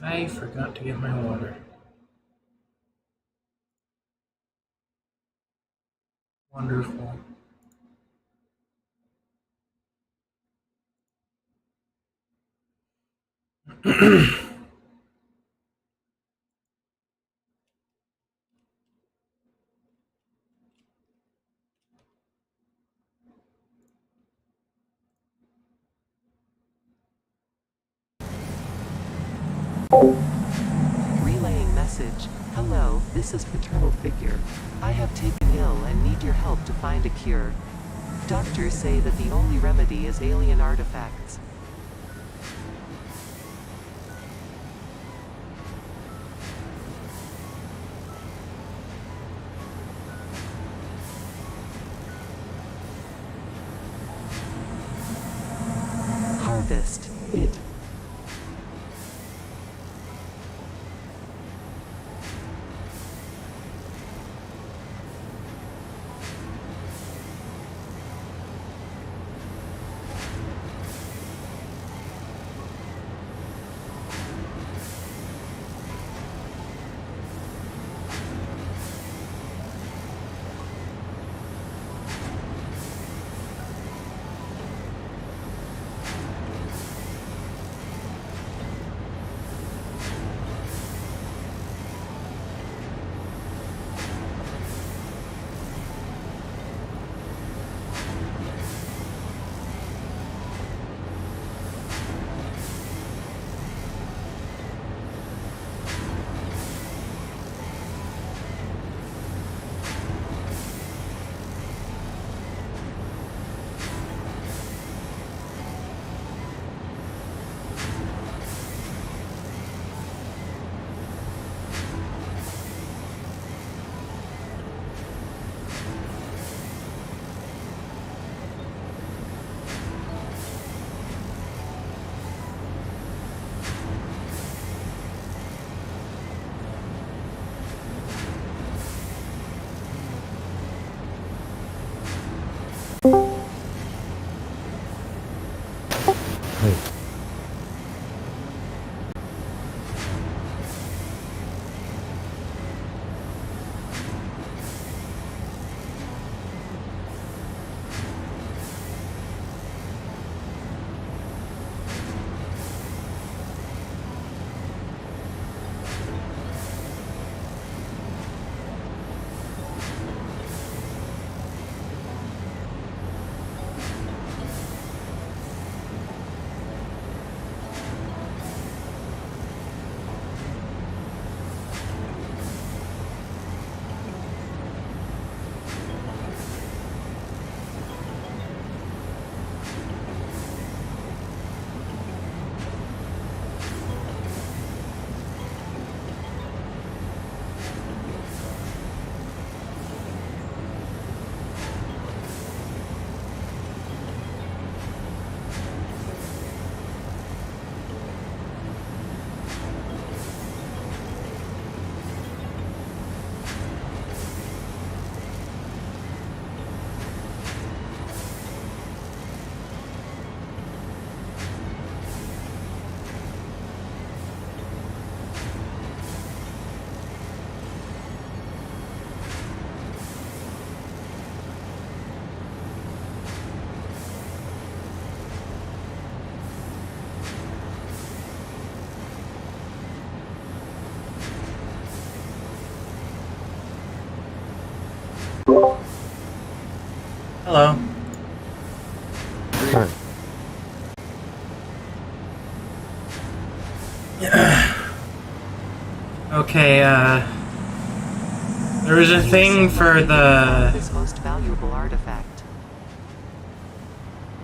I forgot to get my water. Wonderful. Relaying message. Hello, this is paternal figure. I have taken ill and need your help to find a cure. Doctors say that the only remedy is alien artifacts. Harvest. It. Hello. Hi. Okay, there was a thing for This most valuable artifact.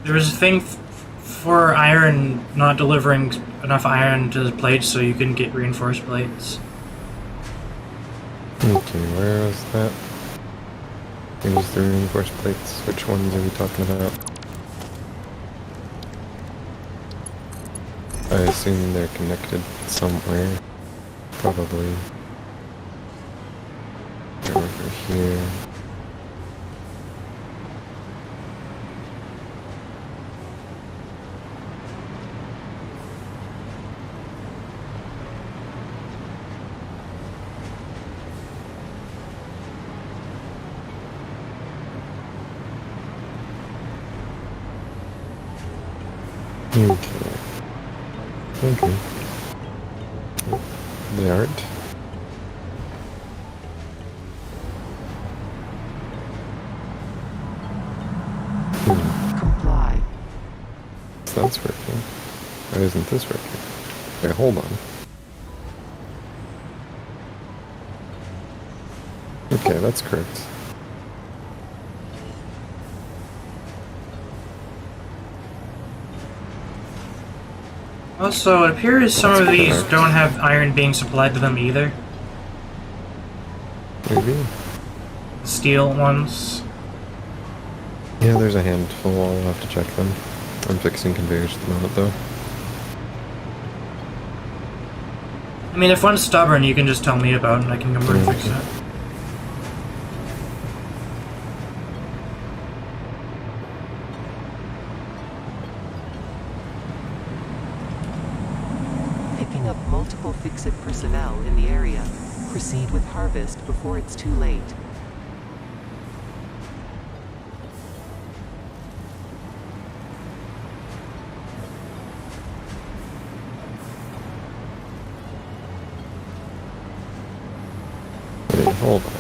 there was a thing for iron not delivering enough iron to the plates so you can get reinforced plates. Okay, where is that? Here's the reinforced plates. Which ones are we talking about? I assume they're connected somewhere. Probably. They're over here. Okay. Okay. They aren't. Comply. So that's working. Why isn't this working? Okay, hold on. Okay, that's correct. Also, it appears some That's of these correct. don't have iron being supplied to them either. Maybe. Steel ones. Yeah, there's a handful. I'll have to check them. I'm fixing conveyors at the moment, though. I mean, if one's stubborn, you can just tell me about it and I can come over and fix it. Picking up multiple fix-it personnel in the area. Proceed with harvest before it's too late. Wait, hold on.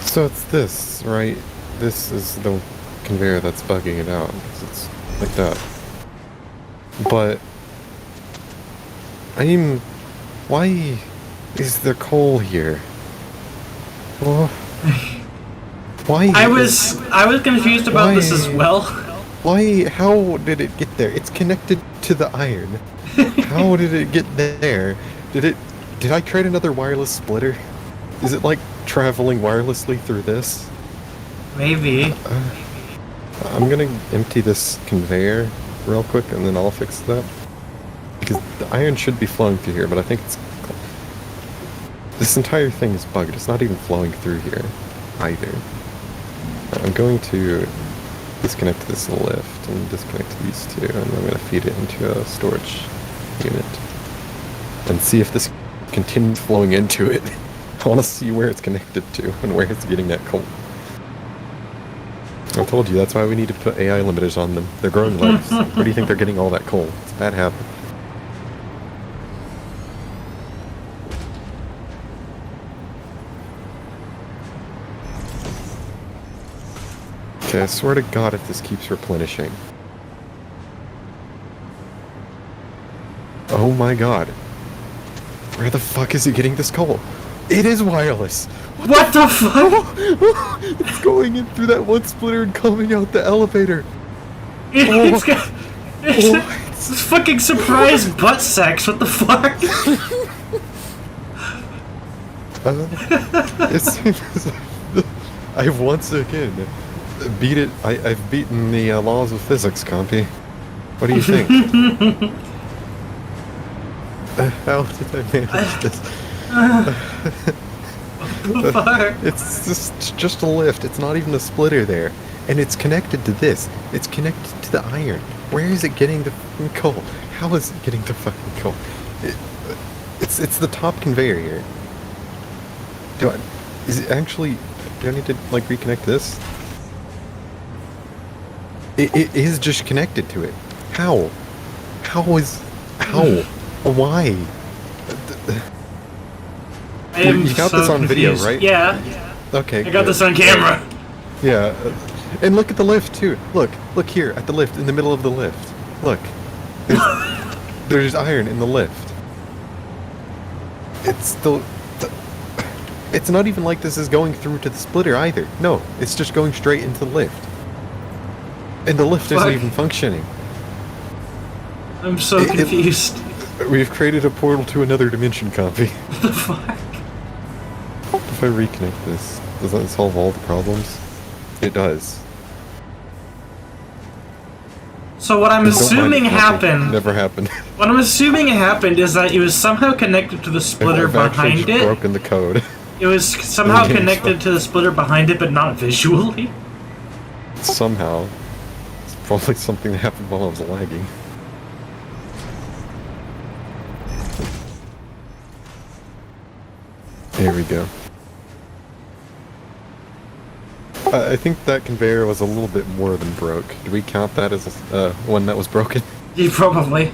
So it's this, right? This is the conveyor that's bugging it out. 'Cause it's like that. But why is there coal here? Well, why? I was confused about this as well. Why? How did it get there? It's connected to the iron. How did it get there? Did I create another wireless splitter? Is it like traveling wirelessly through this? Maybe. I'm gonna empty this conveyor real quick and then I'll fix that. Because the iron should be flowing through here, but I think it's... This entire thing is bugged. It's not even flowing through here either. I'm going to disconnect this lift and disconnect these two, and I'm gonna feed it into a storage unit. And see if this continues flowing into it. I want to see where it's connected to and where it's getting that coal. I told you, that's why we need to put AI limiters on them. They're growing legs. Where do you think they're getting all that coal? It's a bad habit. Okay, I swear to God if this keeps replenishing. Oh my God. Where the fuck is it getting this coal? It is wireless! What the fuck? It's going in through that one splitter and coming out the elevator! It's got... What? It's fucking surprise butt sex, what the fuck? I've once again beat it. I've beaten the laws of physics, Compy. What do you think? How did I manage this? It's just a lift. It's not even a splitter there. And it's connected to this. It's connected to the iron. Where is it getting the fucking coal? How is it getting the fucking coal? It's the top conveyor here. Is it actually... Do I need to, like, reconnect this? It is just connected to it. How? How? Why? You got this on video, right? Yeah. Okay, I got this on camera. Yeah. And look at the lift, too. Look here, at the lift, in the middle of the lift. Look. There's iron in the lift. it's still... It's not even like this is going through to the splitter either. No, it's just going straight into the lift. And the lift isn't even functioning. I'm so confused. We've created a portal to another dimension copy. What the fuck? If I reconnect this, does that solve all the problems? It does. So what I'm Don't mind, assuming nothing happened... Never happened. What I'm assuming happened is that it was somehow connected to the splitter I've actually behind just it. broken the code. It was somehow The game's connected to the splitter behind it, but not visually. Somehow. It's probably something that happened while I was lagging. There we go. I think that conveyor was a little bit more than broke. Do we count that as one that was broken? Yeah, probably.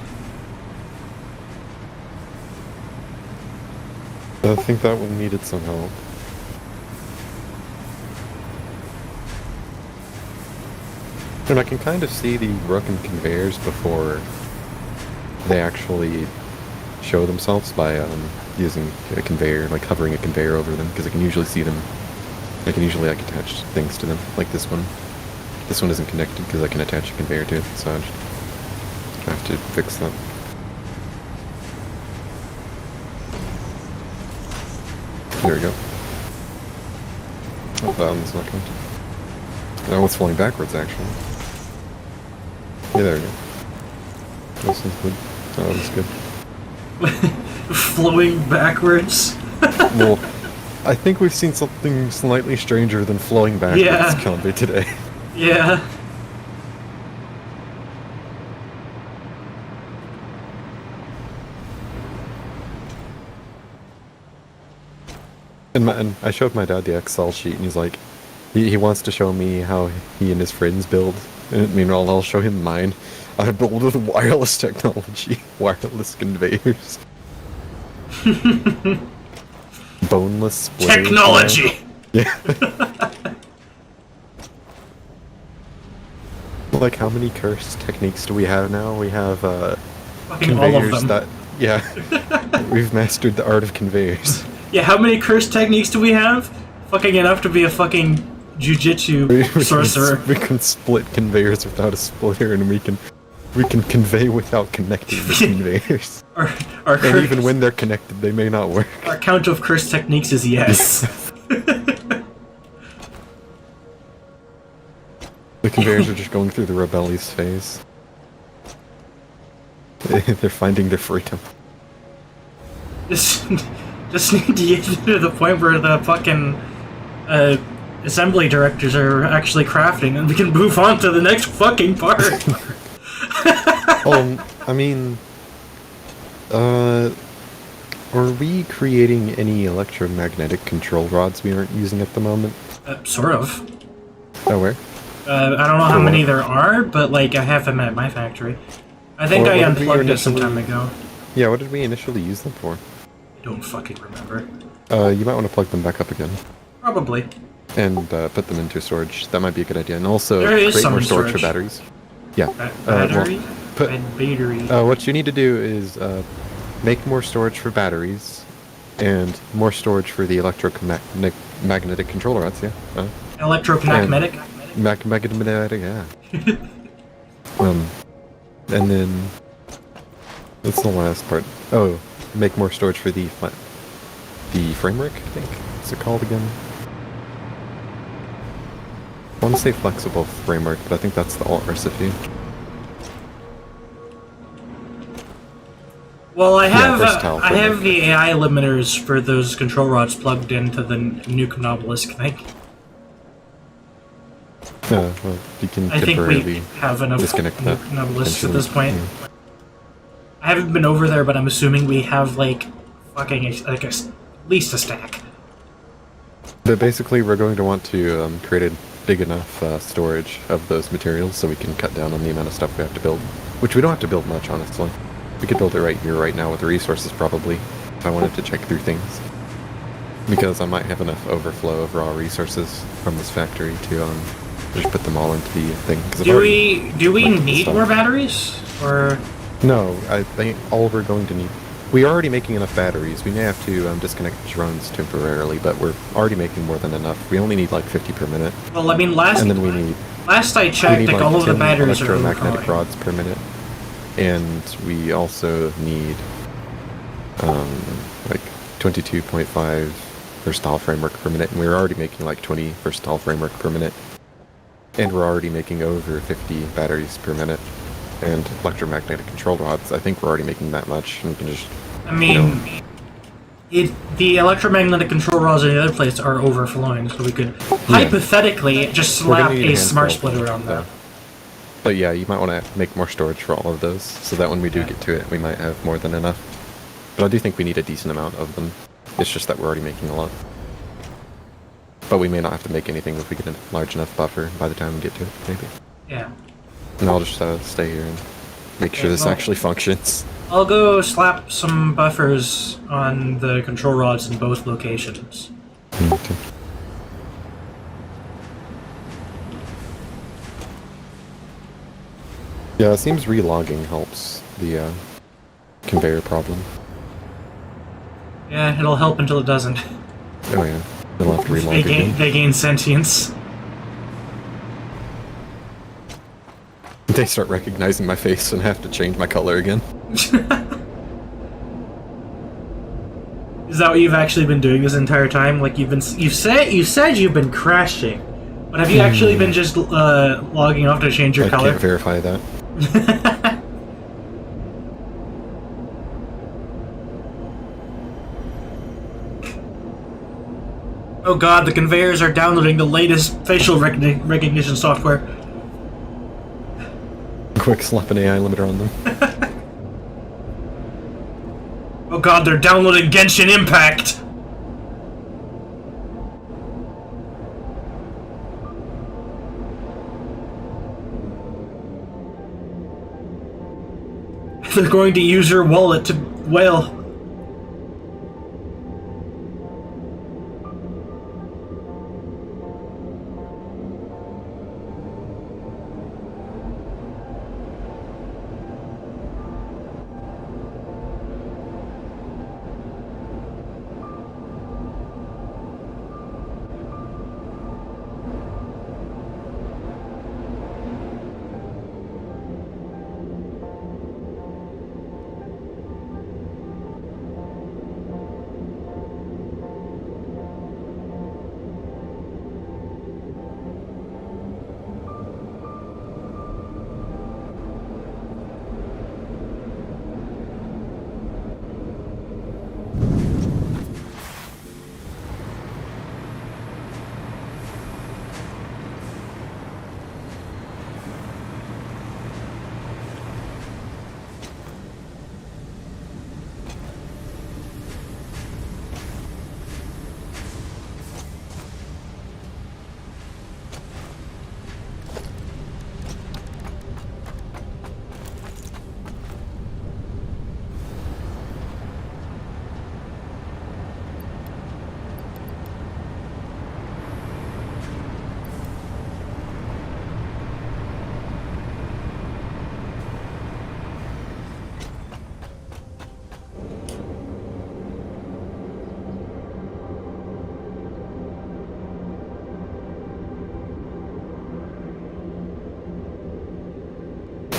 I think that one needed some help. And I can kind of see the broken conveyors before they actually show themselves by using a conveyor, like hovering a conveyor over them, because I can usually see them. I can usually attach things to them, like this one. This one isn't connected because I can attach a conveyor to it, so I just have to fix that. There we go. Oh, that one's not connected. Oh, it's falling backwards, actually. Yeah, there we go. This is good. Oh, that's good. Flowing backwards. Well, I think we've seen something slightly stranger than flowing backwards combo today. Yeah. And I showed my dad the Excel sheet, and he's like, he wants to show me how he and his friends build. And meanwhile, I'll show him mine. I build with wireless technology, wireless conveyors, boneless splitters. Technology. Yeah. Like, how many curse techniques do we have now? We have Fucking all of conveyors them. that, yeah, we've mastered the art of conveyors. Yeah, how many curse techniques do we have? Fucking enough to be a fucking jujitsu sorcerer. We can split conveyors without a splitter, and we can convey without connecting the conveyors. Our And curse, even when they're connected, they may not work. our count of curse techniques is yes. The conveyors are just going through the rebellious phase. They're finding their freedom. just need to get to the point where the fucking assembly directors are actually crafting, and we can move on to the next fucking part. I mean, are we creating any electromagnetic control rods we aren't using at the moment? Sort of. Oh, where? I don't know how many there are, but like I have them at my factory. I think Or I what did we unplugged it some initially- time ago. Yeah, what did we initially use them for? I don't fucking remember. You might want to plug them back up again. Probably. And put them into storage. That might be a good idea. And also There is create some more in storage for storage. batteries. Yeah. Battery? put- Battery. What you need to do is make more storage for batteries and more storage for the electromagnetic control rods, yeah. Electromagnetic? Magnetic, yeah. And then... That's the last part. Oh, make more storage for the framework, I think. What's it called again? I want to say flexible framework, but I think that's the alt recipe. Well, I have versatile I have framework. the AI limiters for those control rods plugged into the Nuke Obelisk thing. Well, you can I think temporarily we have enough disconnect that. Nuke Obelisks at eventually. this point. Mm. I haven't been over there, but I'm assuming we have like fucking at least a stack. But basically, we're going to want to create a big enough storage of those materials so we can cut down on the amount of stuff we have to build. Which we don't have to build much, honestly. We could build it right here, right now, with the resources, probably, if I wanted to check through things. Because I might have enough overflow of raw resources from this factory to just put them all into the thing. 'Cause I've Do already we collected the need stuff. more batteries, or No, I think all we're going to need... we're already making enough batteries. We may have to disconnect the drones temporarily, but we're already making more than enough. We only need like 50 per minute. Well, I mean, last And then we need I checked, like, all of the 10 batteries are electromagnetic overflowing. rods per minute. And we also need like 22.5 versatile framework per minute, and we're already making like 20 versatile framework per minute. And we're already making over 50 batteries per minute. And electromagnetic control rods, I think we're already making that much, and we can just... I mean, the electromagnetic control rods in the other place are overflowing, so we could hypothetically just We're gonna slap need a handful smart of splitter them, on that. But yeah, you might want to make more storage for all of those, so that when we do get to it, we might have more than enough. But I do think we need a decent amount of them. It's just that we're already making a lot. But we may not have to make anything if we get a large enough buffer by the time we get to it, maybe. Yeah. And I'll just stay here and make sure this actually functions. I'll go slap some buffers on the control rods in both locations. Okay. Yeah, it seems relogging helps the conveyor problem. Yeah, it'll help until it doesn't. Oh yeah, they'll have to relog again. They gain sentience. They start recognizing my face and have to change my color again. Is that what you've actually been doing this entire time? Like you said you've been crashing, but have you actually been just logging off to change your color? I can't verify that. Oh god, the conveyors are downloading the latest facial recognition software. Quick, slap an AI limiter on them. Oh god, they're downloading Genshin Impact! They're going to use your wallet to... well...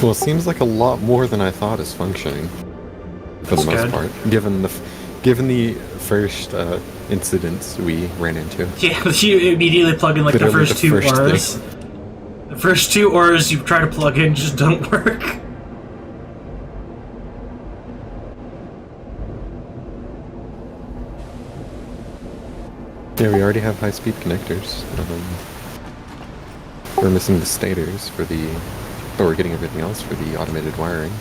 Well, it seems like a lot more than I thought is functioning, for the most part. Given the first incidents we ran into. Yeah, you immediately plug in like the first two ores. The first two ores you try to plug in just don't work. Yeah, we already have high-speed connectors. We're missing the stators for the... but we're getting everything else for the automated wiring.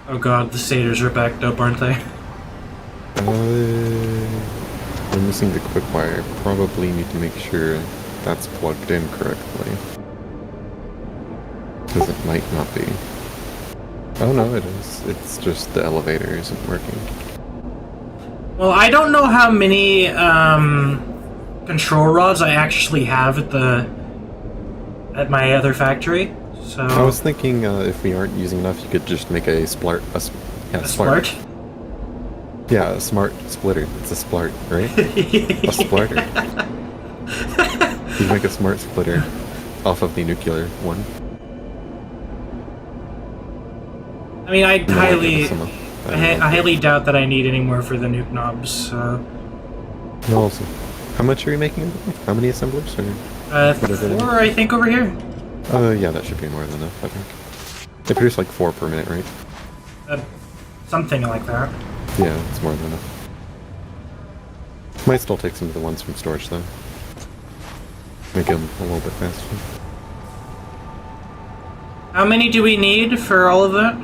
Oh god, the stators are backed up, aren't they? We're missing the quick wire. Probably need to make sure that's plugged in correctly. Because it might not be. Oh no, it is. It's just the elevator isn't working. Well, I don't know how many control rods I actually have at my other factory. So I was thinking if we aren't using enough, you could just make a Yeah, A splart. splart? Yeah, a smart splitter. It's a splart, right? A splitter. You make a smart splitter off of the nuclear one. I mean, I No, highly, some- I highly doubt that I need any more for the nuke knobs. So, No, also. How much are you making? How many assemblers? Or... 4, I think, over here. Yeah, that should be more than enough, I think. They produce like 4 per minute, right? Something like that. Yeah, it's more than enough. Might still take some of the ones from storage, though. Make them a little bit faster. How many do we need for all of that?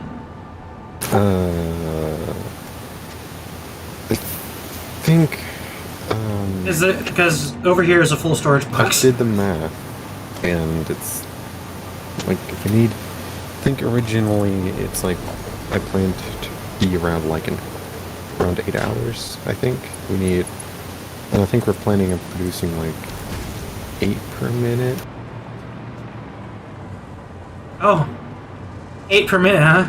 I think... Is it because over here is a full storage I box? did the math, and it's... Like, if you need... I think originally it's like... I planned to be around around 8 hours, I think. We need... And I think we're planning on producing like 8 per minute. Oh, 8 per minute, huh?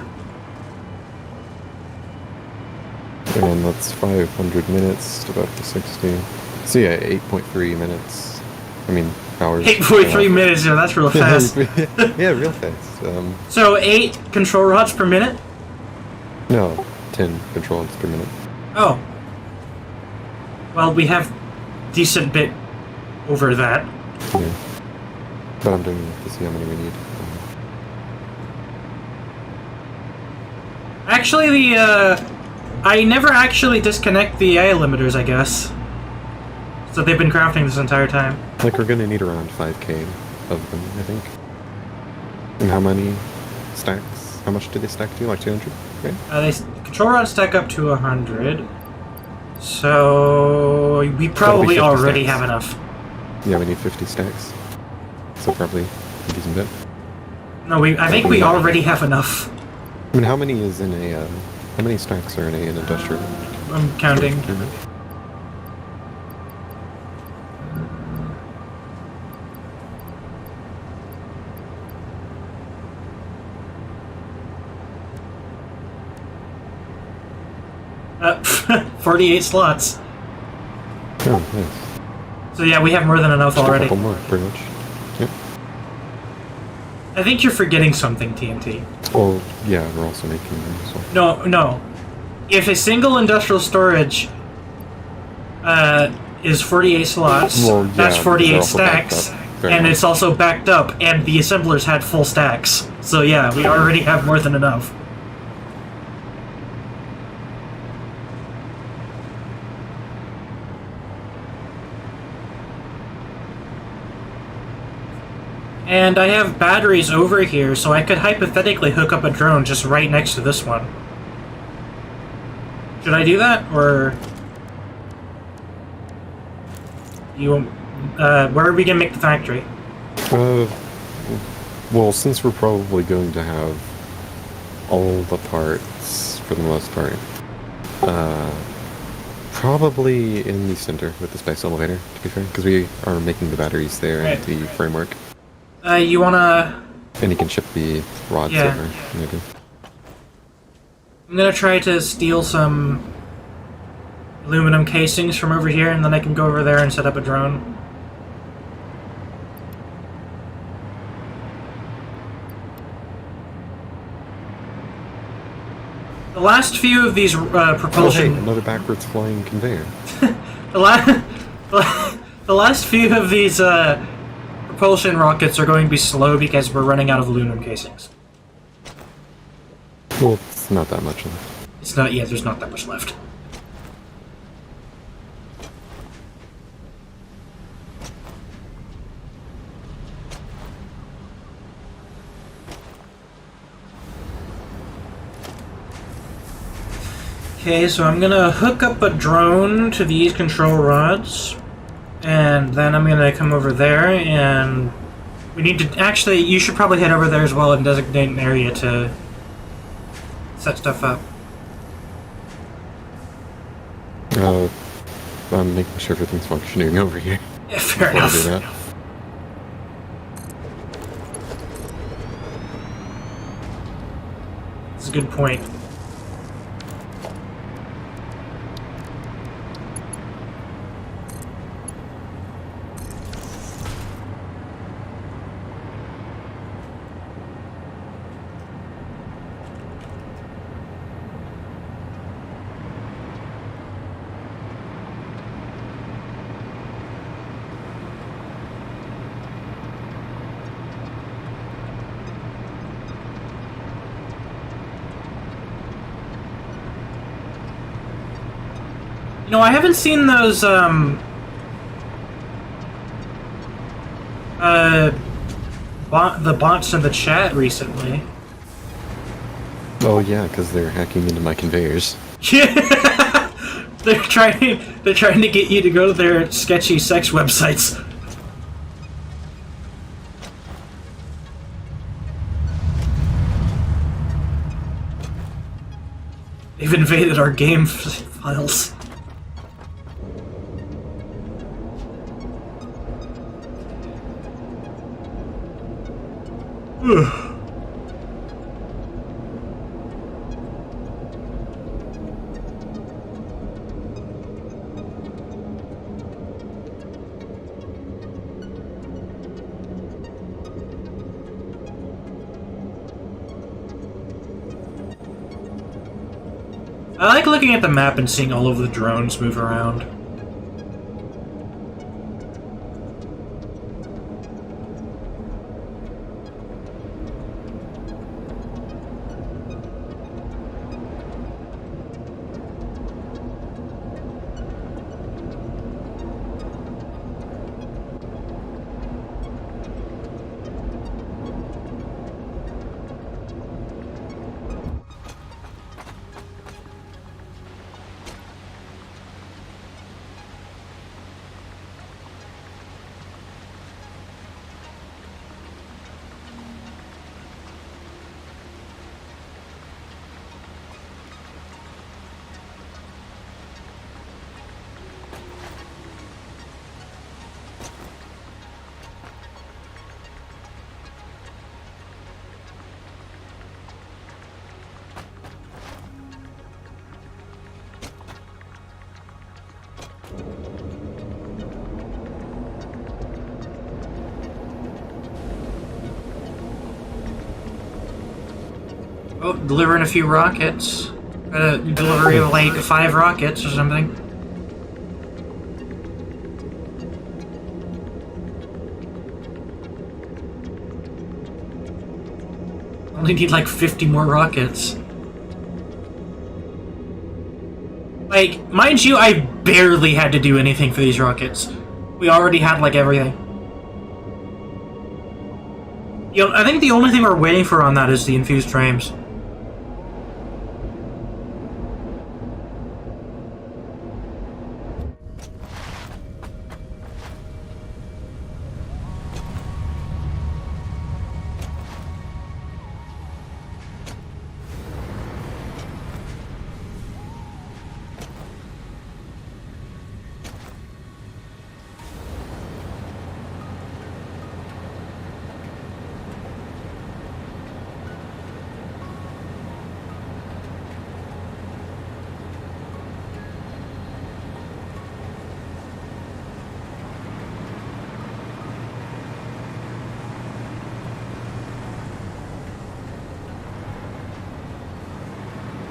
And that's 500 minutes divided by 60. So yeah, 8.3 minutes. I mean, hours. 8.3 minutes, yeah, that's real fast. Yeah, real fast. So 8 control rods per minute? No, 10 control rods per minute. Oh. Well, we have decent bit over that. Yeah. But I'm doing it to see how many we need. Actually, I never actually disconnect the AI limiters, I guess. So they've been crafting this entire time. Like, we're gonna need around 5k of them, I think. And how many stacks? How much do they stack to? Like 200? Okay. Control rods stack up to 100. So we probably 50 already stacks. have enough. Yeah, we need 50 stacks. So probably a decent bit. No, I think we already have enough. I mean, how many is in a, how many stacks are in an industrial? I'm counting. Uh, 48 slots. Oh, nice. So yeah, we have more than enough Just already. a couple more, pretty much. Yep. I think you're forgetting something, TNT. Well, yeah, we're also making them, so. No. If a single industrial storage is 48 slots, Well, yeah, that's they're 48 also backed stacks, up. Very and much. it's also backed up, and the assemblers had full stacks. So yeah, we already have more than enough. And I have batteries over here, so I could hypothetically hook up a drone just right next to this one. Should I do that, or you? Where are we gonna make the factory? Well, since we're probably going to have all the parts, for the most part, probably in the center with the space elevator, to be fair, because we are making the batteries there Right. and the framework. You wanna? And you can ship the rods Yeah. over, maybe. I'm gonna try to steal some aluminum casings from over here, and then I can go over there and set up a drone. The last few of these Oh, hey, propulsion, another backwards flying conveyor. the last few of these propulsion rockets are going to be slow because we're running out of aluminum casings. Well, it's not that much left. It's not yet. There's not that much left. Okay, so I'm gonna hook up a drone to these control rods, and then I'm gonna come over there, and we need to actually. You should probably head over there as well and designate an area to set stuff up. I'm making sure everything's functioning over here. Yeah, fair Before I do enough. that. That's a good point. You know, I haven't seen those, the bots in the chat recently. Oh yeah, because they're hacking into my conveyors. Yeah, they're trying to get you to go to their sketchy sex websites. They've invaded our game files. I like looking at the map and seeing all of the drones move around. Oh, delivering a few rockets. Got a delivery of like 5 rockets or something. Only need like 50 more rockets. Like, mind you, I barely had to do anything for these rockets. We already had like everything. You know, I think the only thing we're waiting for on that is the infused frames.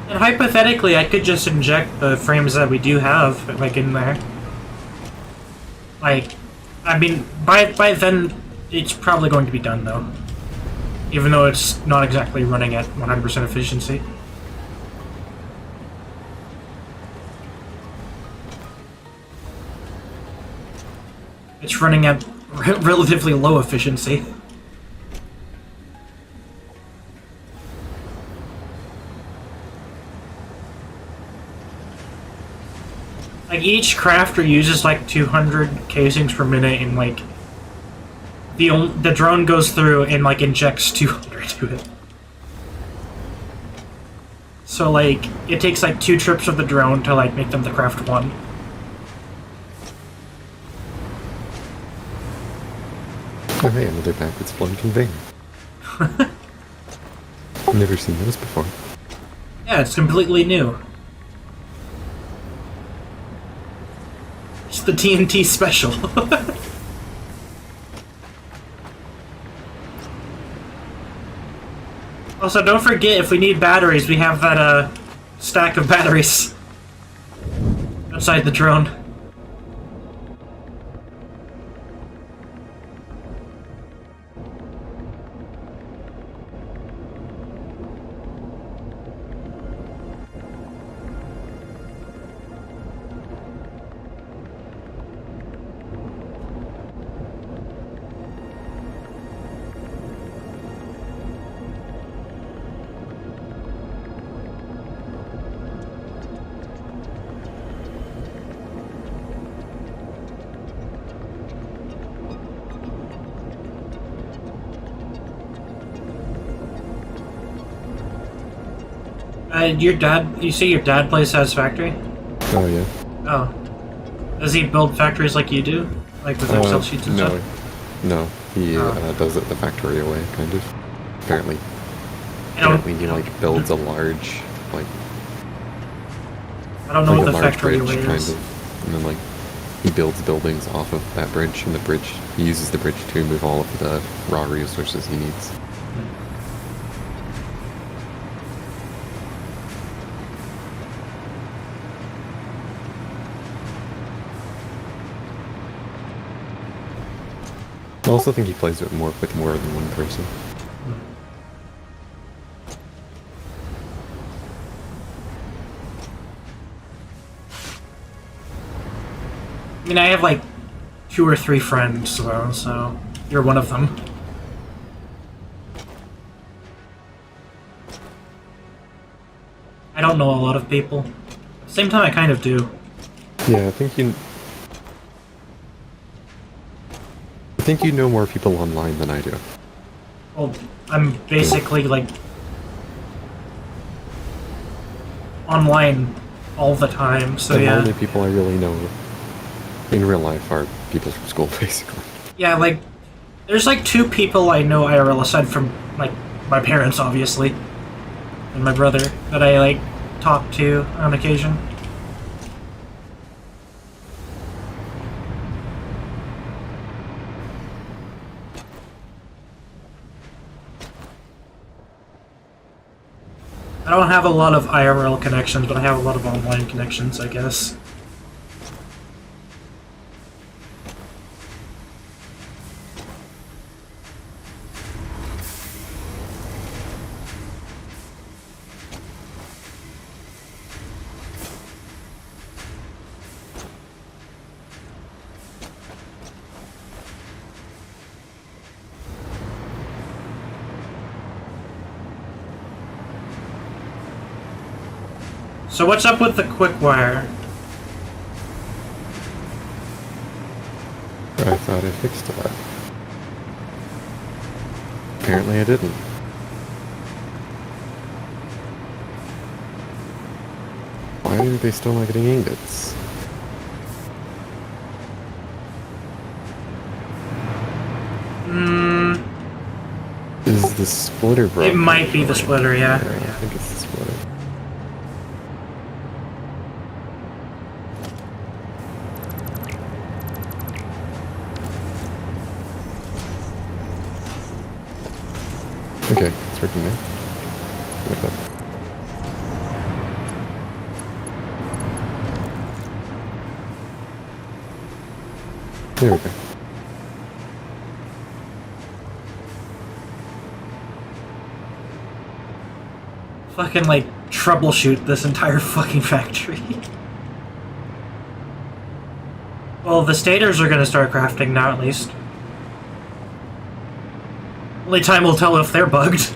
And hypothetically, I could just inject the frames that we do have, like, in there. Like, I mean, by then, it's probably going to be done, though. Even though it's not exactly running at 100% efficiency. It's running at relatively low efficiency. Like, each crafter uses like 200 casings per minute, and like the drone goes through and like injects 200 to it. So like it takes like 2 trips of the drone to like make them to craft 1. Oh hey, another backwards flowing conveyor. I've never seen those before. Yeah, it's completely new. It's the TNT special. Also, don't forget, if we need batteries, we have that stack of batteries outside the drone. Your dad, you say your dad plays Satisfactory? Oh yeah. Oh. Does he build factories like you do? Like with Excel sheets and no, stuff? no. He Oh. does it the factory away, kind of. Apparently, I don't, he like builds a large, like I don't know like what a the large factory bridge, way kind is. of, and then like he builds buildings off of that bridge, and the bridge he uses the bridge to move all of the raw resources he needs. I also think he plays it more with more than one person. I mean, I have like 2 or 3 friends, though, so you're one of them. I don't know a lot of people. At the same time, I kind of do. Yeah, I think you know more people online than I do. Well, I'm basically like online all the time, so And yeah. the only people I really know in real life are people from school, basically. Yeah, like, there's like 2 people I know IRL aside from, like, my parents, obviously, and my brother, that I, like, talk to on occasion. I don't have a lot of IRL connections, but I have a lot of online connections, I guess. So what's up with the quick wire? I thought I fixed that. Apparently I didn't. Why are they still not getting ingots? Is the splitter broken? It might be the splitter, yeah. Yeah, I think it's the splitter. Okay, it's working now. Like that. There we go. Fucking, like, troubleshoot this entire fucking factory. Well, the stators are gonna start crafting now, at least. Only time will tell if they're bugged.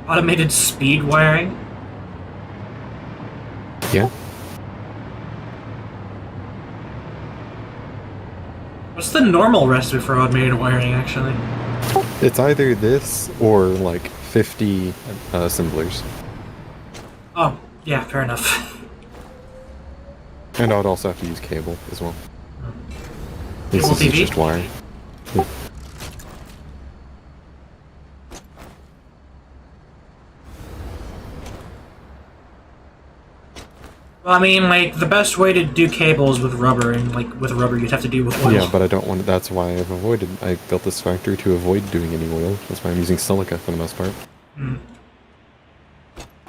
Automated speed wiring? Yeah. What's the normal recipe for automated wiring, actually? It's either this or like 50 assemblers. Oh, yeah, fair enough. And I would also have to use cable as well. Cable This is TV? just wire. Yeah. Well, I mean, like, the best way to do cables with rubber, and, like, with rubber you'd have to do with oil. Yeah, but I don't want. That's why I've avoided. I built this factory to avoid doing any oil. That's why I'm using silica for the most part. Mm.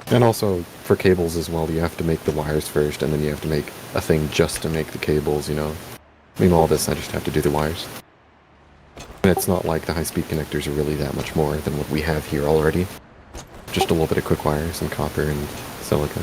And also for cables as well, you have to make the wires first, and then you have to make a thing just to make the cables. You know, I mean, all this I just have to do the wires. And it's not like the high-speed connectors are really that much more than what we have here already. Just a little bit of quick wire, some copper, and silica.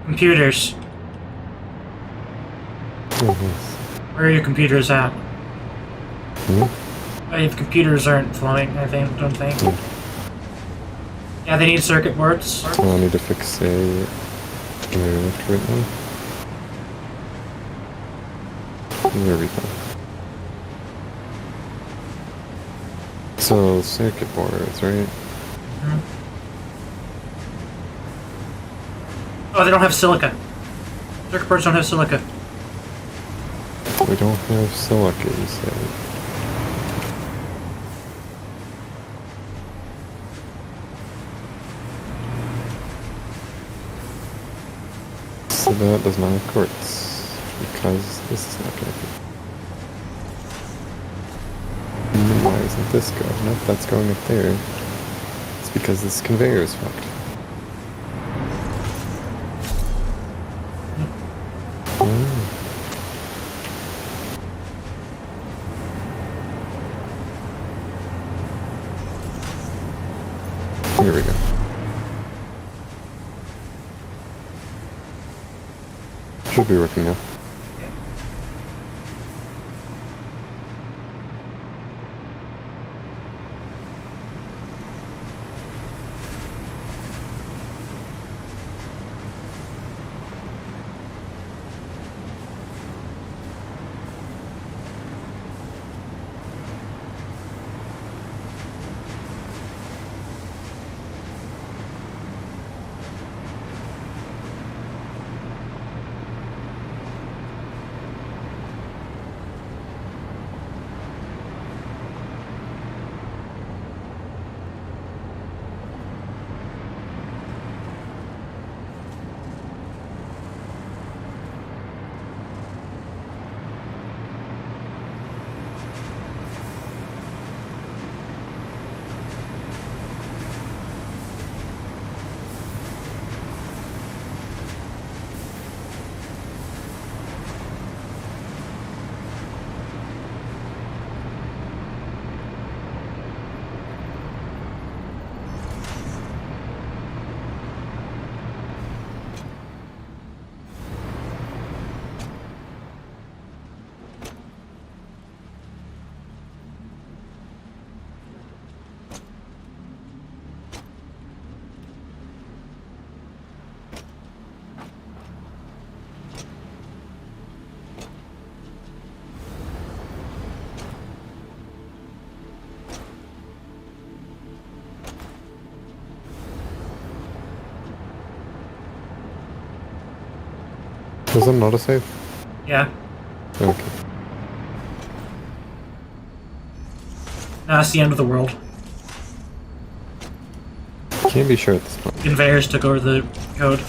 Computers. Where are your computers at? The computers aren't flowing, don't think. Yeah, they need circuit boards. Well, I need to fix a... right now. There we go. So, circuit boards, right? Oh, they don't have silica. Circuit boards don't have silica. We don't have silica, you said. So that does not have quartz, because this is not connected. And then why isn't this going? Nope, that's going up there. It's because this conveyor is fucked. Here we go. Should be working now. Was that not a save? Yeah. Okay. Now it's the end of the world. Can't be sure at this point. Conveyors took over the code.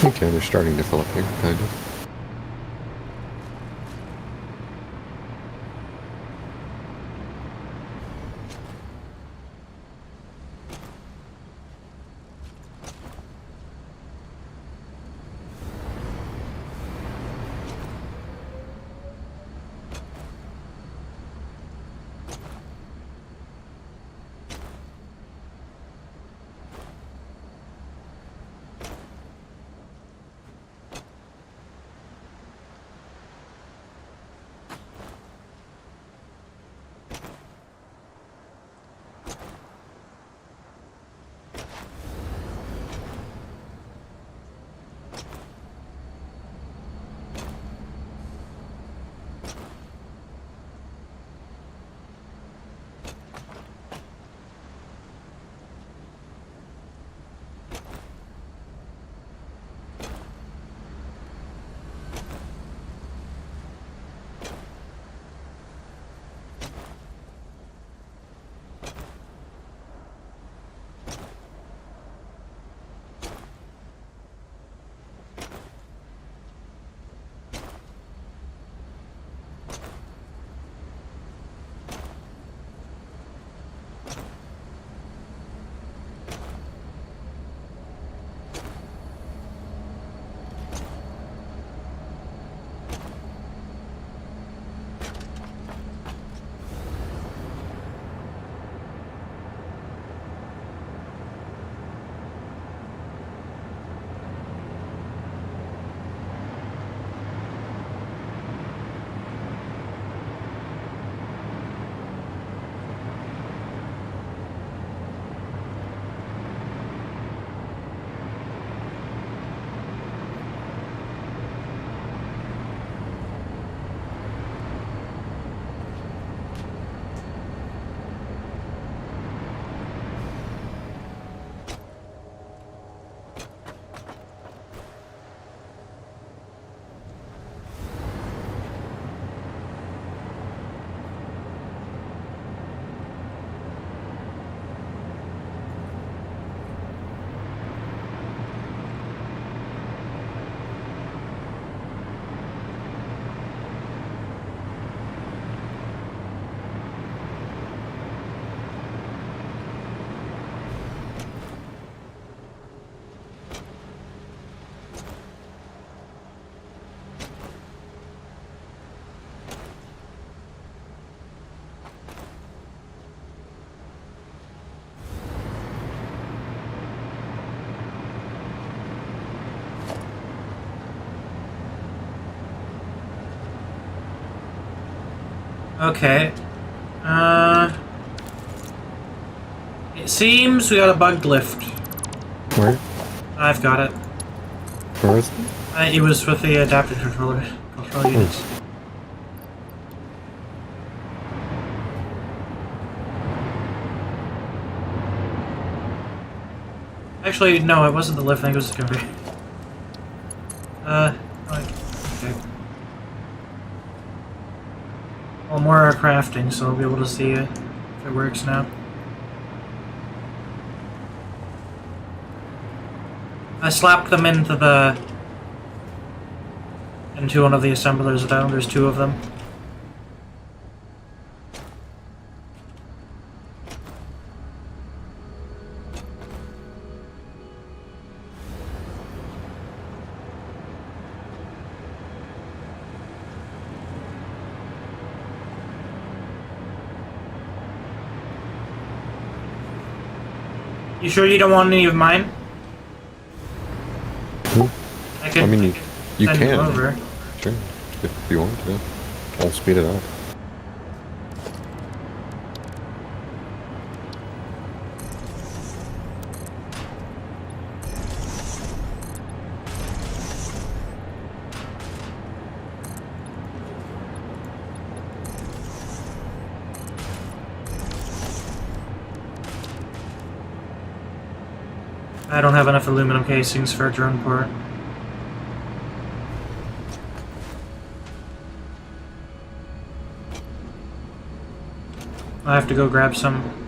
Okay, they're starting to fill up here, kind of. Okay. It seems we got a bugged lift. Where? I've got it. Where is it? It was with the adaptive control units. Actually, no, it wasn't the lift thing, it was the conveyor. Okay. Well, more are crafting, so I'll be able to see it if it works now. I slapped them into one of the assemblers though. There's two of them. You sure you don't want any of mine? I could. I mean, you send can. them over. Sure, if you want to. I'll speed it up. I don't have enough aluminum casings for a drone port. I have to go grab some.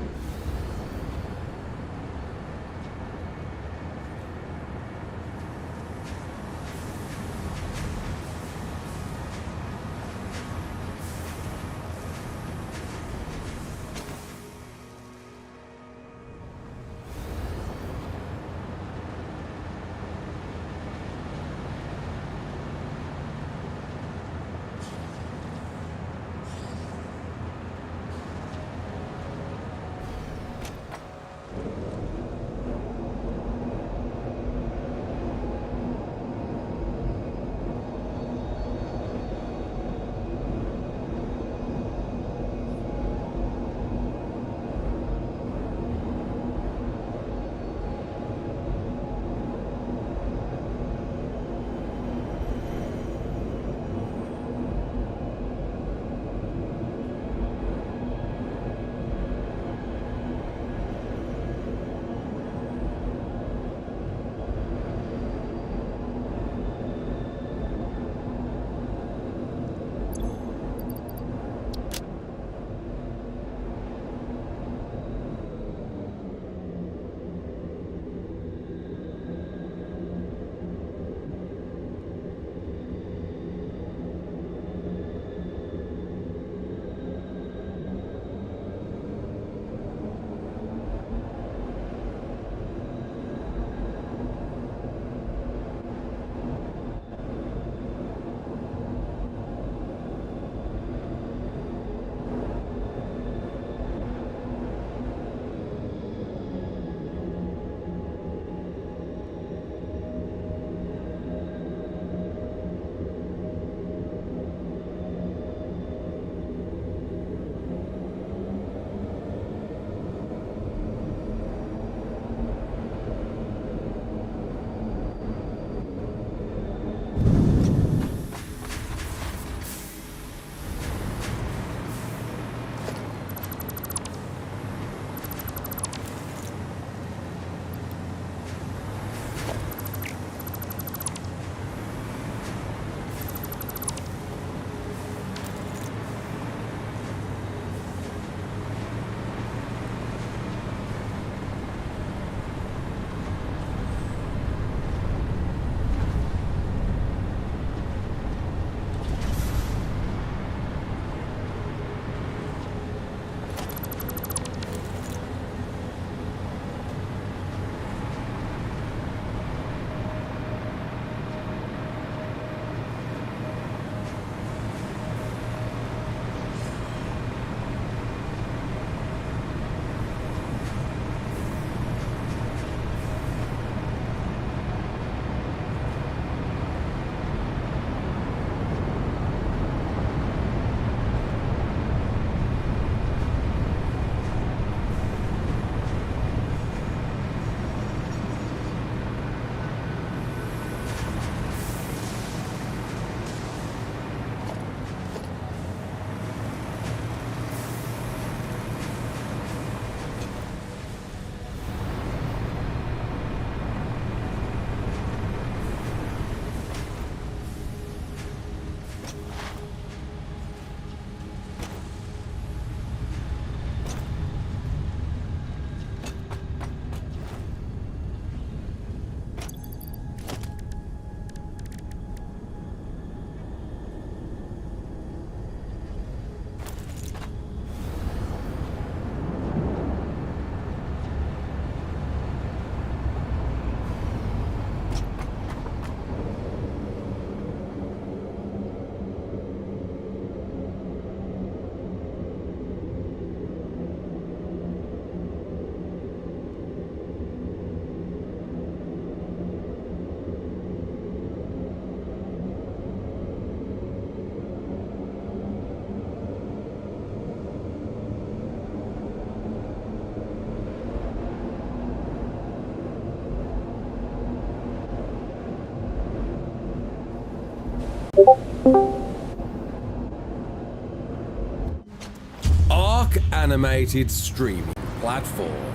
animated streaming platform.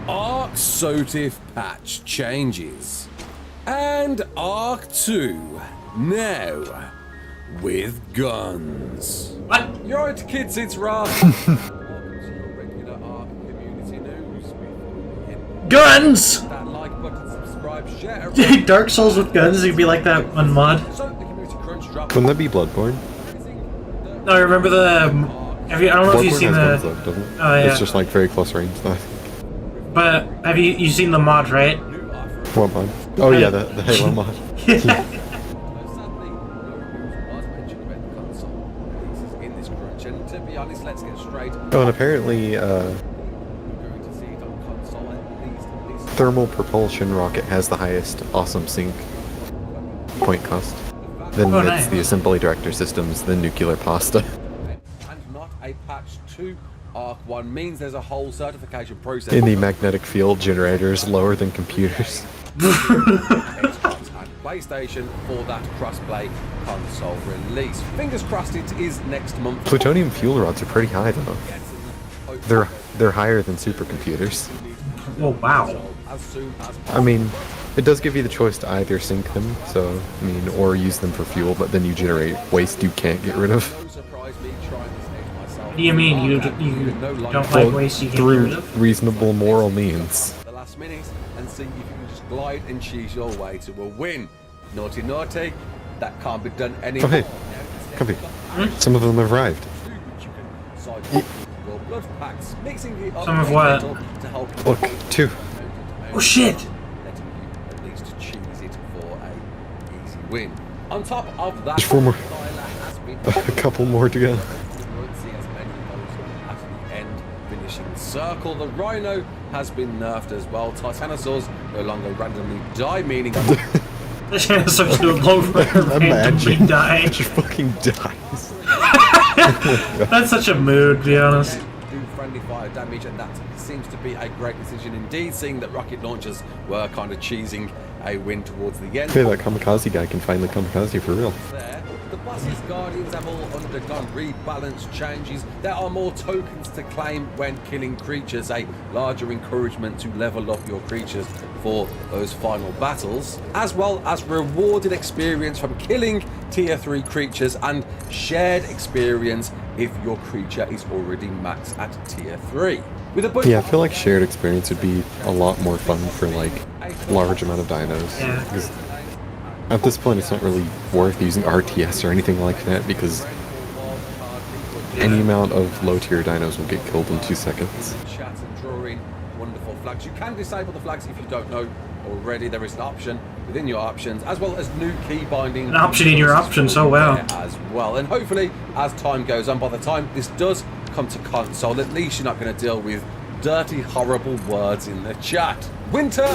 Arc Sotif patch changes. And Arc 2 now with guns. What? You're right, kids, it's Rob. Welcome to your regular Arc community news. Guns! That like button, subscribe, share. Dark Souls with guns, you'd be like that on mod. So the community crunch drop. Wouldn't that be Bloodborne? No, I remember the. I don't know if you've Bloodborne seen has the. guns though, doesn't it? Oh, yeah. It's just like very close range, though. But have you seen the mod, right? What mod? Oh yeah, the Halo mod. Yeah. Sadly, no news was mentioned about the console releases in this crunch, and to be honest, let's get straight. Oh, and apparently, We're going to see it on console at least this thermal propulsion rocket has the highest awesome sync point cost. Then Oh, it's nice. the assembly director systems, then nuclear pasta. and not a patch to Arc 1 means there's a whole certification process. In the magnetic field generators lower than computers. Xbox and PlayStation for that cross-play console release. Fingers crossed it is next month. Plutonium fuel rods are pretty high though. They're higher than supercomputers. Oh, wow. As soon as I mean, it does give you the choice to either sink them, so I mean, or use them for fuel, but then you generate waste you can't get rid of. no surprise me trying this out myself. What do you mean? You don't like waste you can get rid Through of? reasonable moral means. The last minute and see if you can just glide and cheese your way to a win. Naughty, naughty. That can't be done anymore. Oh hey, come here. Some of them have arrived. Which you can side with your blood packs, mixing the Some of what? to help Look, two. Oh shit! letting you at least choose it for a easy win. On top of that, There's four more. Tyler has been A couple more to go. You won't see as many of those at the end finishing circle. The Rhino has been nerfed as well. Titanosaurs no longer randomly die, meaning This is such a low randomly Imagine. die. She fucking dies. That's such a mood, to be honest. do friendly fire damage, and that seems to be a great decision indeed, seeing that rocket launchers were kind of cheesing a win towards the end. Hey, that kamikaze guy can finally kamikaze for real. There. The boss's guardians have all undergone rebalance changes. There are more tokens to claim when killing creatures, a larger encouragement to level up your creatures for those final battles, as well as rewarded experience from killing tier 3 creatures and shared experience if your creature is already maxed at tier 3. With a bunch Yeah, I feel like shared experience would be a lot more fun for like large amount of dinos. Yeah. Because at this point, it's not really worth using RTS or anything like that because any amount of low tier dinos will get killed in 2 seconds. chat and drawing wonderful flags. You can disable the flags if you don't know already. There is an option within your options, as well as new key binding. An option in your options, oh wow. As well, and hopefully, as time goes on, by the time this does come to console, at least you're not going to deal with dirty, horrible words in the chat. Winter.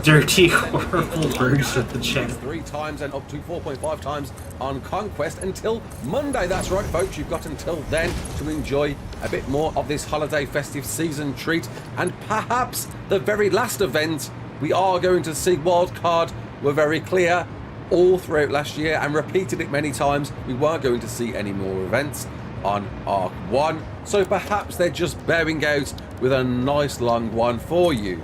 Dirty, horrible words at the chat. 3 times and up to 4.5 times on Conquest until Monday. That's right, folks. You've got until then to enjoy a bit more of this holiday festive season treat, and perhaps the very last event we are going to see. Wildcard were very clear all throughout last year and repeated it many times. We weren't going to see any more events on Arc 1, so perhaps they're just bearing out with a nice long one for you.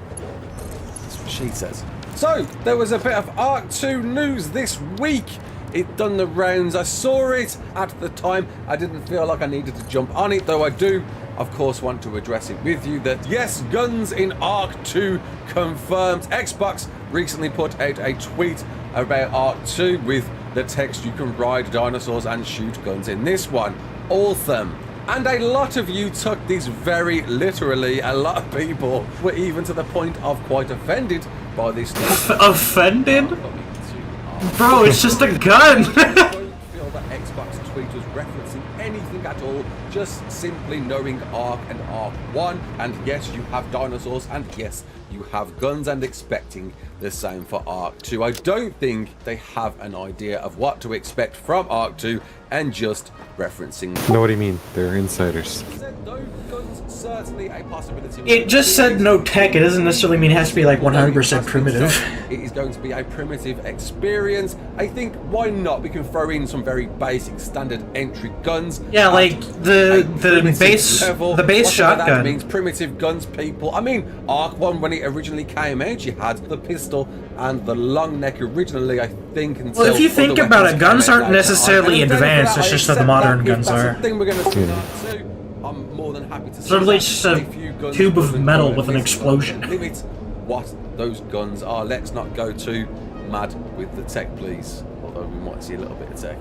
That's what she says. So, there was a bit of Arc 2 news this week. It done the rounds. I saw it at the time. I didn't feel like I needed to jump on it, though I do, of course, want to address it with you that yes, guns in Arc 2 confirmed. Xbox recently put out a tweet about Arc 2 with the text, "You can ride dinosaurs and shoot guns in this one." Awesome. And a lot of you took this very literally. A lot of people were even to the point of quite offended by this. Offended? Bro, it's just a gun! I don't feel that Xbox tweet was referencing anything at all, just simply knowing Arc and Arc 1, and yes, you have dinosaurs, and yes, you have guns, and expecting the same for Arc 2. I don't think they have an idea of what to expect from Arc 2, and just referencing. Know what do you mean? They're insiders. Said no guns, certainly a possibility. It just said no tech, it doesn't necessarily mean it has to be like 100% primitive. It is going to be a primitive experience. I think, why not? We can throw in some very basic standard entry guns. Yeah, like the base level, the base whatever that shotgun. means, primitive guns, people. I mean, Arc 1, when it originally came out, you had the pistol and the long neck originally, I think, until Well, if you think other about weapons it, guns came out aren't later necessarily on. And advanced, for it's I just that the accept modern that. guns If that's are. a thing we're going to start to, I'm more than happy to see Literally that. just a few guns tube of doesn't metal go with an and explosion. limit what those guns are. Let's not go too mad with the tech, please. Although we might see a little bit of tech.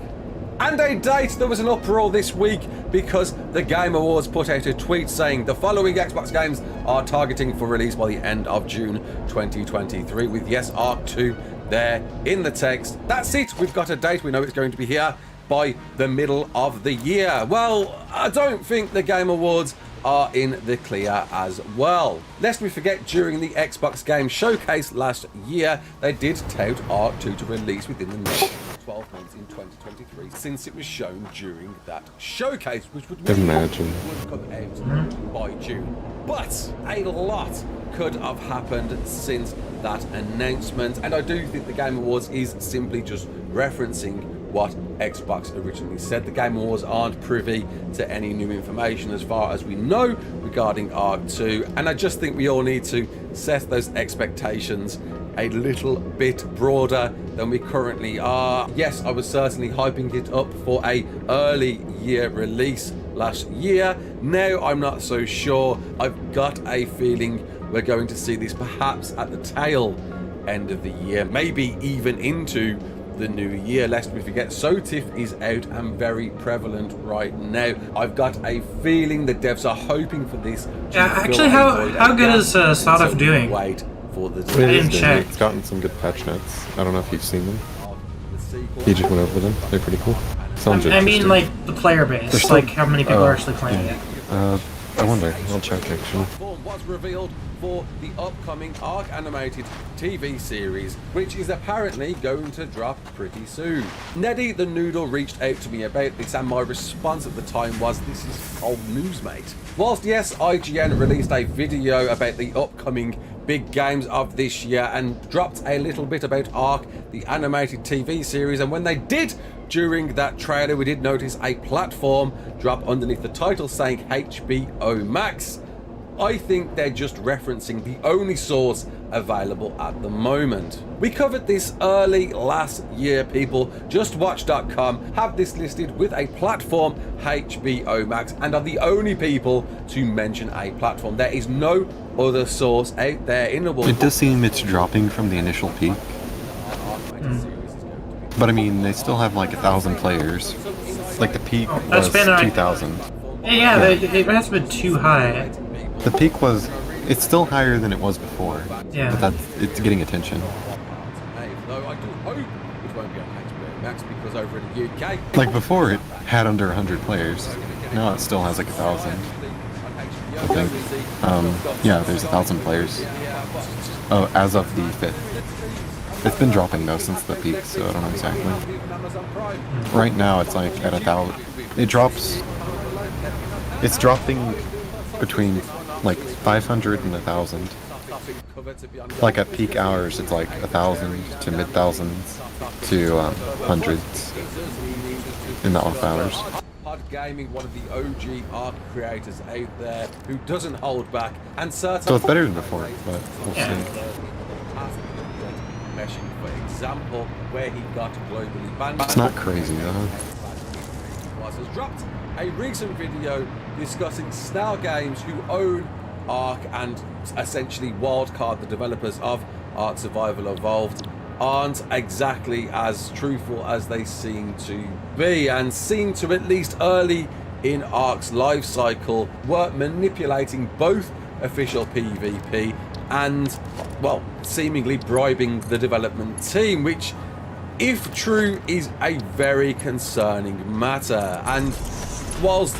And a date. There was an uproar this week because the Game Awards put out a tweet saying the following Xbox games are targeting for release by the end of June 2023, with Yes Arc 2 there in the text. That's it. We've got a date. We know it's going to be here by the middle of the year. Well, I don't think the Game Awards are in the clear as well. Lest we forget, during the Xbox Game Showcase last year, they did tout Arc 2 to release within the next 12 months in 2023, since it was shown during that showcase, which would mean Imagine. would come out by June. But a lot could have happened since that announcement, and I do think the Game Awards is simply just referencing what Xbox originally said. The Game Awards aren't privy to any new information as far as we know regarding Arc 2, and I just think we all need to set those expectations a little bit broader than we currently are. Yes, I was certainly hyping it up for a early year release last year. Now I'm not so sure. I've got a feeling we're going to see this perhaps at the tail end of the year, maybe even into the new year, lest we forget SOTIF is out and very prevalent right now. I've got a feeling the devs are hoping for this. Yeah, actually, how good is SOTIF doing? Wait for the I didn't check. It's gotten some good patch notes. I don't know if you've seen them. You just went over them. They're pretty cool. Sounds I mean, interesting. like the player base, They're still- like how many people oh, are actually playing it. I wonder. I'll check actually. Was revealed for the upcoming Arc animated TV series, which is apparently going to drop pretty soon. Neddy the Noodle reached out to me about this, and my response at the time was, this is old news, mate. Whilst yes, IGN released a video about the upcoming big games of this year and dropped a little bit about Arc, the animated TV series, and when they did, during that trailer, we did notice a platform drop underneath the title saying HBO Max. I think they're just referencing the only source available at the moment. We covered this early last year, people. JustWatch.com have this listed with a platform, HBO Max, and are the only people to mention a platform. There is no other source out there in the world. It does seem it's dropping from the initial peak. But I mean, they still have like 1,000 players. Like the peak That's was been 2,000. Yeah, it has been too high. The peak was, it's still higher than it was before. Yeah. But it's getting attention. Though I do hope it won't be on HBO Max, because over in the UK, Like before, it had under 100 players. Now it still has like 1,000. I think. Yeah, there's 1,000 players. Oh, as of the 5th. It's been dropping though since the peak, so I don't know exactly. Right now it's like at 1,000. It drops. It's dropping between like 500 and 1,000. Like at peak hours, it's like 1,000 to mid thousands to hundreds in the off hours. Pod Gaming, one of the OG Arc creators out there, who doesn't hold back, and certainly So it's better than before, but we'll see. meshing, for example, where he got globally banned. It's not crazy though. Has dropped a recent video discussing Snail Games, who own Ark and essentially Wildcard, the developers of Ark Survival Evolved, aren't exactly as truthful as they seem to be, and seem to, at least early in Ark's life cycle, were manipulating both official PvP and, well, seemingly bribing the development team, which, if true, is a very concerning matter. And whilst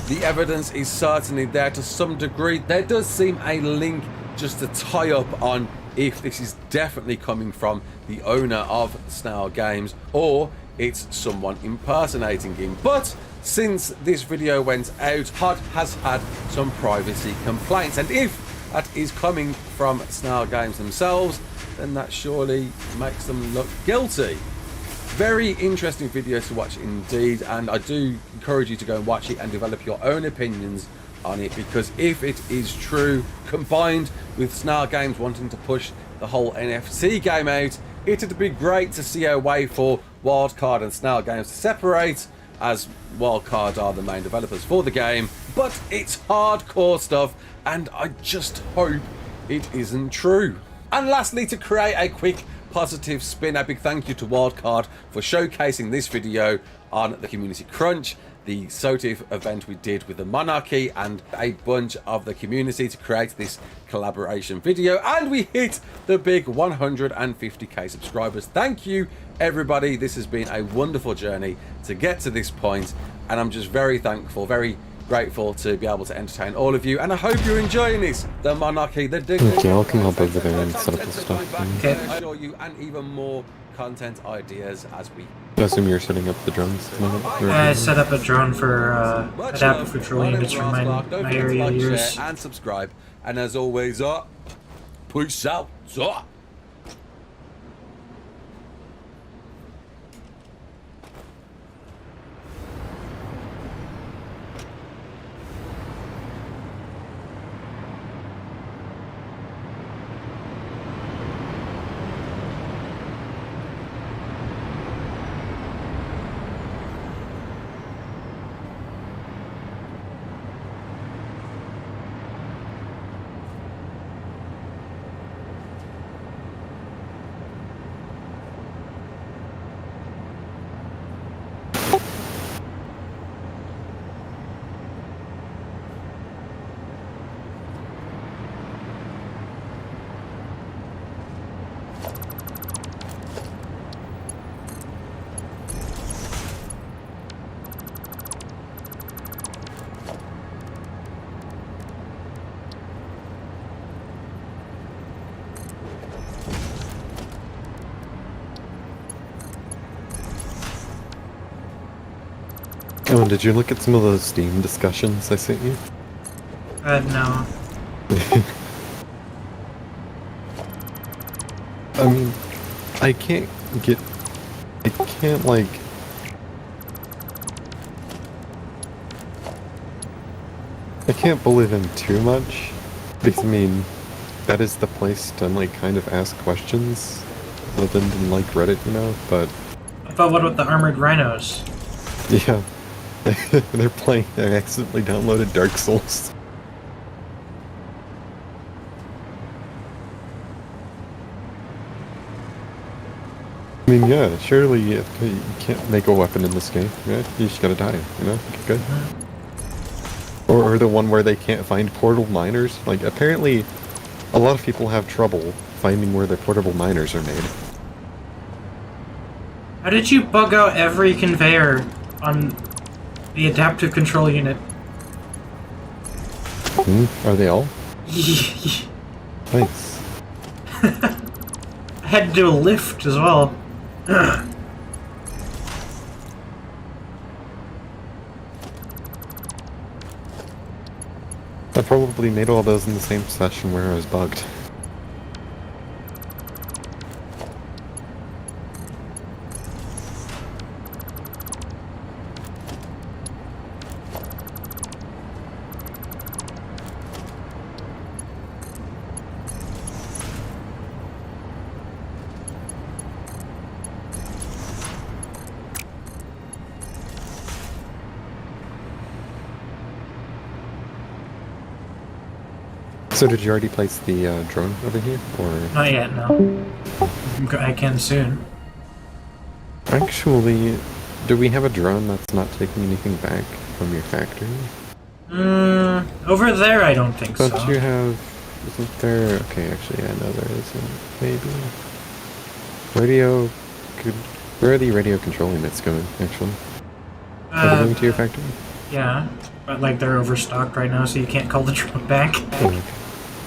the evidence is certainly there to some degree, there does seem a link just to tie up on if this is definitely coming from the owner of Snail Games or it's someone impersonating him. But since this video went out, HUD has had some privacy complaints, and if that is coming from Snail Games themselves, then that surely makes them look guilty. Very interesting video to watch indeed, and I do encourage you to go and watch it and develop your own opinions on it, because if it is true, combined with Snail Games wanting to push the whole NFC game out, it'd be great to see a way for Wildcard and Snail Games to separate, as Wildcard are the main developers for the game, but it's hardcore stuff, and I just hope it isn't true. And lastly, to create a quick positive spin, a big thank you to Wildcard for showcasing this video on the Community Crunch, the SOTIF event we did with the Monarchy and a bunch of the community to create this collaboration video, and we hit the big 150k subscribers. Thank you everybody, this has been a wonderful journey to get to this point, and I'm just very thankful, very grateful to be able to entertain all of you, and I hope you're enjoying this. The Monarchy, the Dignity. Okay, I'll come up over there and set up the stuff. Okay. I show you and even more content ideas as we. I assume you're setting up the drones at the moment? Or- I set up a drone for Much adaptive love. control My units name's from Ross my, Clark. Don't my forget to area like, use. share, and subscribe. And as always, peace out. Oh, and did you look at some of those Steam discussions I sent you? No. I mean, I can't like... I can't believe him too much, because I mean, that is the place to like kind of ask questions, other than like Reddit, you know, but... But what about the armored rhinos? Yeah. They accidentally downloaded Dark Souls. I mean, yeah, surely you can't make a weapon in this game. Yeah, you just gotta die, you know? Good. Or the one where they can't find portable miners. Like, apparently, a lot of people have trouble finding where their portable miners are made. How did you bug out every conveyor on the adaptive control unit? Are they all? I Nice. had to do a lift as well. I probably made all those in the same session where I was bugged. So did you already place the drone over here, or...? Not yet, no. I can soon. Actually, do we have a drone that's not taking anything back from your factory? Over there I don't think so. But you have... Isn't there... Okay, actually, I know there isn't. Maybe... Radio... Where are the radio control units going, actually? Are they going to your factory? Yeah, but like they're overstocked right now, so you can't call the drone back. Oh, okay.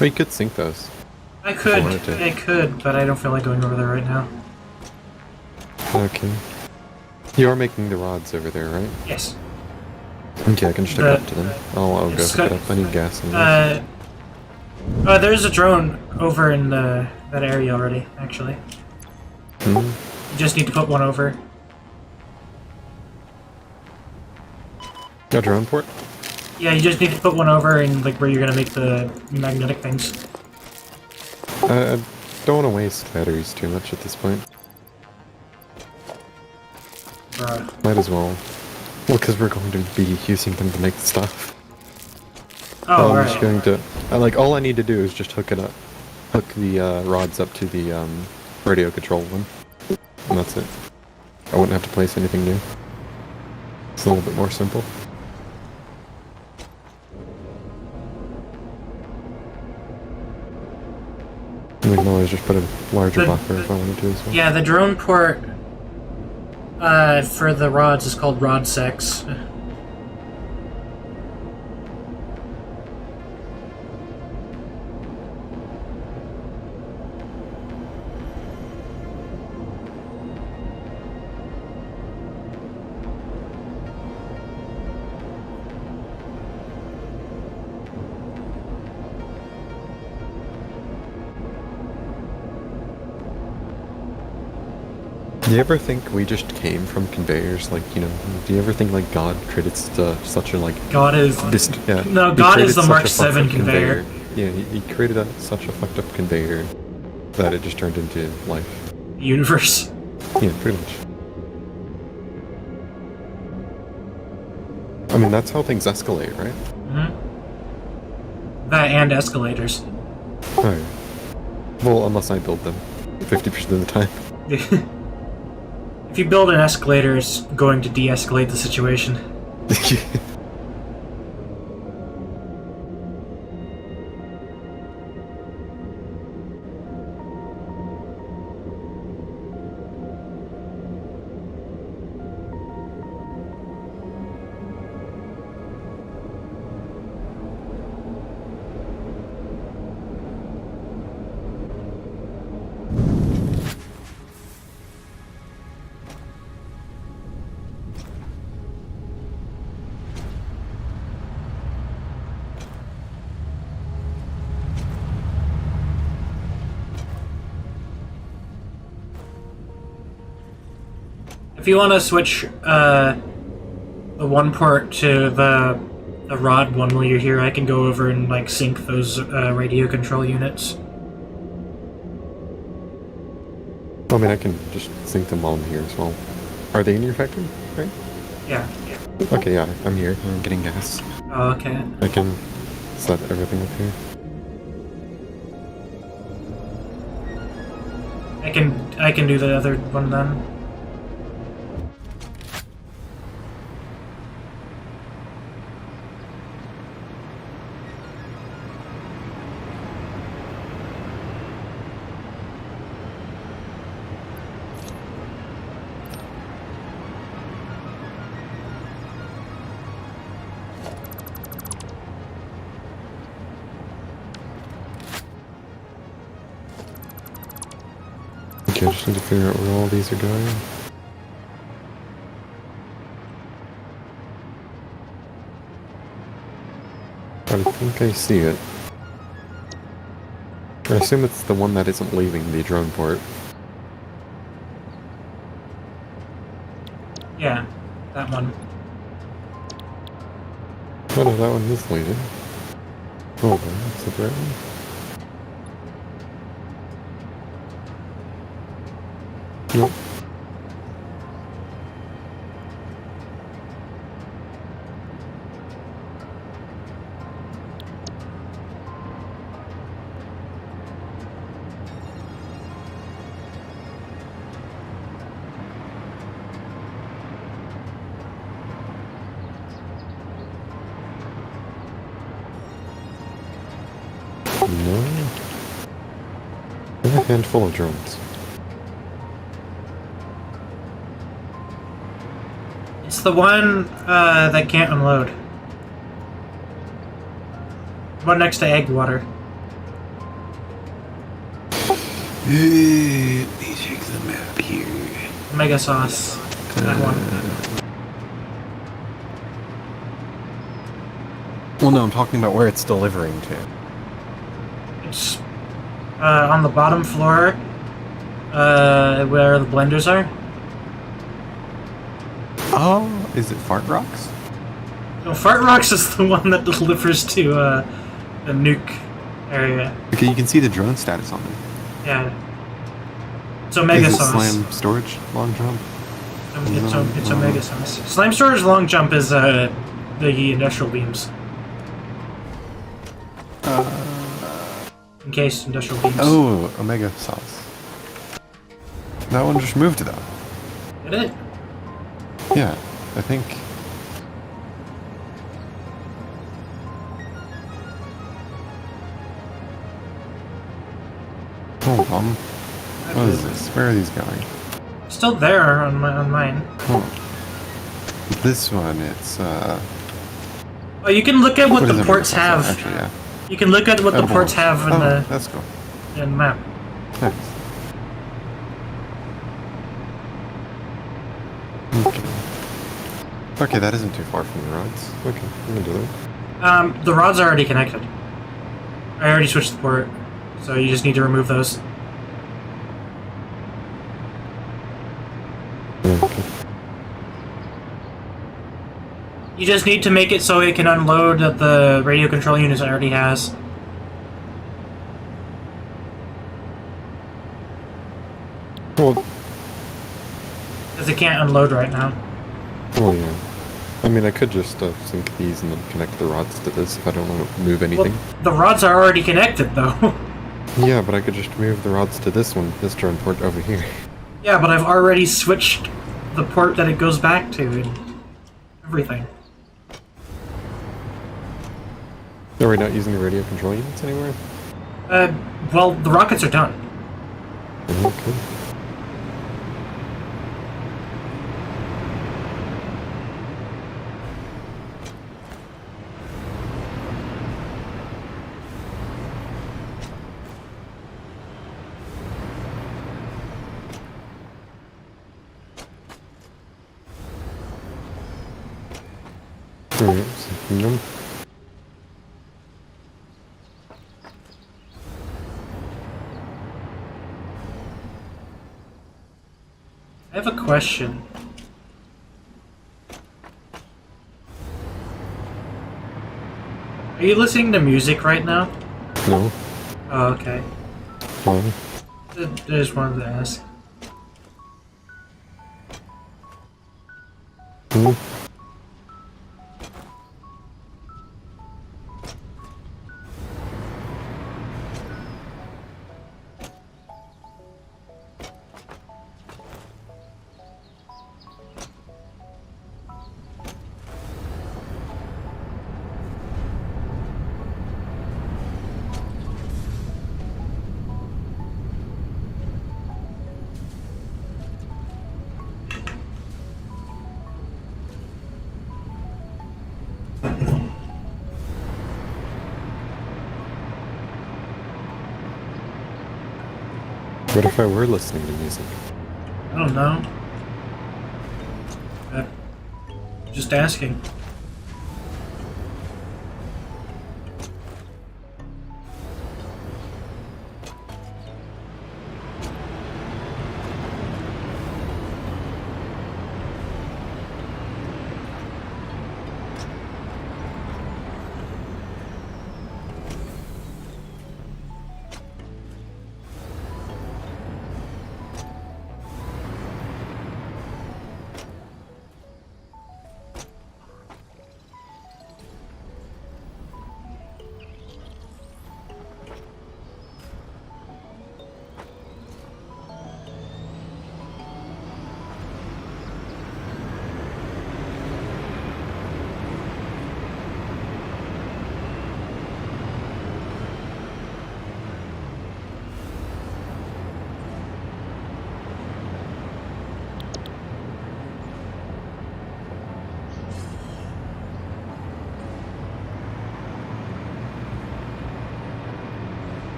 Well, you could sync those. I could, wanted to. I could, but I don't feel like going over there right now. Okay. You are making the rods over there, right? Yes. Okay, I can just hook up to them. I'll go It's pick it got- up. I need gas in this. There's a drone over in that area already, actually. Hmm? You just need to put one over. A drone port? Yeah, you just need to put one over in like where you're gonna make the magnetic things. I don't want to waste batteries too much at this point. Bruh. Might as well. Well, because we're going to be using them to make the stuff. Oh, I'm right. just going to... like, all I need to do is just hook it up. Hook the rods up to the radio control one. And that's it. I wouldn't have to place anything new. It's a little bit more simple. And we can always just put a larger buffer if I wanted to as well. Yeah, the drone port for the rods is called Rod 6. Do you ever think we just came from conveyors? Like, you know, do you ever think like God created such a like God is yeah? no, he God created is the such Mark a fucked 7 up conveyor. Yeah, he created such a fucked up conveyor that it just turned into life. Universe. Yeah, pretty much. I mean, that's how things escalate, right? Mm-hmm. That and escalators. Alright. Well, unless I build them 50% of the time. If you build an escalator, it's going to de-escalate the situation. If you want to switch the one port to the rod one while you're here, I can go over and like sync those radio control units. I mean, I can just sync them while I'm here as well. Are they in your factory, right? Yeah. Okay, yeah, I'm here. I'm getting gas. Oh, okay. I can set everything up here. I can do the other one then. Okay, I just need to figure out where all these are going. I think I see it. I assume it's the one that isn't leaving the drone port. Yeah, that one. Oh no, that one is leaving. Hold on, is that the right one? Nope. No. There's a handful of drones. It's the one that can't unload. One next to egg water. Let me check the map here. Mega sauce. That one. Well, no, I'm talking about where it's delivering to. It's on the bottom floor, where the blenders are. Oh, is it Fart Rocks? No, Fart Rocks is the one that delivers to the nuke area. Okay, you can see the drone status on it. Yeah. It's Omega Is it Sauce. slam storage long jump? It's Omega Sauce. Slime Storage Long Jump is the industrial beams. Encased industrial beams. Oh, Omega sauce. That one just moved though. Did it? Yeah, I think. Hold on. What is this? Where are these going? Still there on mine. Oh. This one, it's Oh, you can look at what is the Omega ports sauce? have. Actually, yeah. You can look at what the Edible. ports have in Oh, that's cool. the map. Thanks. Okay. Okay, that isn't too far from the rods. Okay, I'm gonna do that. The rods are already connected. I already switched the port, so you just need to remove those. Okay. You just need to make it so it can unload the radio control units it already has. Well, Because it can't unload right now. well, yeah. I mean, I could just sync these and then connect the rods to this if I don't want to move anything. Well, the rods are already connected, though. Yeah, but I could just move the rods to this one, this drone port over here. Yeah, but I've already switched the port that it goes back to and everything. Are we not using the radio control units anymore? Well, the rockets are done. Okay. Alright, so, yum. I have a question. Are you listening to music right now? No. Oh, okay. Why? I just wanted to ask. Hmm. What if I were listening to music? I don't know. Just asking.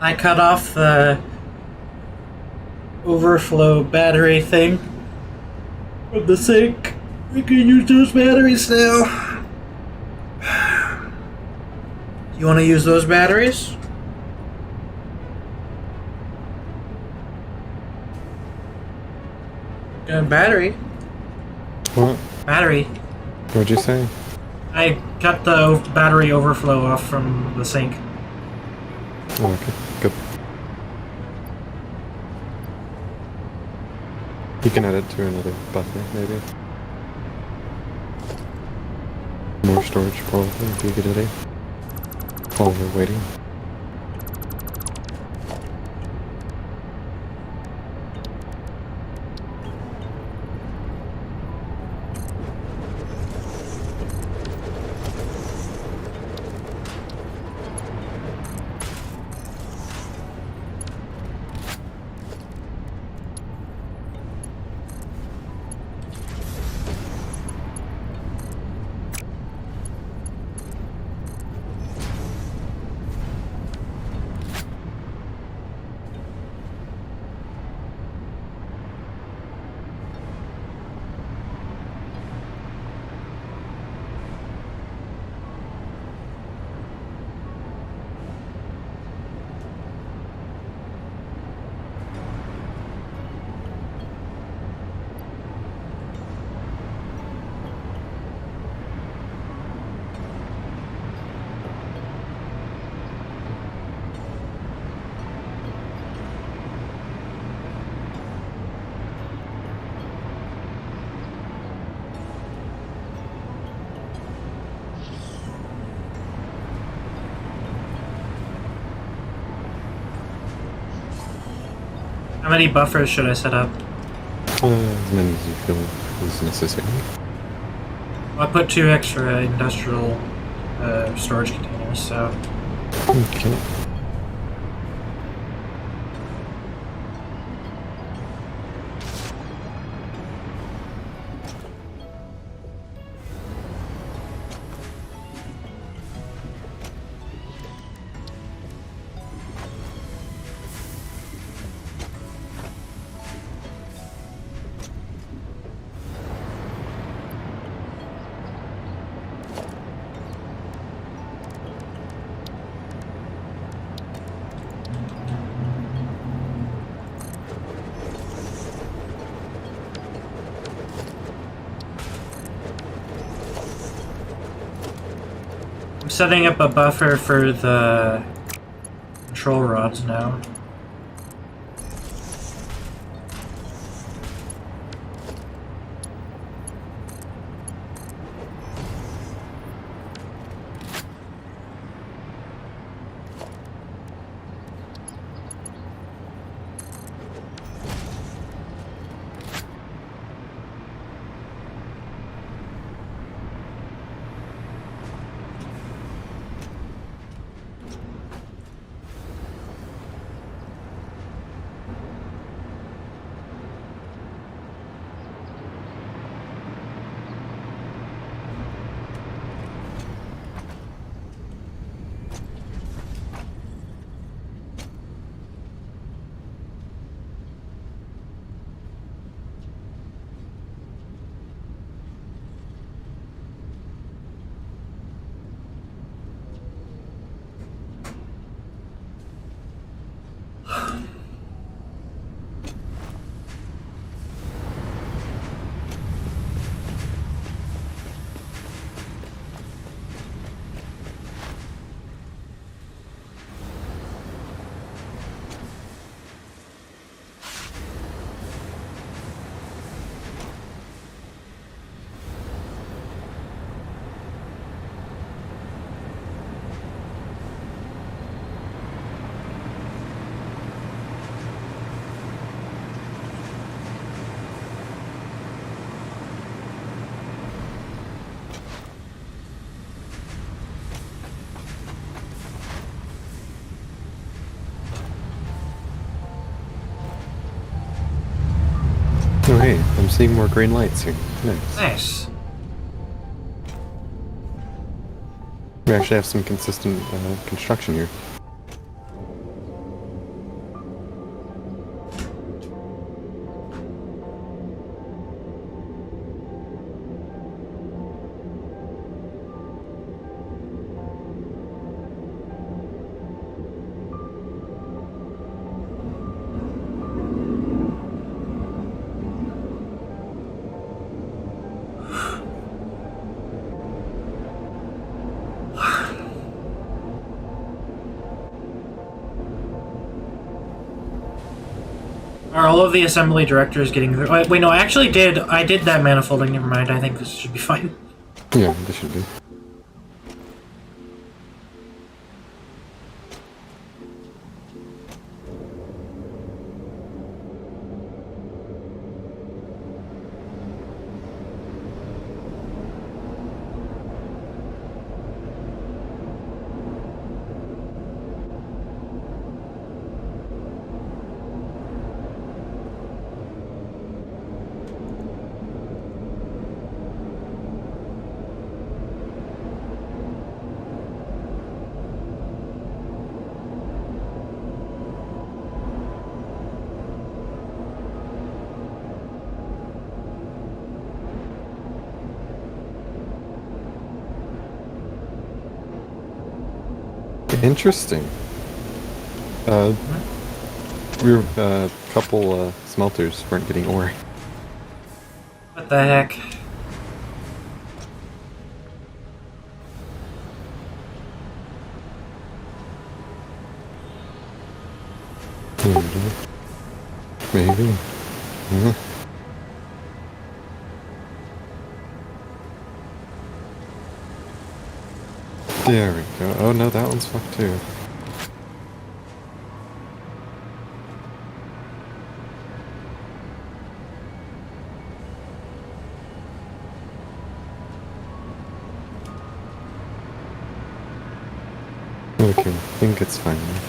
I cut off the overflow battery thing from the sink. We can use those batteries now. You want to use those batteries? Battery. What? Battery. What'd you say? I cut the battery overflow off from the sink. Oh, okay, good. You can add it to another buffer, maybe. More storage probably would be a good idea. While we're waiting. How many buffers should I set up? As many as you feel is necessary. Well, I put 2 extra industrial storage containers, so... Okay. I'm setting up a buffer for the control rods now. Oh hey, I'm seeing more green lights here. Nice. Nice. We actually have some consistent construction here. Are all of the assembly directors getting through? Wait, no, I actually did. I did that manifolding. Never mind. I think this should be fine. Yeah, this should be. Interesting. A couple smelters weren't getting ore. What the heck? Maybe. Mhm. There we go. Oh no, that one's fucked too. Okay, I think it's fine now.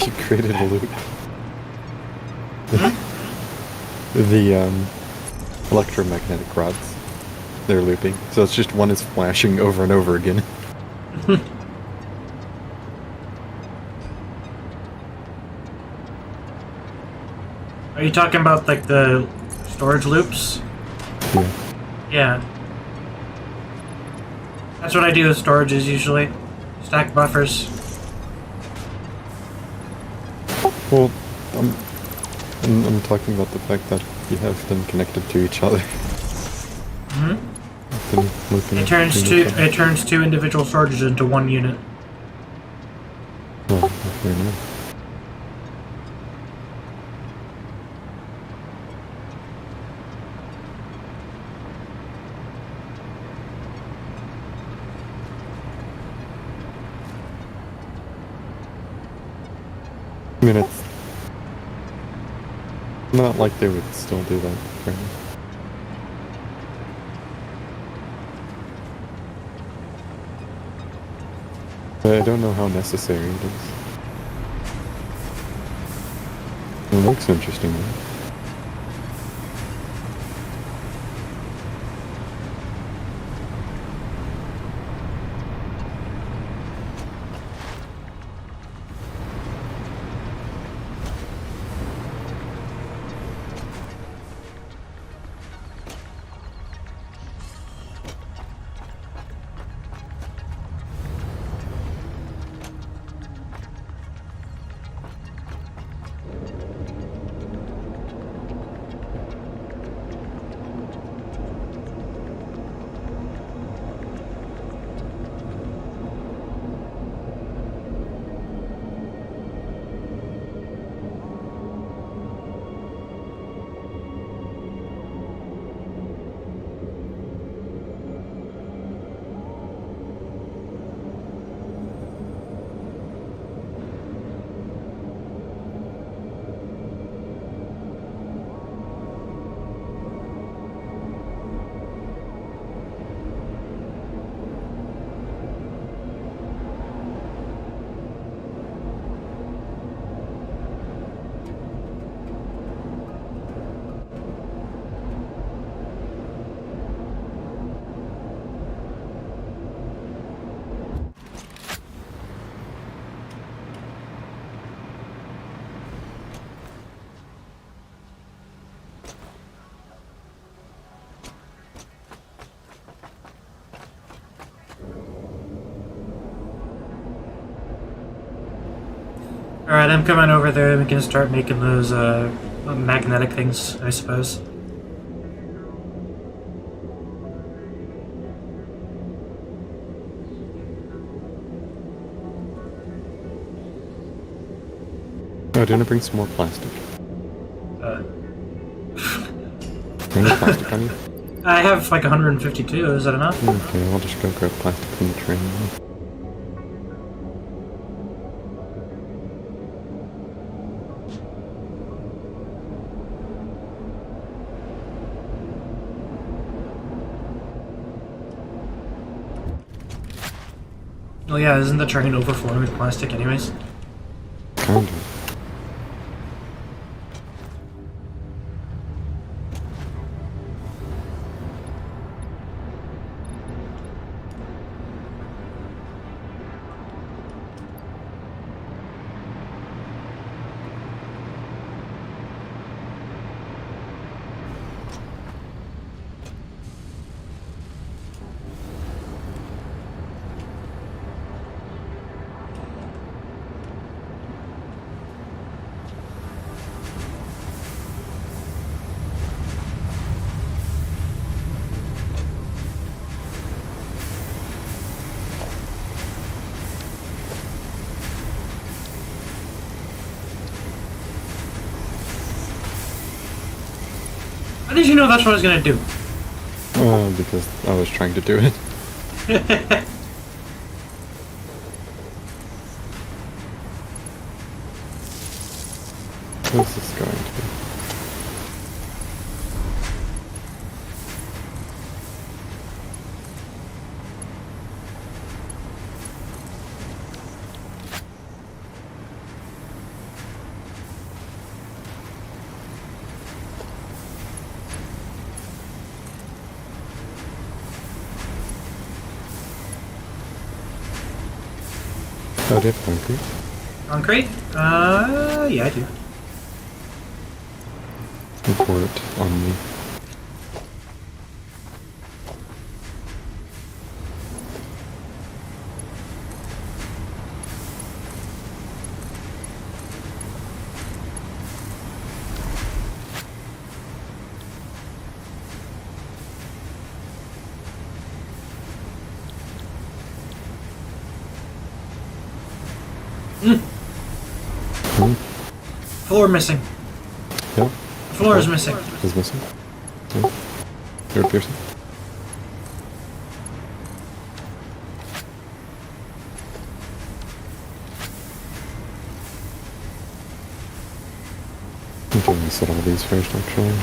You created a loop. The electromagnetic rods, they're looping. So it's just one is flashing over and over again. Are you talking about like the storage loops? Yeah. Yeah. That's what I do with storages usually. Stack buffers. Well, I'm talking about the fact that you have them connected to each other. Them looping It turns two individual storages into one unit. Well, fair enough. I mean, it's not like they would still do that. Right? I don't know how necessary it is. It looks interesting though. Alright, I'm coming over there and we can start making those magnetic things, I suppose. Oh, didn't I bring some more plastic? Uh, Bring the plastic on you? I have like 152, is that enough? Okay, I'll just go grab plastic from the train. Oh yeah, isn't the train overflowing with plastic anyways? Kind of. How did you know that's what I was gonna do? Because I was trying to do it. What's this going to be? Oh, do you have concrete? Concrete? Yeah, I do. Pour it on me. Floor missing. Yep. Floor is missing. Is missing. Yeah. You're piercing. I'm trying to set all these first, actually.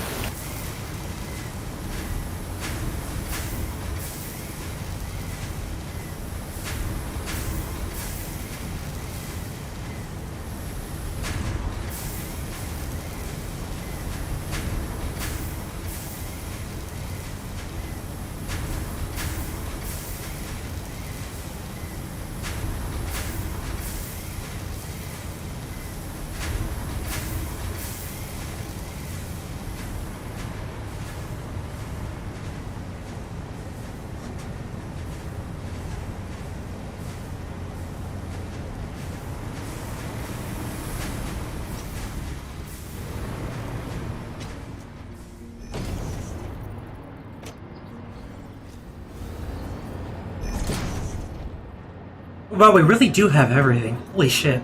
Wow, we really do have everything. Holy shit.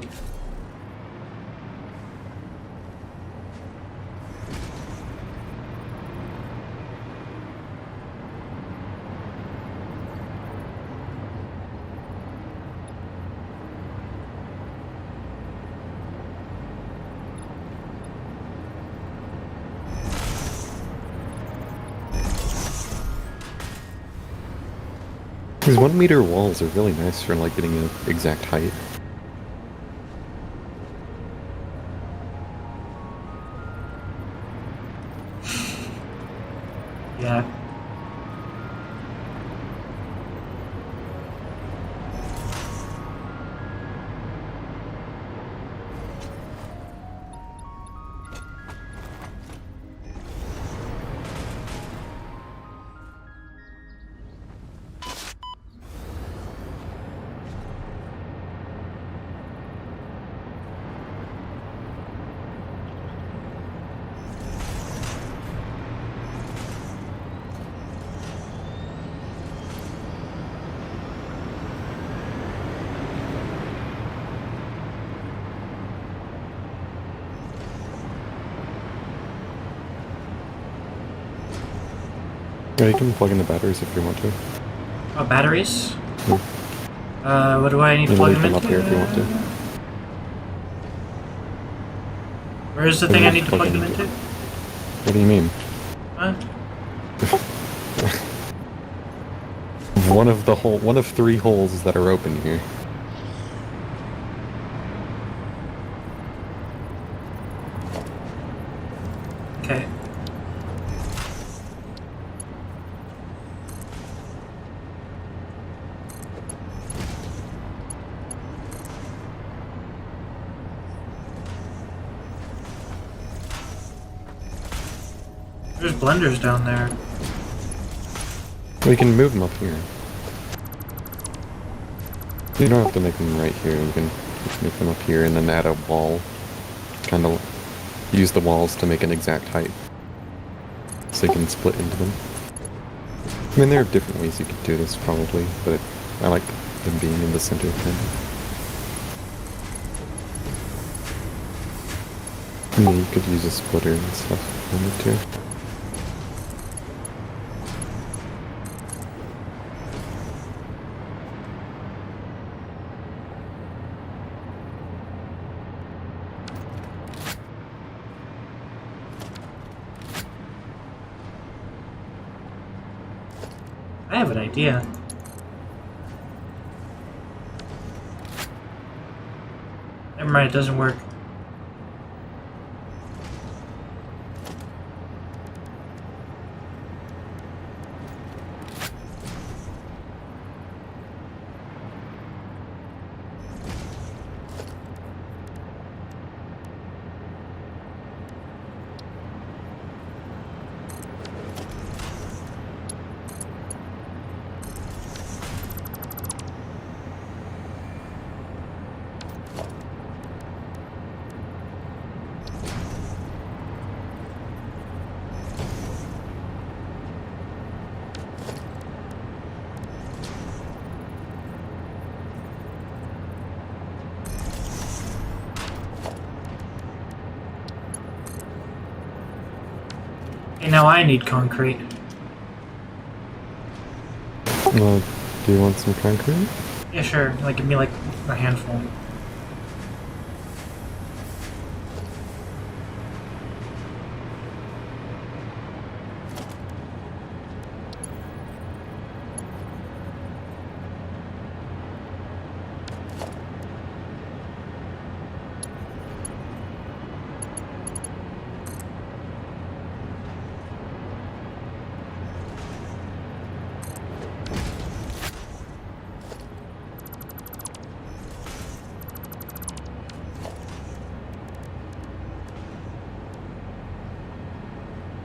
These 1 meter walls are really nice for like getting an exact height. Yeah. Yeah, you can plug in the batteries if you want to. Oh, batteries? Hmm. What do I need to You can plug leave them them up into? here if you want to. Where's the You thing I have need to plug them into? What do you mean? Huh? One of 3 holes that are open here. Okay. There's blenders down there. We can move them up here. You don't have to make them right here. You can just make them up here and then add a wall. Kind of use the walls to make an exact height. So you can split into them. I mean, there are different ways you could do this probably, but I like them being in the center kind of. I mean, you could use a splitter and stuff if you wanted to. I have an idea. Never mind, it doesn't work. Okay, now I need concrete. Do you want some concrete? Yeah, sure. Like, give me like a handful.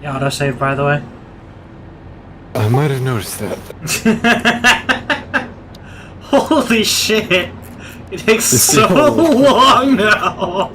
Yeah, autosave, by the way. I might have noticed that. Holy shit! It takes It's so so long now!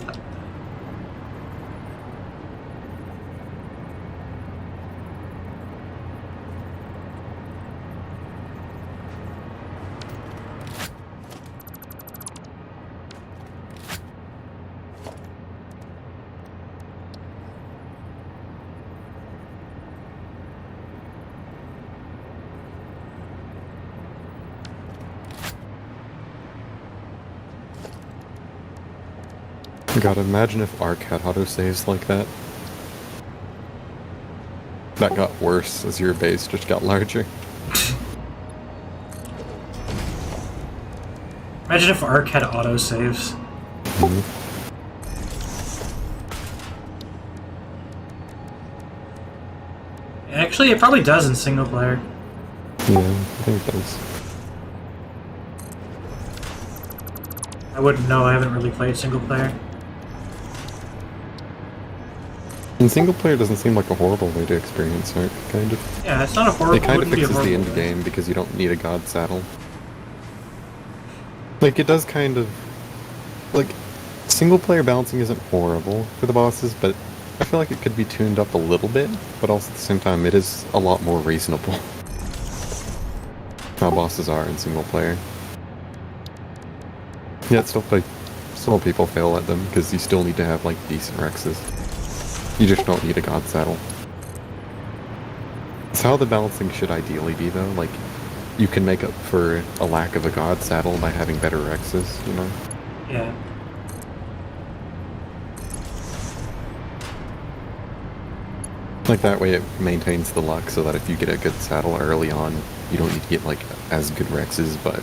God, imagine if Ark had autosaves like that. That got worse as your base just got larger. Imagine if Ark had autosaves. Mhm. Actually, it probably does in single player. Yeah, I think it does. I wouldn't know, I haven't really played single player. And single player doesn't seem like a horrible way to experience Ark, kind of. Yeah, it's not a horrible. It kind of wouldn't be a fixes the horrible end game. game because you don't need a god saddle. Like, it does kind of... Like, single player balancing isn't horrible for the bosses, but I feel like it could be tuned up a little bit, but also at the same time, it is a lot more reasonable. How bosses are in single player. Yet still people fail at them, because you still need to have, like, decent Rexes. You just don't need a god saddle. It's how the balancing should ideally be, though. Like, you can make up for a lack of a god saddle by having better Rexes, you know? Yeah. Like, that way it maintains the luck so that if you get a good saddle early on, you don't need to get, like, as good Rexes, but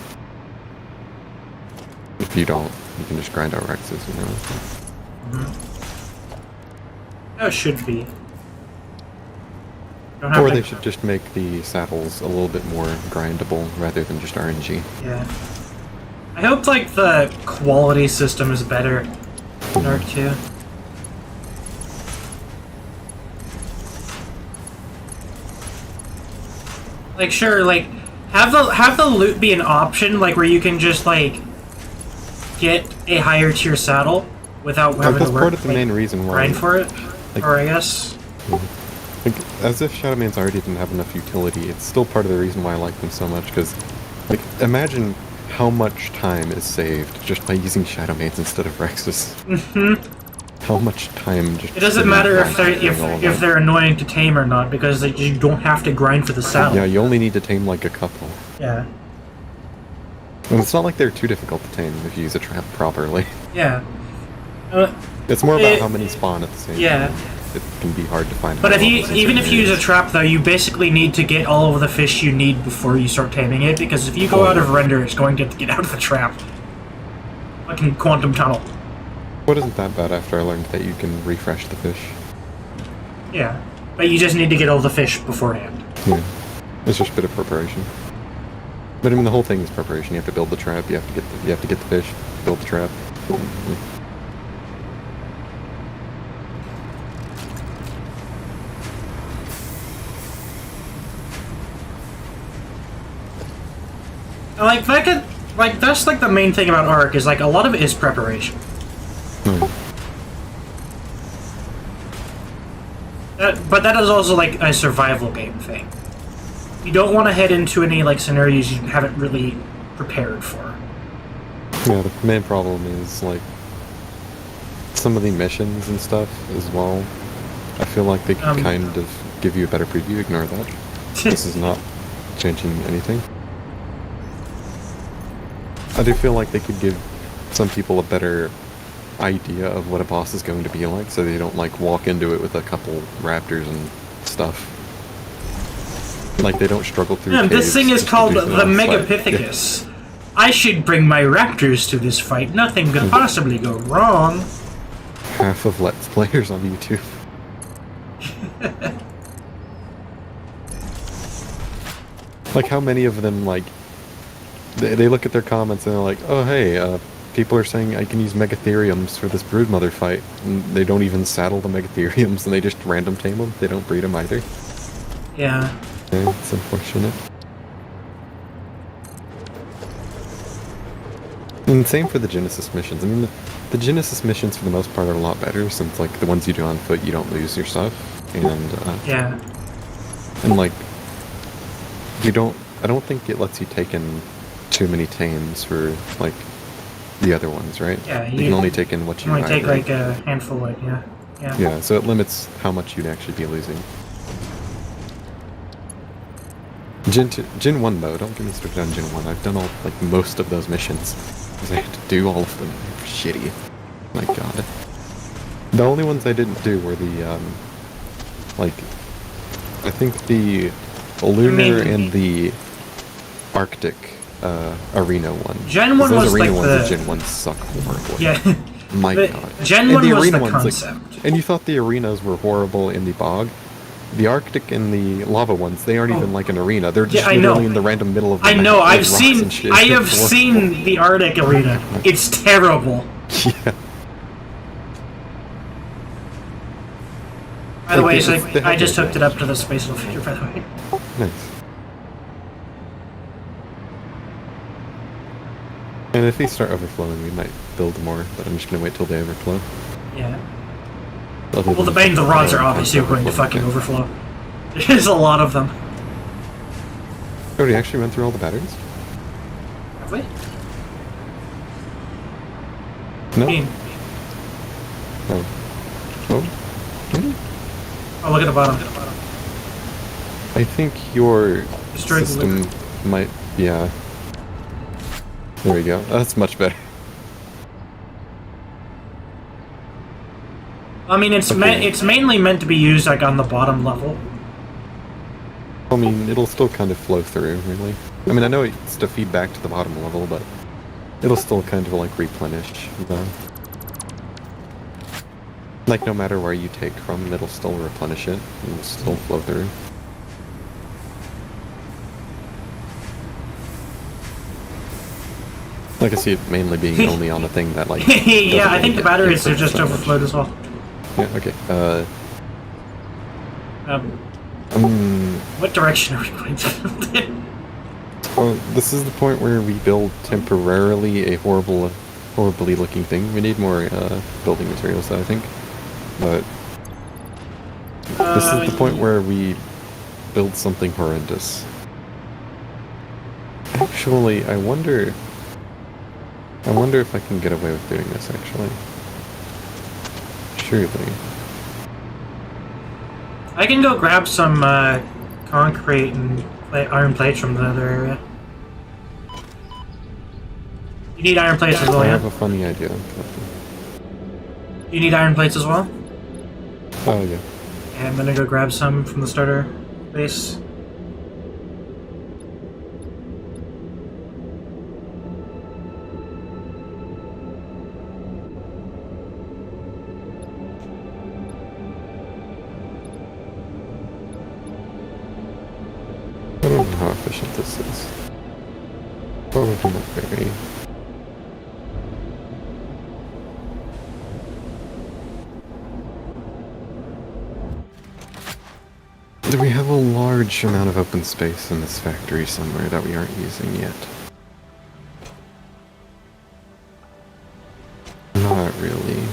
if you don't, you can just grind out Rexes, you know? That should be. Or they should just make the saddles a little bit more grindable rather than just RNG. Yeah. I hope, like, the quality system is better in Arc 2. Like, sure, like, have the loot be an option, like, where you can just, like, get a higher tier saddle without having That's to work, part of the like, main reason why... grind for it. like- or, I guess... Like, as if Shadowmans already didn't have enough utility, it's still part of the reason why I like them so much, because, like, imagine how much time is saved just by using Shadowmans instead of Rexes. How much time just... It doesn't matter if they're annoying to tame or not, because you don't have to grind for the saddle. Yeah, you only need to tame, like, a couple. Yeah. And it's not like they're too difficult to tame if you use a trap properly. Yeah. It's more about how many spawn at the same yeah. time. It can be hard to find. But if you even if you use a trap, though, you basically need to get all of the fish you need before you start taming it, because if you go out of render, it's going to get out of the trap. Fucking quantum tunnel. What isn't that bad after I learned that you can refresh the fish? Yeah. But you just need to get all the fish beforehand. Yeah. It's just a bit of preparation. But I mean, the whole thing is preparation. You have to build the trap. You have to get the fish. Build the trap. Yeah. Like that's like the main thing about Ark is like a lot of it is preparation. But that is also like a survival game thing. You don't want to head into any like scenarios you haven't really prepared for. Yeah, the main problem is like some of the missions and stuff as well. I feel like they can kind of give you a better preview. Ignore that. This is not changing anything. I do feel like they could give some people a better idea of what a boss is going to be like, so they don't like walk into it with a couple raptors and stuff. Like they don't struggle through. Yeah, this thing is called the Megapithecus. Megapithecus. I should bring my raptors to this fight. Nothing could possibly go wrong. Half of Let's Players on YouTube. Like how many of them like they look at their comments and they're like, oh hey, people are saying I can use Megatheriums for this broodmother fight, and they don't even saddle the Megatheriums and they just random tame them. They don't breed them either. Yeah. Yeah, it's unfortunate. And same for the Genesis missions. I mean, the Genesis missions for the most part are a lot better, since like the ones you do on foot, you don't lose your stuff, and yeah. And like, I don't think it lets you take in too many tames for like the other ones, right? Yeah, you can only take in what you only take right? like a handful, like yeah. Yeah, so it limits how much you'd actually be losing. Gen 1 though, don't get me started on Gen 1. I've done all like most of those missions because I had to do all of them. They're shitty. My god. The only ones I didn't do were the like I think the lunar and the Arctic arena one. Gen 1 those was arena like ones the... in Gen 1 suck horribly. Yeah. My god. Gen 1 was the concept. Like, and you thought the arenas were horrible in the bog. The Arctic and the lava ones, they aren't even like an arena. They're just literally in the random middle of the map. I know, I have seen the Arctic arena. It's terrible. Yeah. By the way, so I just hooked it up to the spatial figure, by the way. Nice. And if they start overflowing, we might build more, but I'm just gonna wait till they overflow. Yeah. Well, the bane, the rods are obviously going to fucking overflow. There's a lot of them. Oh, did you actually run through all the batteries? Have we? No? I mean, Oh. Oh? Hmm? oh, look at the bottom. I think your Destroy the system might, yeah. There we go. That's much better. I mean, it's Okay. it's mainly meant to be used like on the bottom level. I mean, it'll still kind of flow through, really. I mean, I know it's to feed back to the bottom level, but it'll still kind of like replenish. Like, no matter where you take from, it'll still replenish it and still flow through. Like, I see it mainly being only on the thing that, like... Yeah, I think the batteries doesn't are just input that much. overflowed as well. Yeah, okay. What direction are we going to? Well, this is the point where we build temporarily a horribly looking thing. We need more building materials, I think. But this is the point where we build something horrendous. Actually, I wonder if I can get away with doing this, actually. Surely. I can go grab some concrete and iron plates from the other area. You need iron plates as well, I yeah? have a funny idea. You need iron plates as well? Oh, yeah. Okay, I'm gonna go grab some from the starter base. I don't know how efficient this is. Probably not very. We have a large amount of open space in this factory somewhere that we aren't using yet. Not really.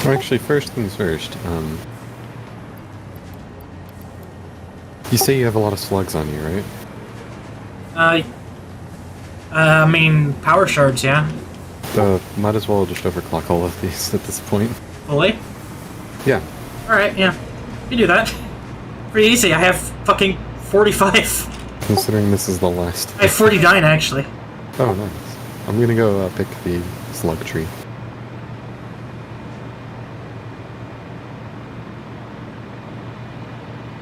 Well, actually, first things first, you say you have a lot of slugs on you, right? I mean, power shards, yeah? Might as well just overclock all of these at this point. Fully? Yeah. Alright, yeah. You do that. Pretty easy, I have fucking 45. Considering this is the last. I have 49, actually. Oh, nice. I'm gonna go pick the slug tree.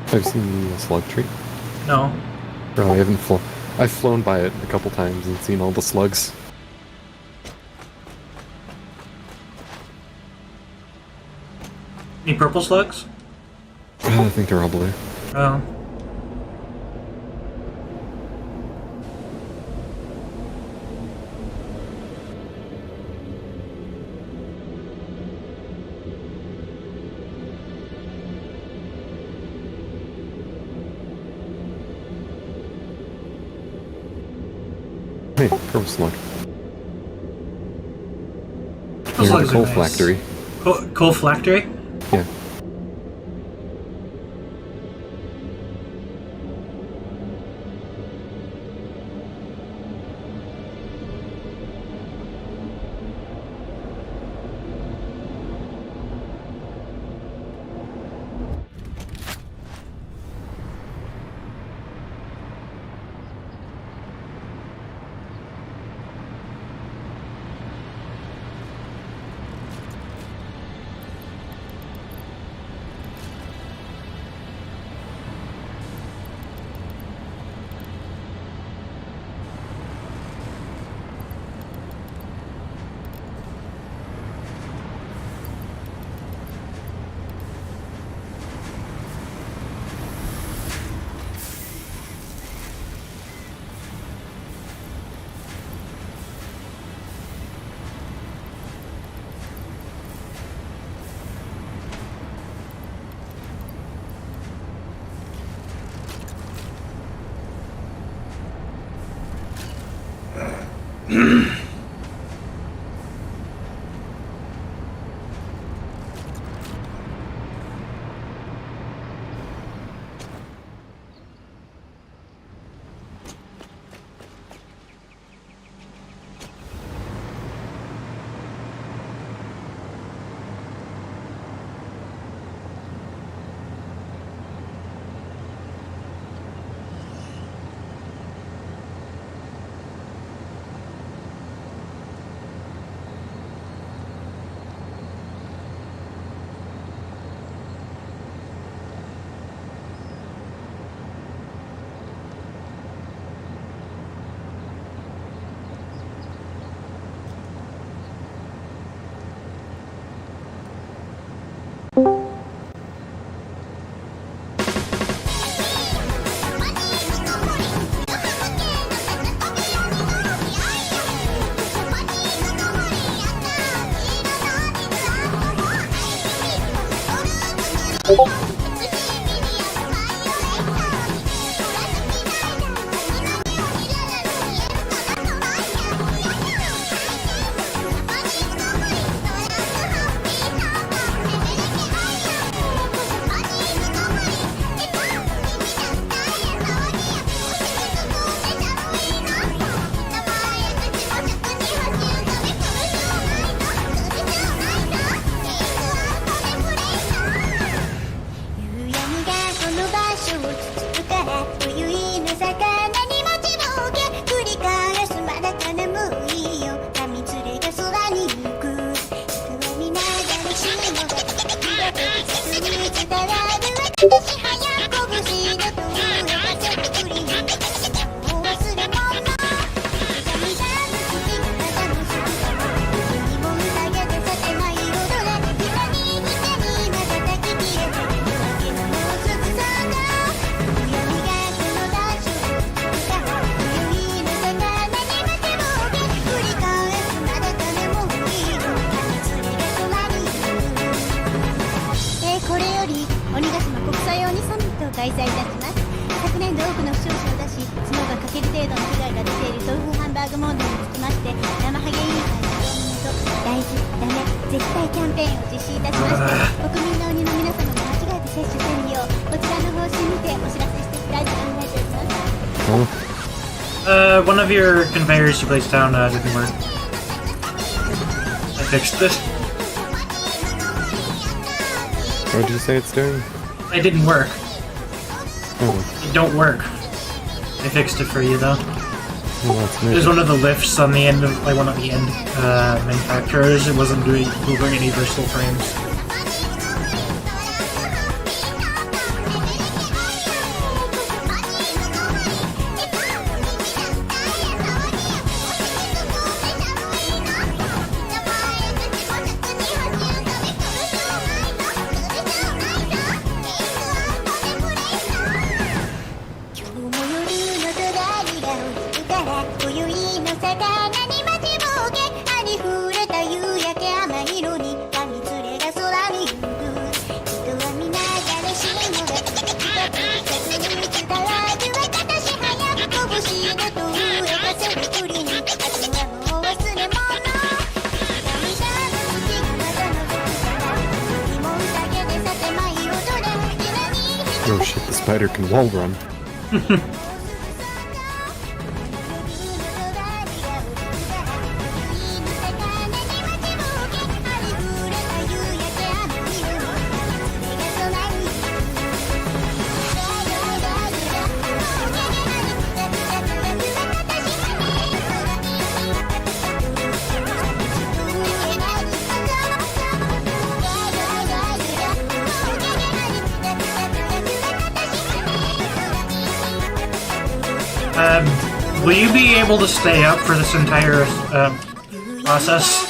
I've seen the slug tree. No. Bro, I haven't flown. I've flown by it a couple times and seen all the slugs. Any purple slugs? I think they're all blue. Oh. Hey, purple slug. Those Near the slugs are coal nice. factory. Coal factory? Yeah. 開催いたします。昨年度多くの不祥事を出し、角が欠ける程度の被害が出ている豆腐ハンバーグ問題につきまして、生ハゲ委員会の承認と大事、ダメ、絶対キャンペーンを実施いたしまして、国民の鬼の皆様が間違えて接種せぬよう、こちらの方針にてお知らせしていきたいと考えております。One of your conveyors you placed down didn't work. I fixed it. What did you say it's doing? It didn't work. Oh, It don't work. I fixed it for you though. well, that's new. There's one of the lifts on the end of, like one of the end manufacturers. It wasn't doing any versatile frames. Oh shit, the spider can wall run. Will you be able to stay up for this entire process?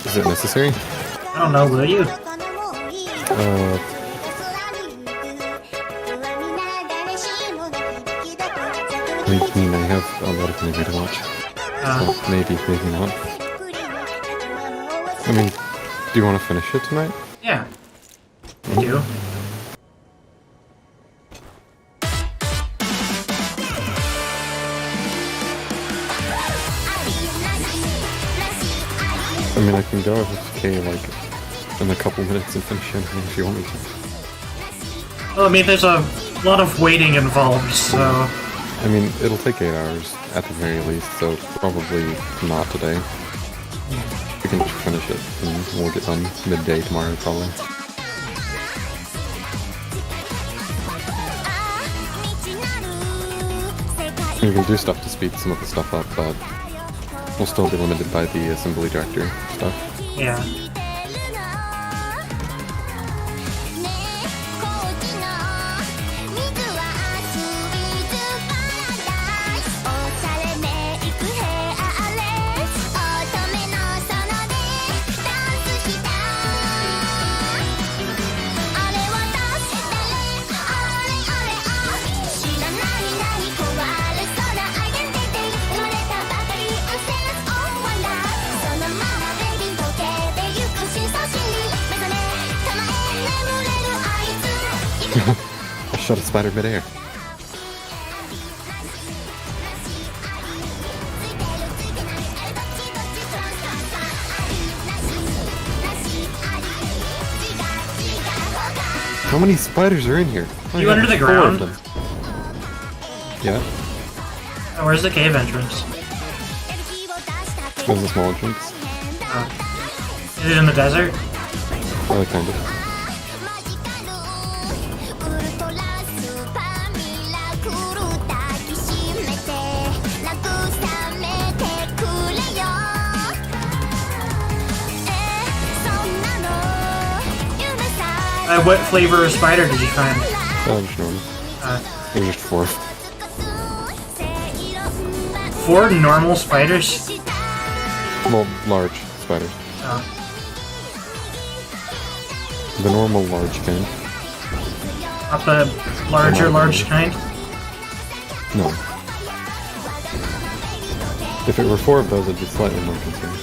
Is it necessary? I don't know, will you? I mean, I have a lot of things to watch. So maybe not. I mean, do you want to finish it tonight? Yeah. I do. I mean, I can go AFK like in a couple minutes and finish it if you want me to. Well, I mean, there's a lot of waiting involved, so... I mean, it'll take 8 hours at the very least, so probably not today. We can just finish it and we'll get done midday tomorrow probably. We can do stuff to speed some of the stuff up, but we'll still be limited by the assembly director stuff. Yeah. I shot a spider midair. How many spiders are in here? Oh, You yeah, under the 4 of ground? them. Yeah, Oh, where's the cave entrance? there's a small entrance. Oh. Is it in the desert? Kind of. What flavor of spider did you find? Just normal. There's just 4. 4 normal spiders? Well, large spiders. Oh. The normal large kind. Not the larger large kind? No. If it were 4 of those, I'd be slightly more concerned.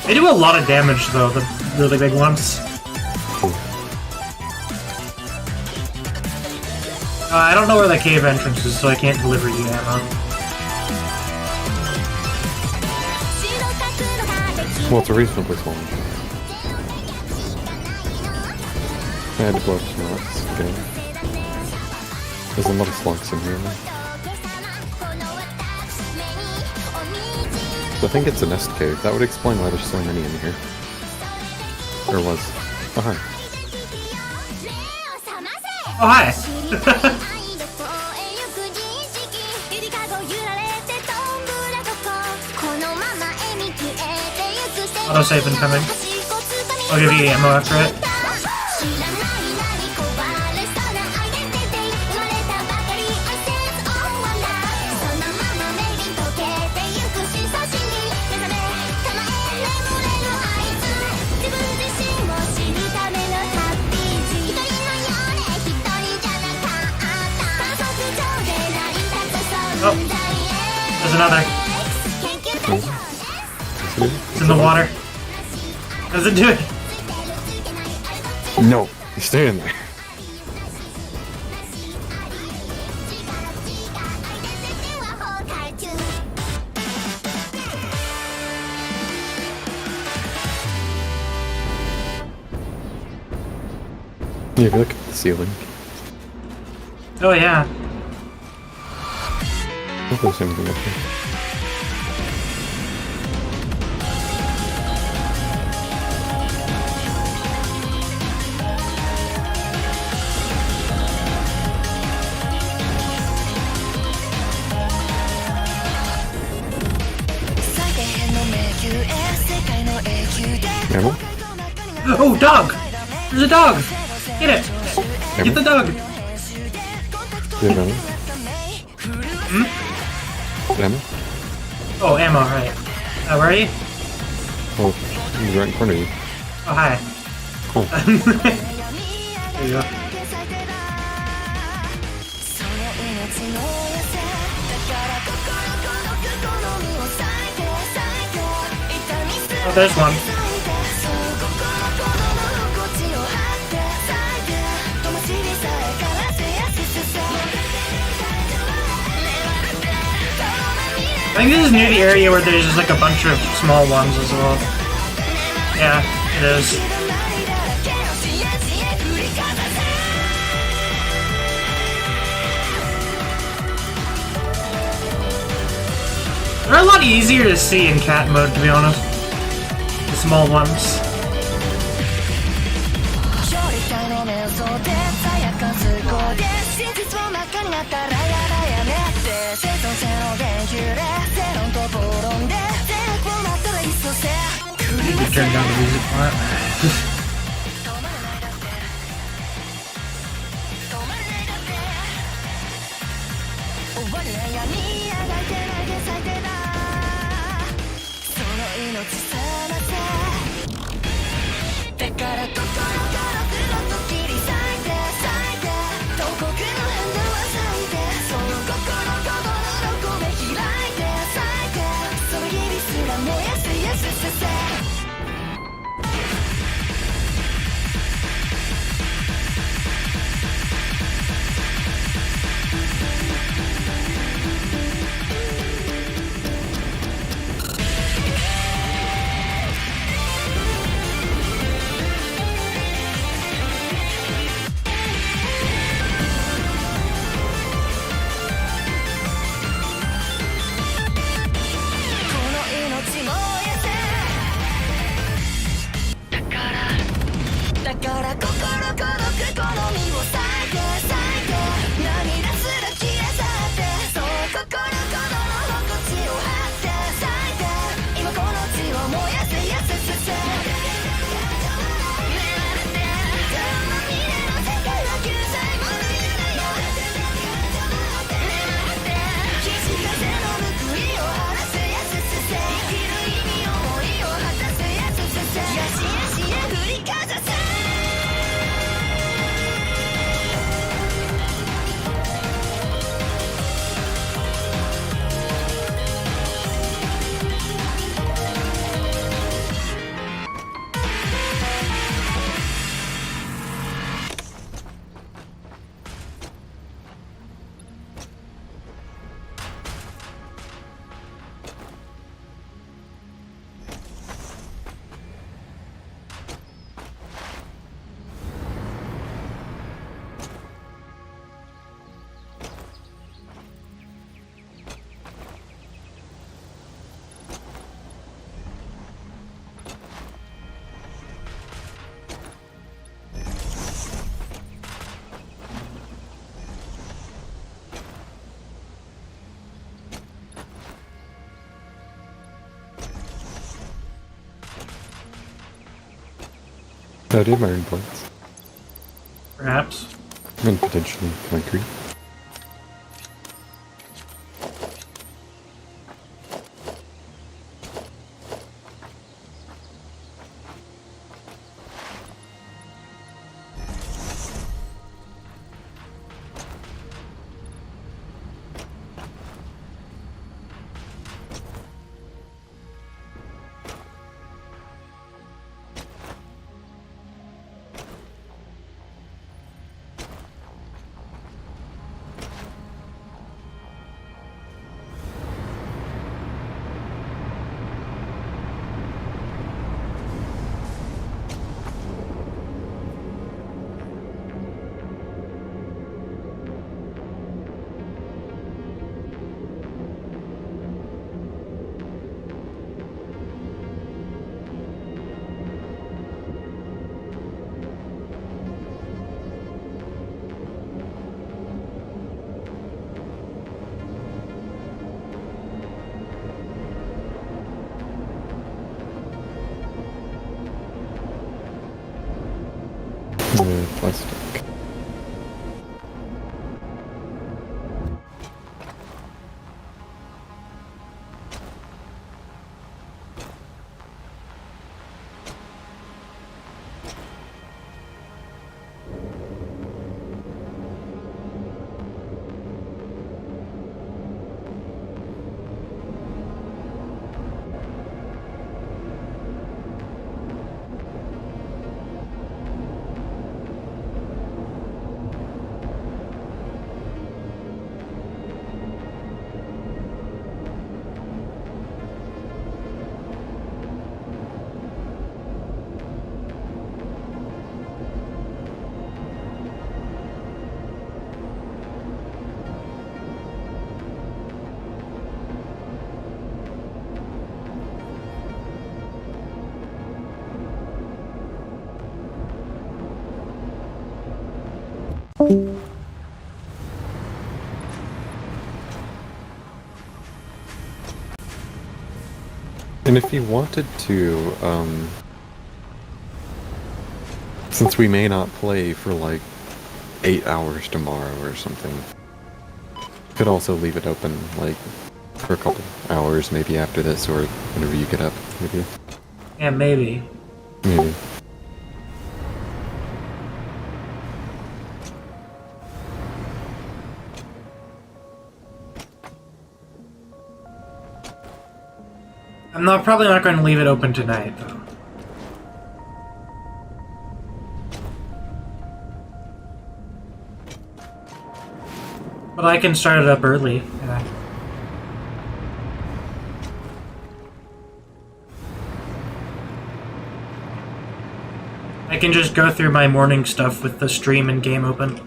They do a lot of damage though, the really big ones. I don't know where the cave entrance is, so I can't deliver you ammo. Well, it's a reasonably small one. I had to blow up some rocks again. There's a lot of slugs in here now. I think it's a nest cave. That would explain why there's so many in here. Or was. Oh, hi. Oh, hi! Autosave incoming. I'll give you ammo after it. Oh, there's another. It's in the water. What does it do it? No! You stay in there. Yeah, if you look at the ceiling. Oh yeah. I think there's anything up here. Ammo? Oh, dog! There's a dog! Get it! Ammo? Get the dog! Do you have ammo? Ammo? Oh, ammo, right. Where are you? Oh, he's right in front of you. Oh, hi. Cool. There you go. Oh, there's one. I think this is near the area where there's just like a bunch of small ones as well. Yeah, it is. They're a lot easier to see in cat mode, to be honest. The small ones. You can turn down the music for it. do you have iron plates? Perhaps. And potentially concrete. Plastic. And if you wanted to, since we may not play for like 8 hours tomorrow or something, you could also leave it open like for a couple hours maybe after this or whenever you get up, maybe. Yeah, maybe. Maybe. Probably not going to leave it open tonight, though. But I can start it up early. Yeah. I can just go through my morning stuff with the stream and game open.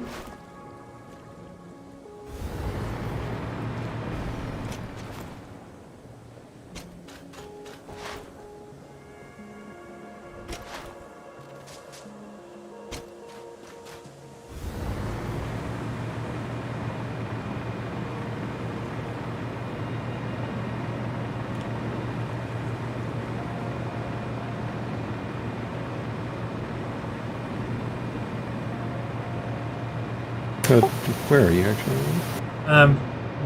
Where are you actually?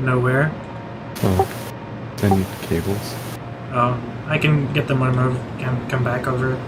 Nowhere. Oh, I need cables. Oh, I can get them when I come back over.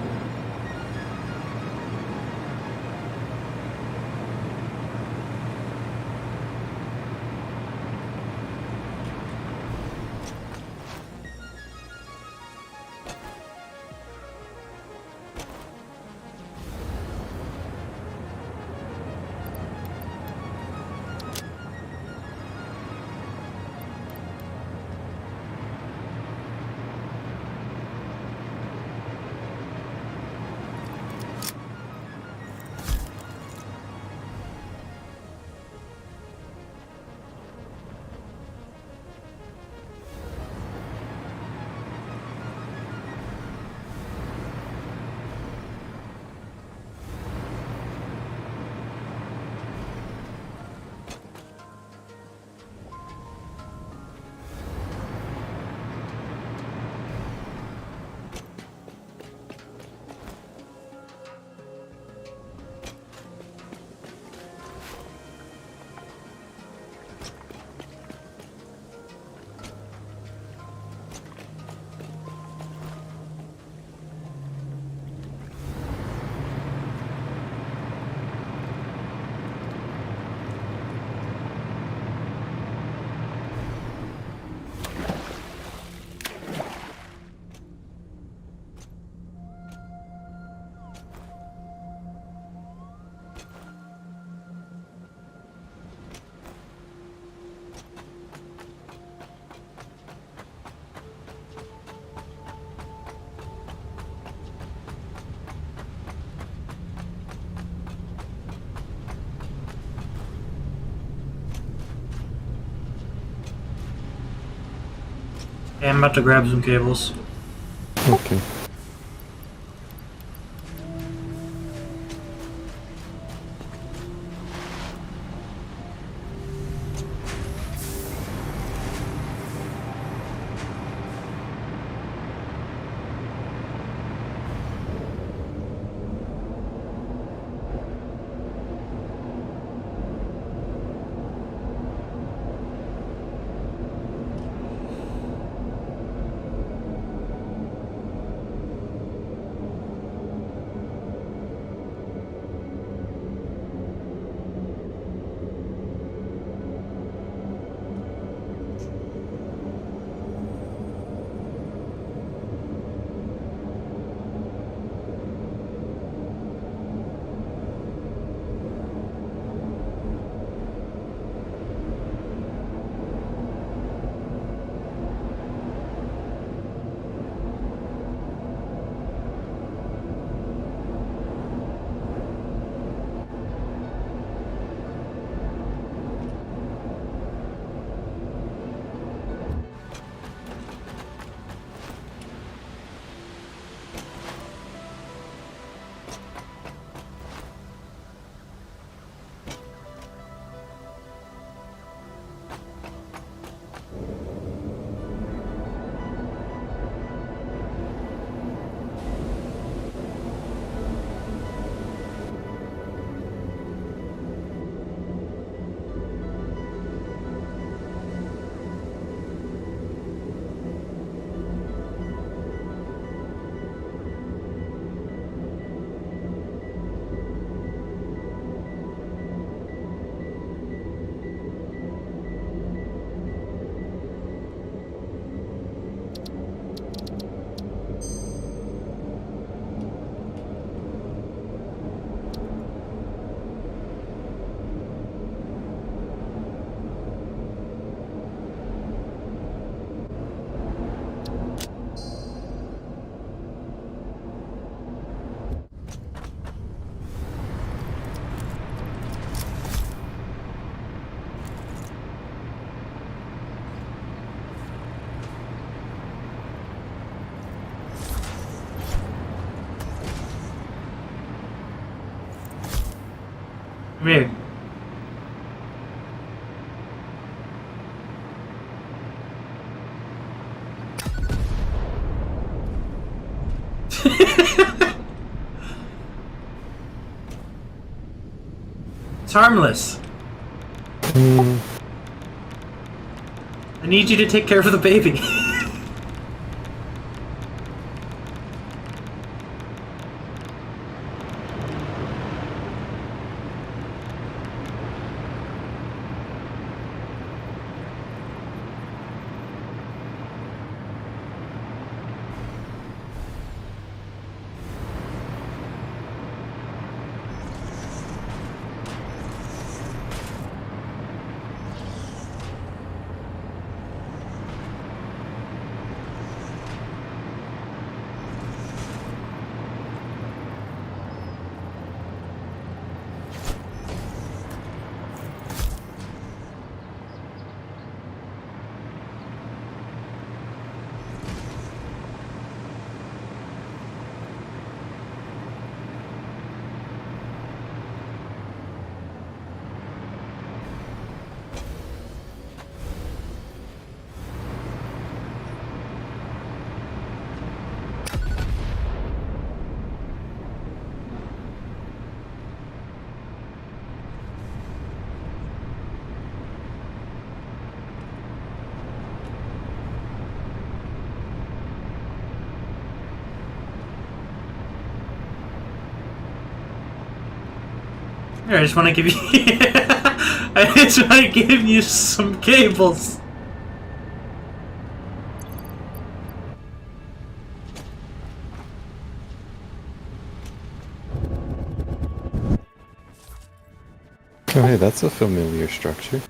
Okay, I'm about to grab some cables. Okay. Come here. It's harmless. I need you to take care of the baby. Here, I just want to give you. I just want to give you some cables. Oh, hey, that's a familiar structure.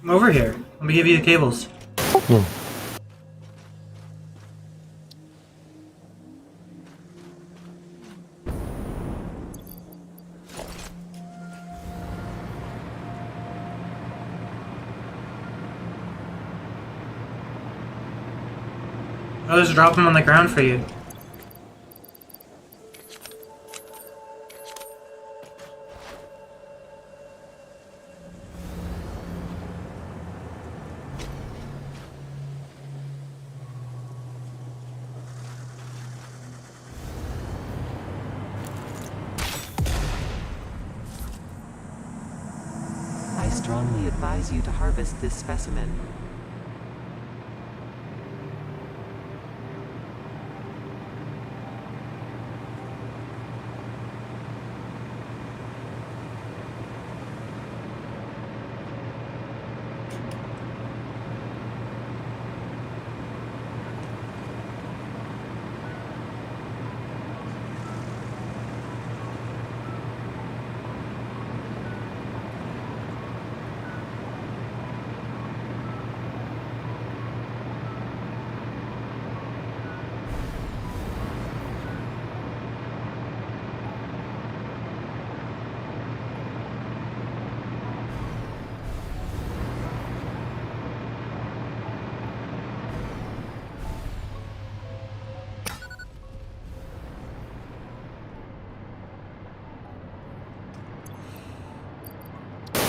Come over here. Let me give you the cables. No. I'll just drop them on the ground for you. I strongly advise you to harvest this specimen.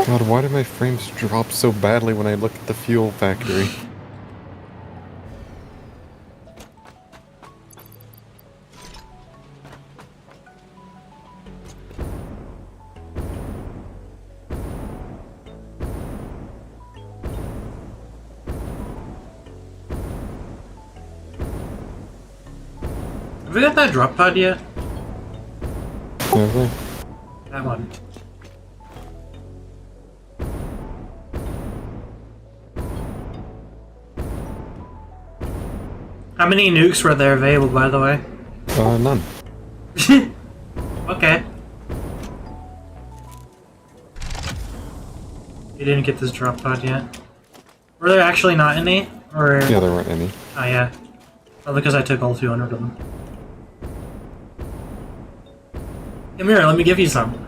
God, why do my frames drop so badly when I look at the fuel factory? Have we got that drop pod yet? Have I? That one. How many nukes were there available, by the way? None. Okay. You didn't get this drop pod yet. Were there actually not any? Or... Yeah, there weren't any. Oh, yeah. Probably because I took all 200 of them. Come here, let me give you some.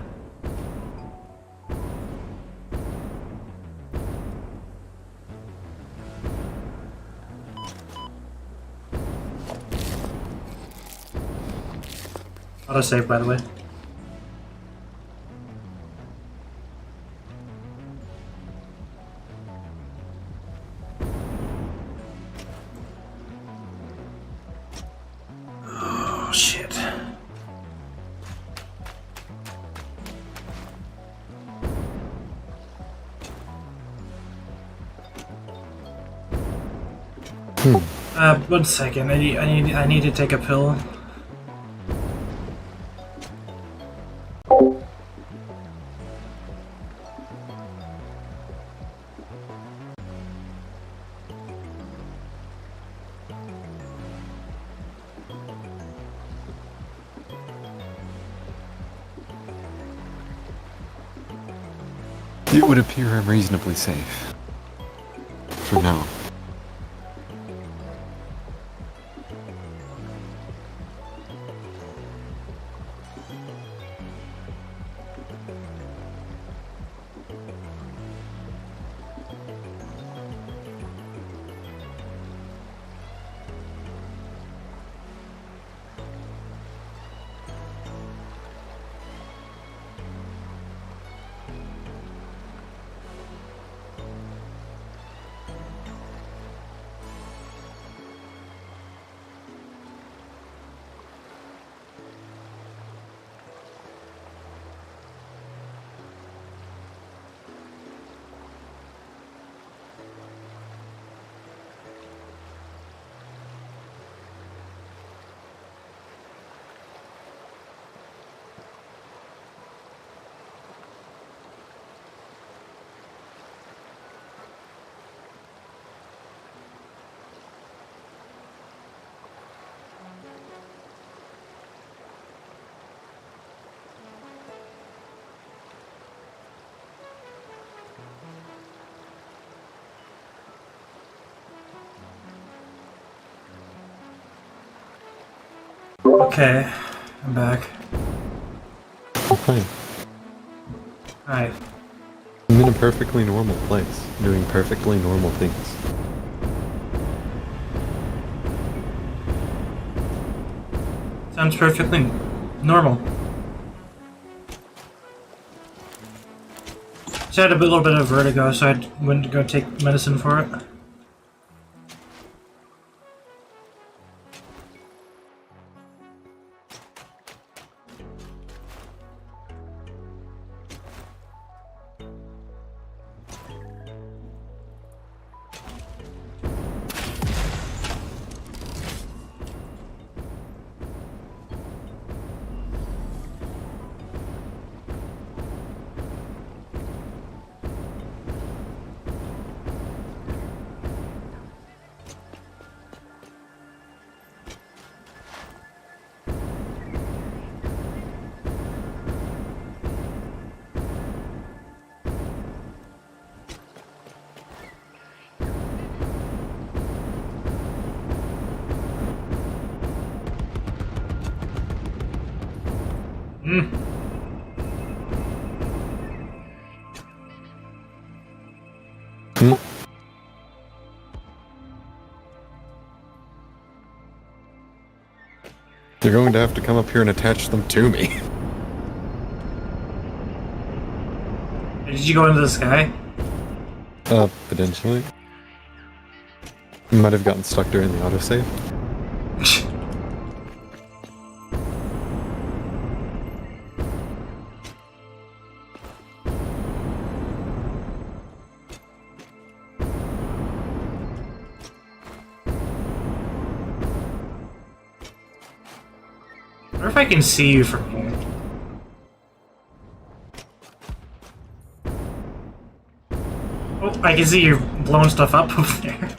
Autosave, by the way. Oh, shit. One second. I need to take a pill. It would appear I'm reasonably safe. For now. Okay, I'm back. Fine. Hi. I'm in a perfectly normal place, doing perfectly normal things. Sounds perfectly normal. Just had a little bit of vertigo, so I went to go take medicine for it. Hmm. Hmm? You're going to have to come up here and attach them to me. Did you go into the sky? Potentially. You might have gotten stuck during the autosave. I wonder if I can see you from here. Oh, I can see you blowing stuff up over there.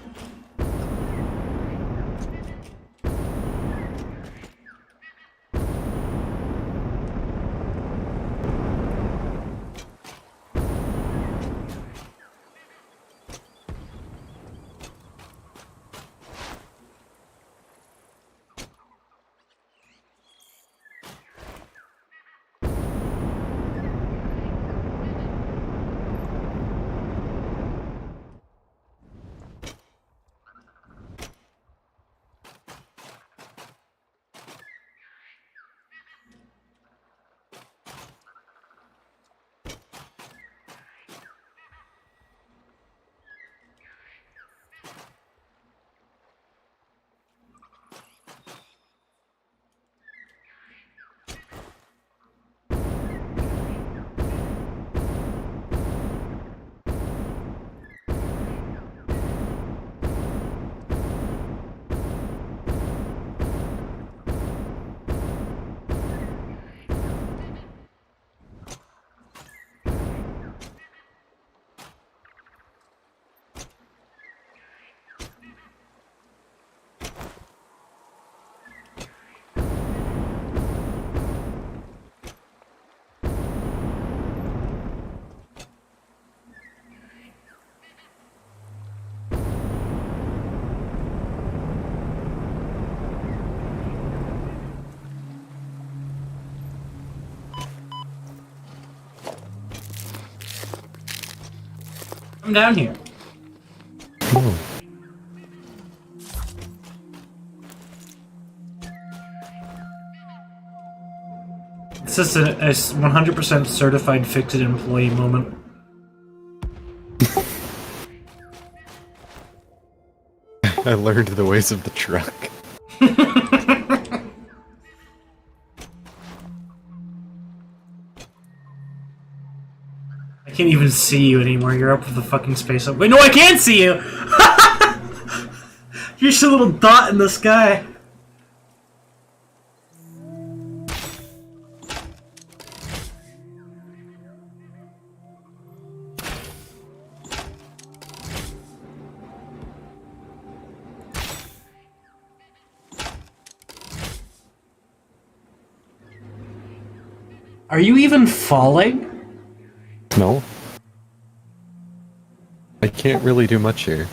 Come down here. Oh. This is a 100% certified fix-it employee moment. I learned the ways of the truck. I can't even see you anymore. You're up with the fucking space up. Wait, no, I can't see you! You're just a little dot in the sky. Are you even falling? No. I can't really do much here.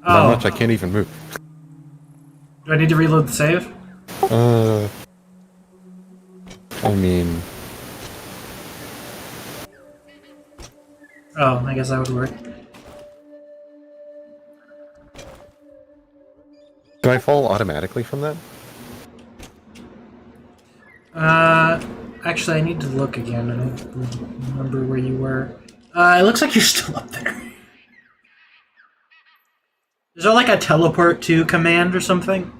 Not much, I can't even move. Do I need to reload the save? I mean, Oh, I guess that would work. do I fall automatically from that? Actually, I need to look again. I don't remember where you were. It looks like you're still up there. Is there like a teleport to command or something?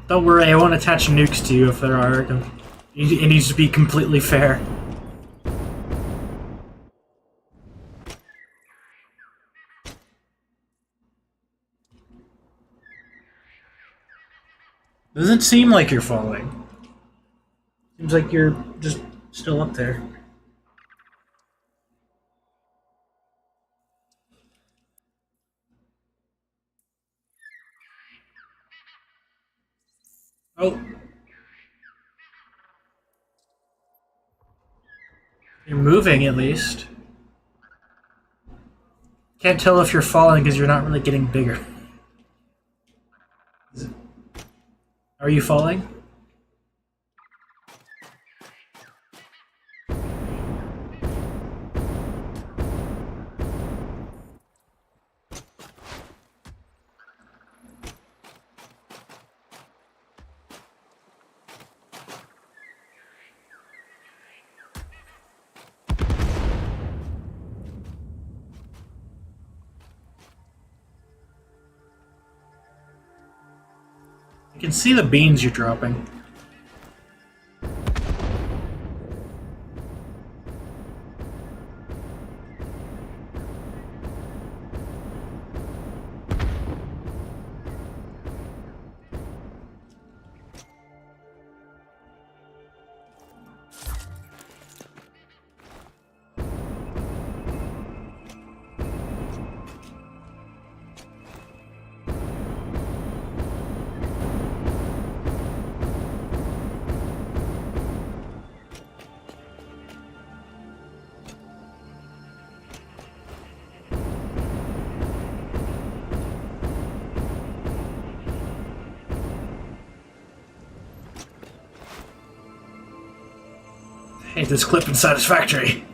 Don't worry, I won't attach nukes to you if there are. It needs to be completely fair. Doesn't seem like you're falling. Seems like you're just still up there. Oh. You're moving, at least. Can't tell if you're falling because you're not really getting bigger. Are you falling? You can see the beans you're dropping. I hate this clip in Satisfactory.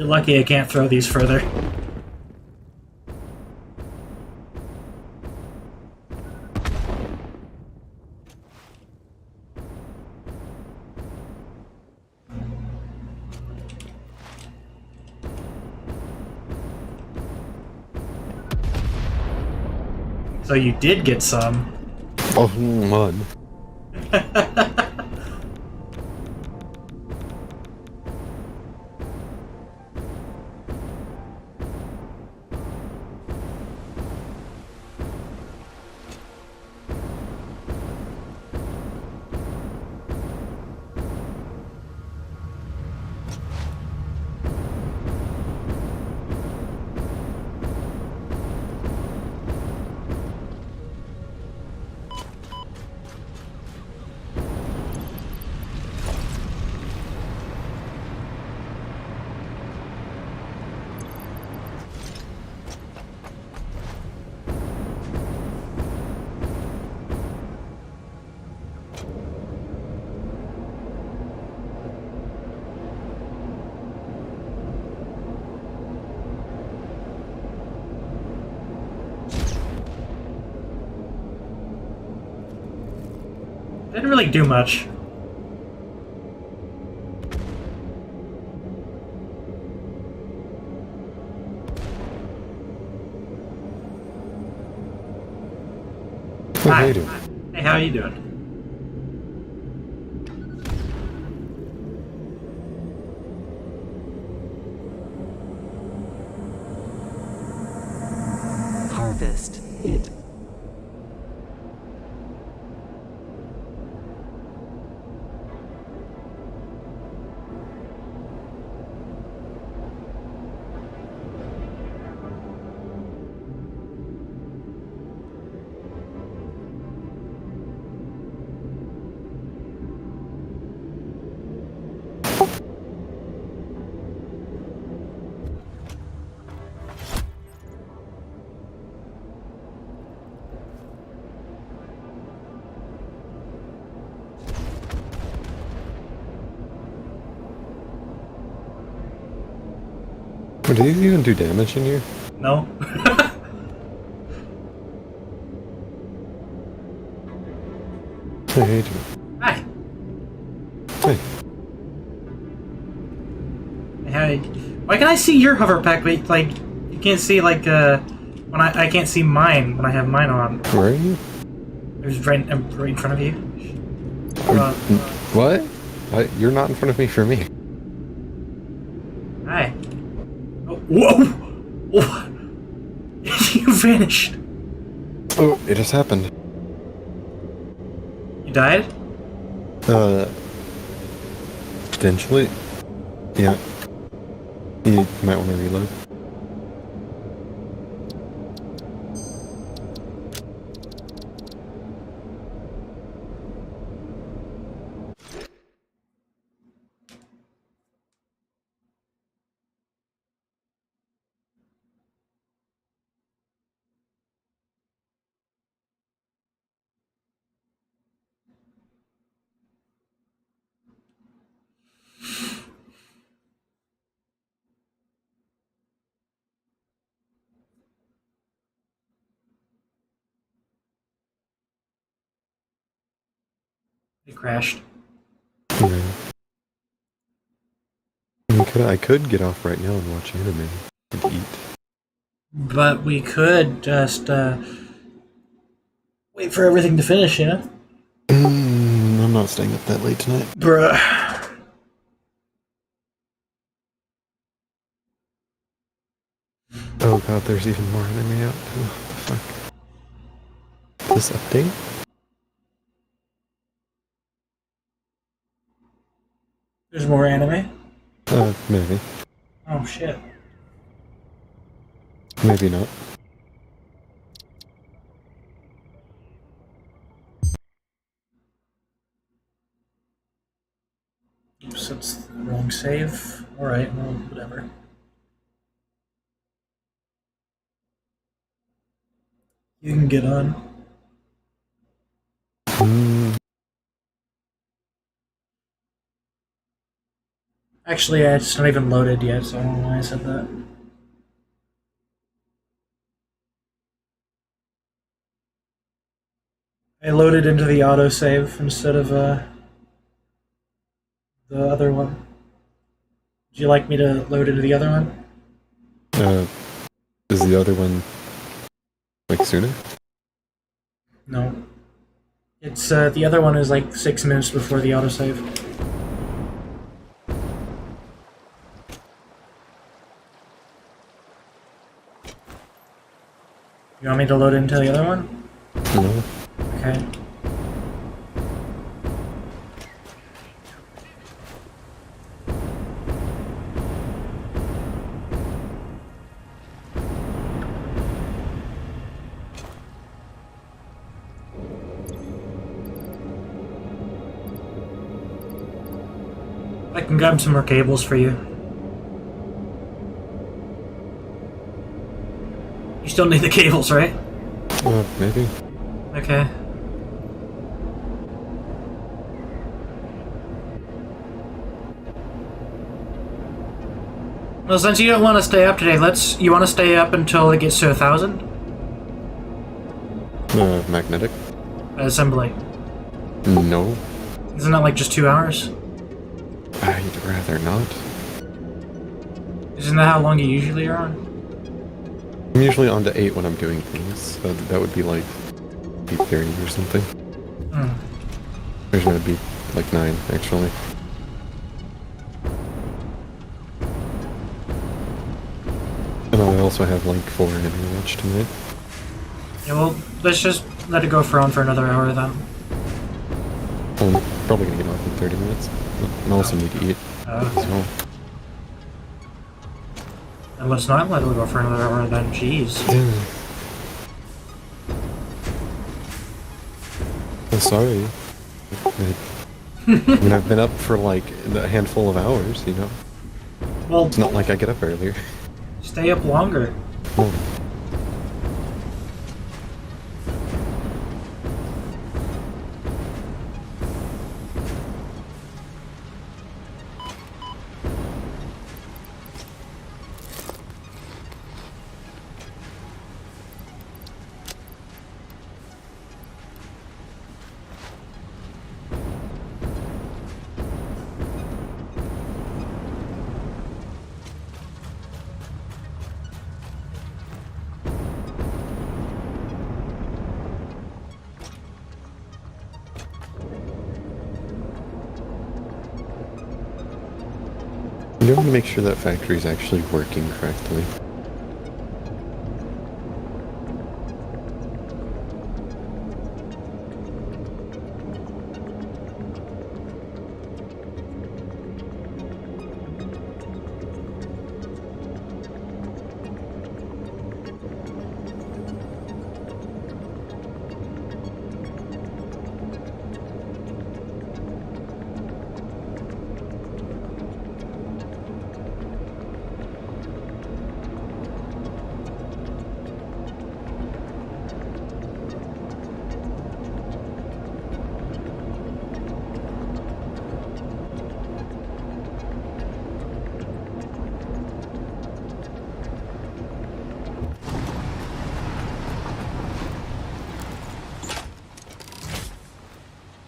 You're lucky I can't throw these further. So you did get some. Oh, man. Didn't really do much. Oh, Hi. how you doing? Hey, how are you doing? Harvest. Hit. Oh, do these even do damage in here? No? Hey, how you doing? Hi. Hey. Hey, how you... Why can I see your hover pack, but like you can't see like when I can't see mine when I have mine on. Where are you? I'm right in front of you. What? You're not in front of me for me. Hi. Oh, whoa! Whoa. You vanished. Oh, it just happened. You died? Potentially. Yeah. You might want to reload. It crashed. Yeah. I could get off right now and watch anime and eat. But we could just wait for everything to finish, you know? I'm not staying up that late tonight. Bruh. Oh god, there's even more anime out. What the fuck? This update? There's more anime? Maybe. Oh shit. Maybe not. Oops, that's the wrong save. Alright, well, whatever. You can get on. Actually, it's not even loaded yet, so I don't know why I said that. I loaded into the autosave instead of the other one. Would you like me to load into the other one? Is the other one like sooner? No. It's the other one is like 6 minutes before the autosave. You want me to load into the other one? No. Okay. I can grab some more cables for you. You still need the cables, right? Maybe. Okay. Well, since you don't want to stay up today, you want to stay up until it gets to 1,000? Magnetic. Assembly. No, Isn't that like just 2 hours? I'd rather not. Isn't that how long you usually are on? I'm usually on to 8 when I'm doing things, so that would be like 8:30 or something. Hmm. There's gonna be like 9, actually. And I also have like 4 in watch tonight. Yeah, well, let's just let it go for another hour then. I'm probably gonna get off in 30 minutes. I also need to eat as well. And let's not let it go for another hour then, jeez. I'm sorry. I mean, I've been up for like a handful of hours, you know? Well, It's not like I get up earlier. stay up longer. Oh. You want to make sure that factory is actually working correctly.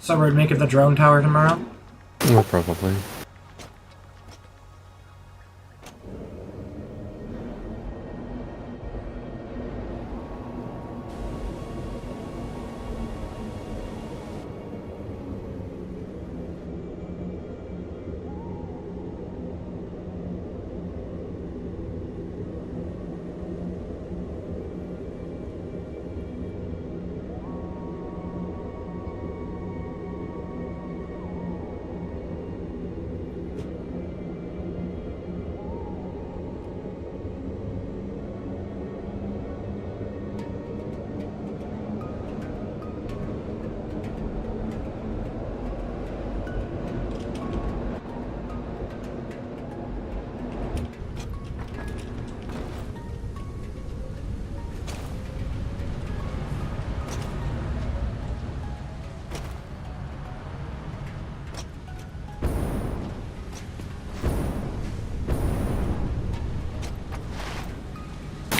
So we're making the drone tower tomorrow? Well, probably.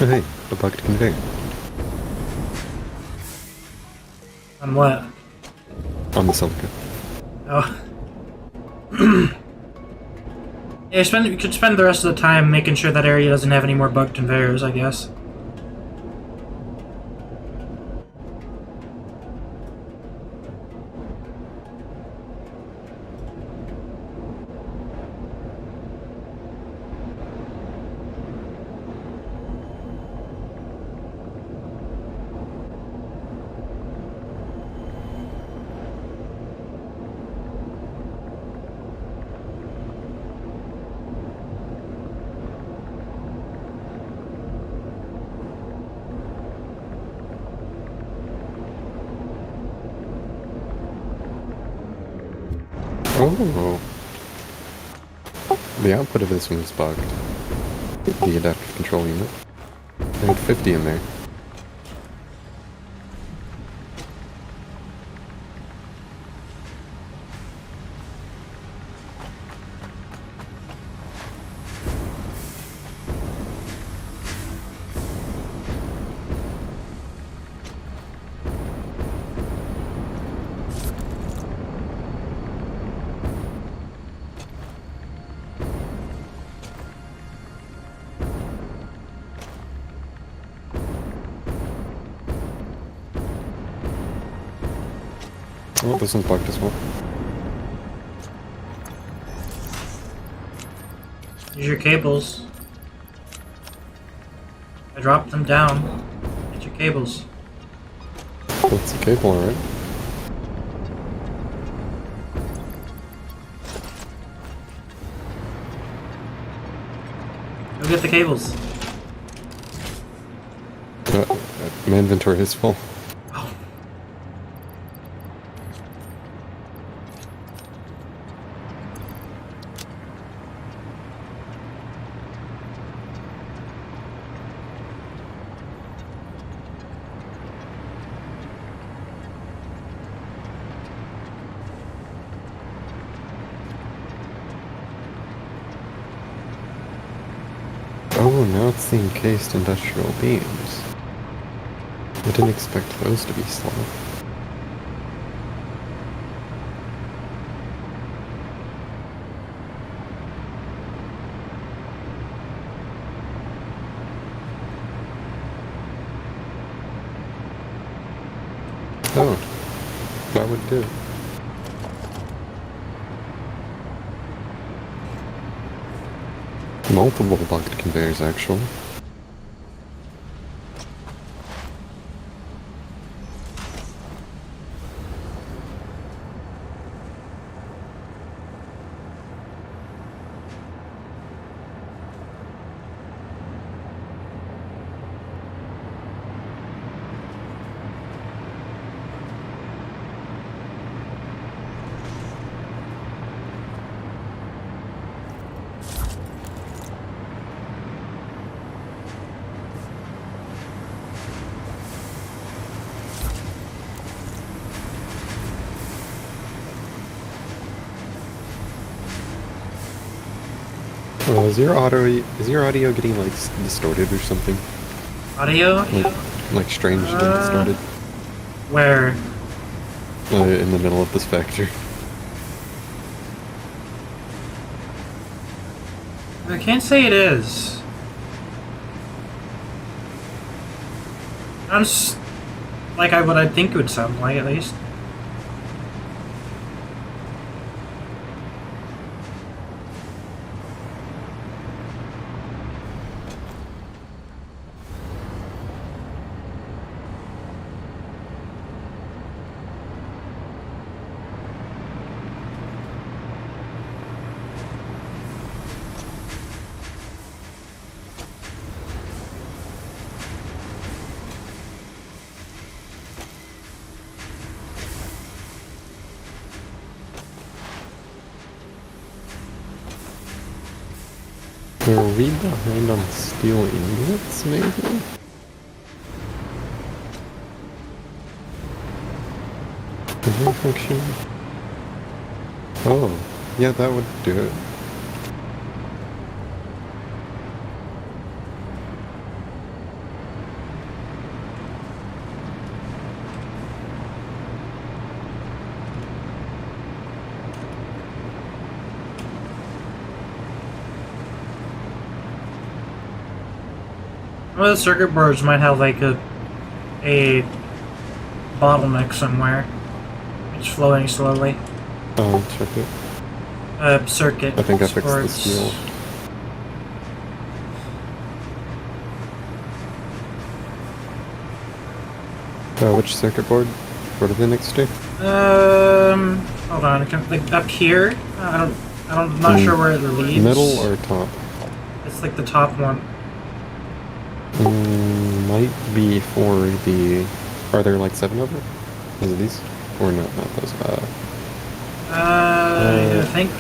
Oh, hey, a bugged conveyor. On what? On the silica. Oh. Yeah, you could spend the rest of the time making sure that area doesn't have any more bugged conveyors, I guess. Oh. The output of this one is bugged. The adaptive control unit. I had 50 in there. Oh, this one's bugged as well. Use your cables. I dropped them down. Get your cables. That's the cable, alright. Go get the cables. My inventory is full. Oh. Oh, now it's the encased industrial beams. I didn't expect those to be slow. Oh, that would do. Multiple bugged conveyors, actually. Is your audio getting like distorted or something? Audio? Like strangely distorted? Where? In the middle of this factory. I can't say it is. Sounds like what I think it would sound like, at least. Are we behind on steel ingots, maybe? Function. Oh, yeah, that would do it. Well, the circuit boards might have like a bottleneck somewhere. It's flowing slowly. Circuit. Circuit. I think I fixed the boards. steel. Which circuit board? What are they next to? Hold on. Like up here. I'm not sure where it leads. Middle or top? It's like the top one. Might be for the... Are there like 7 of them? Is it these? Or no, not those. I think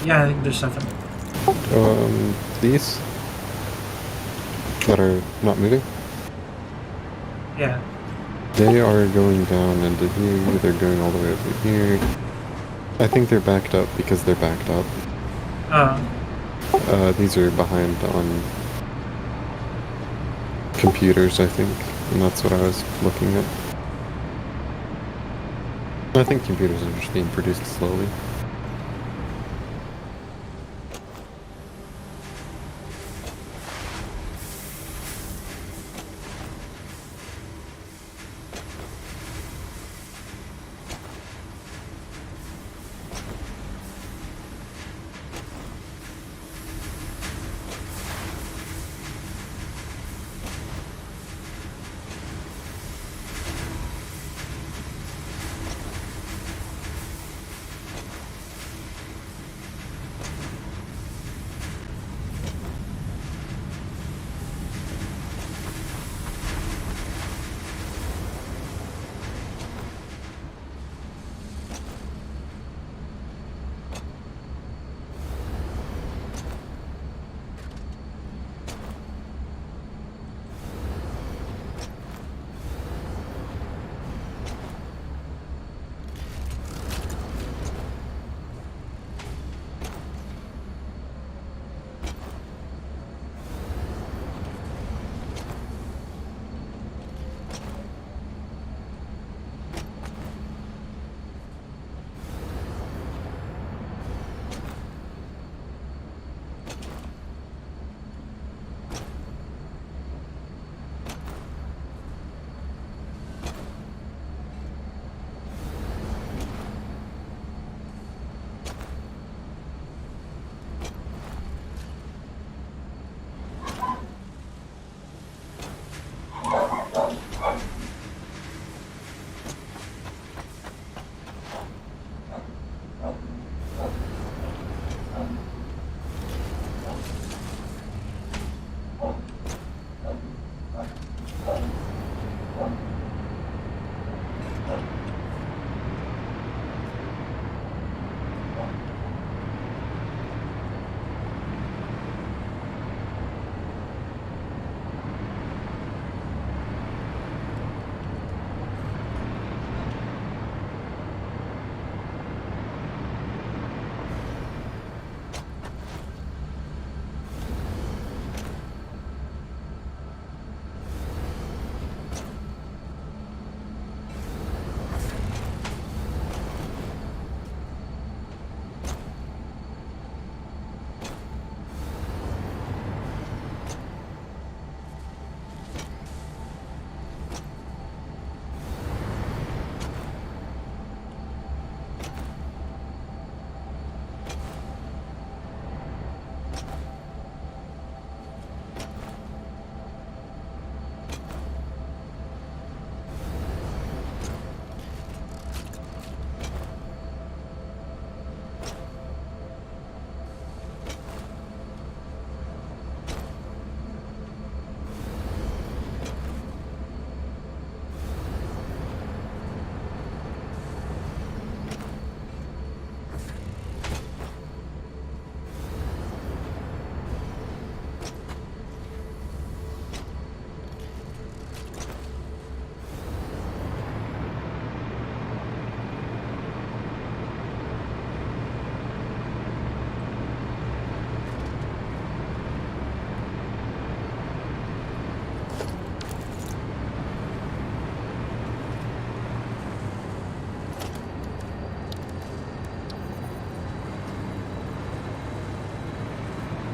there's 7. These? That are not moving? Yeah. They are going down into here, they're going all the way over here. I think they're backed up because they're backed up. These are behind on computers, I think, and that's what I was looking at. I think computers are just being produced slowly.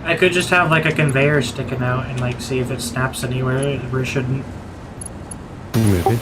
I could just have like a conveyor sticking out and like see if it snaps anywhere where it shouldn't. Maybe.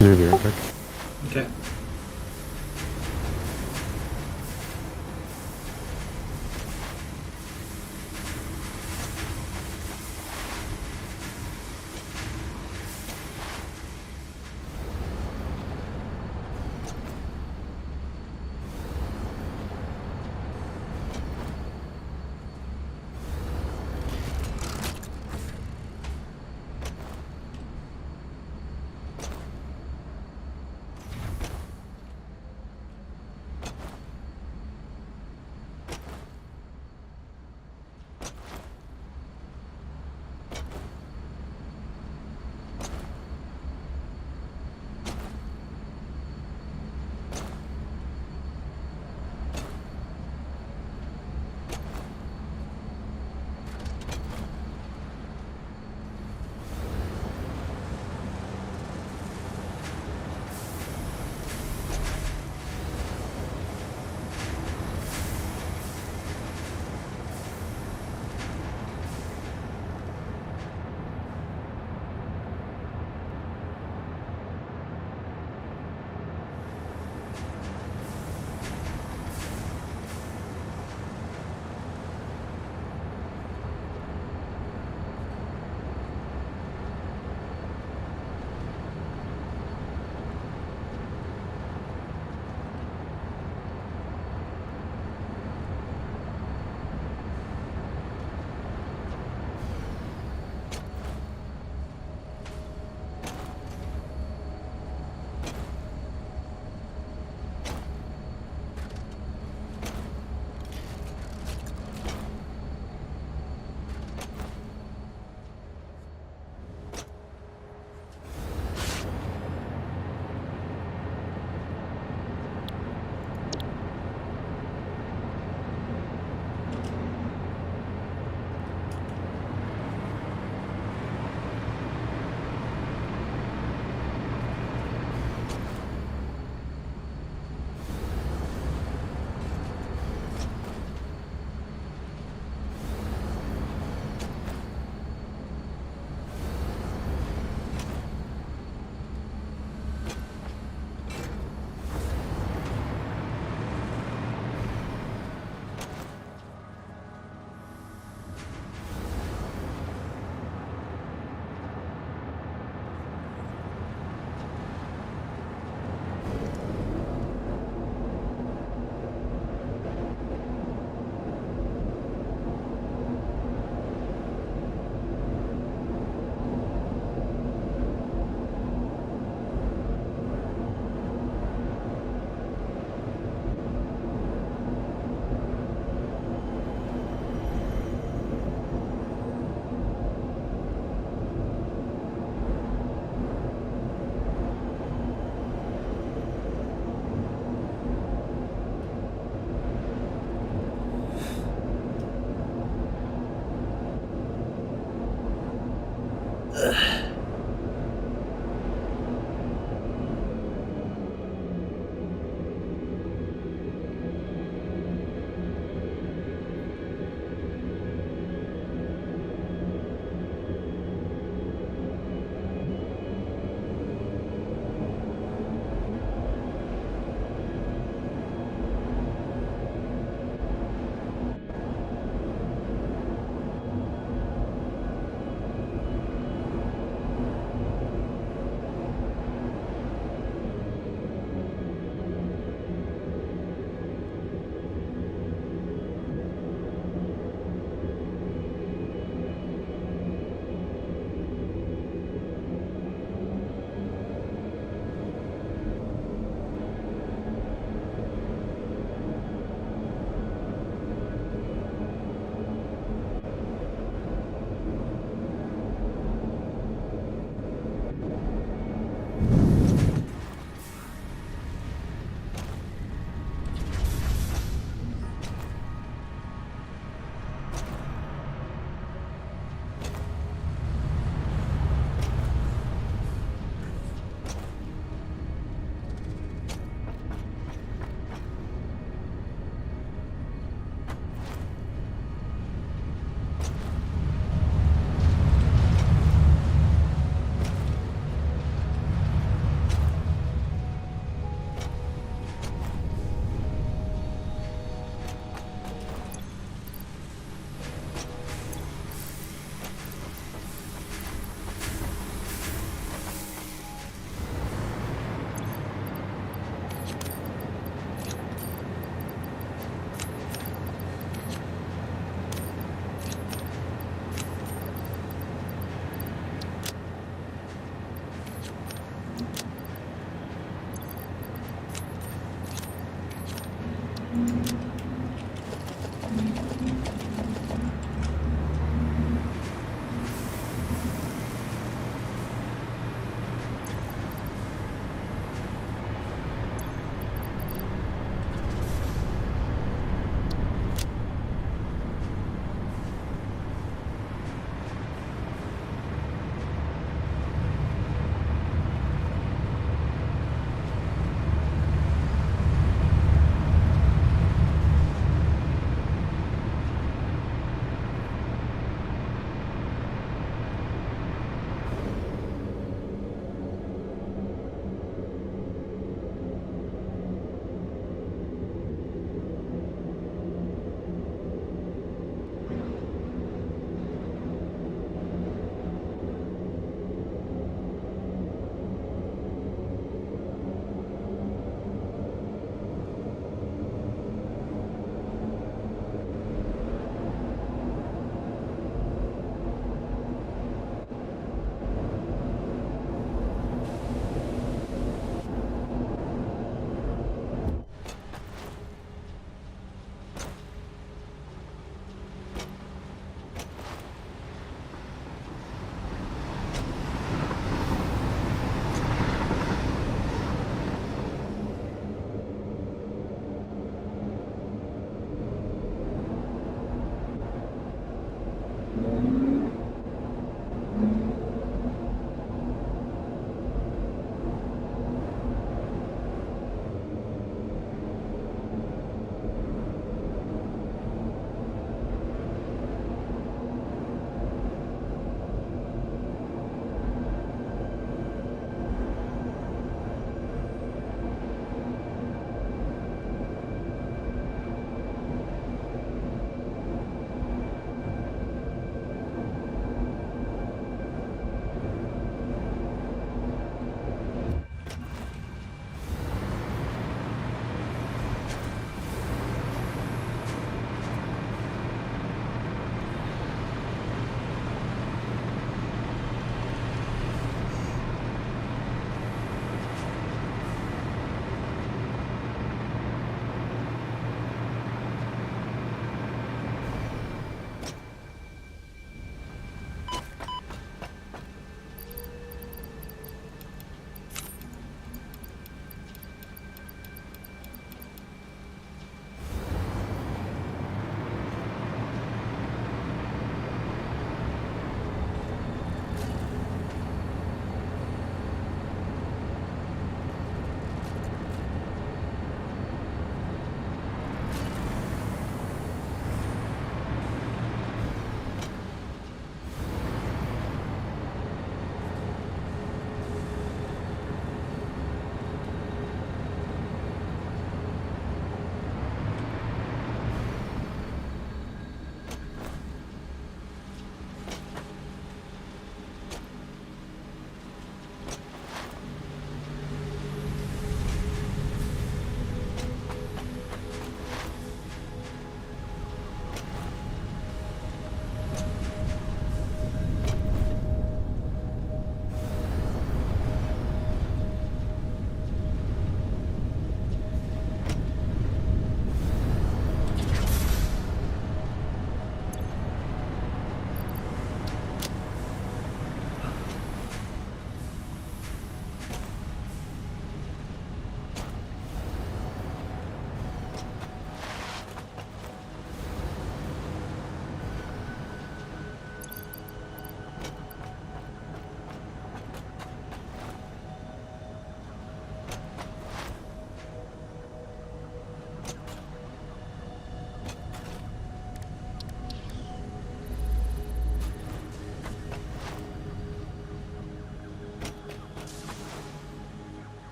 Maybe right back. Okay.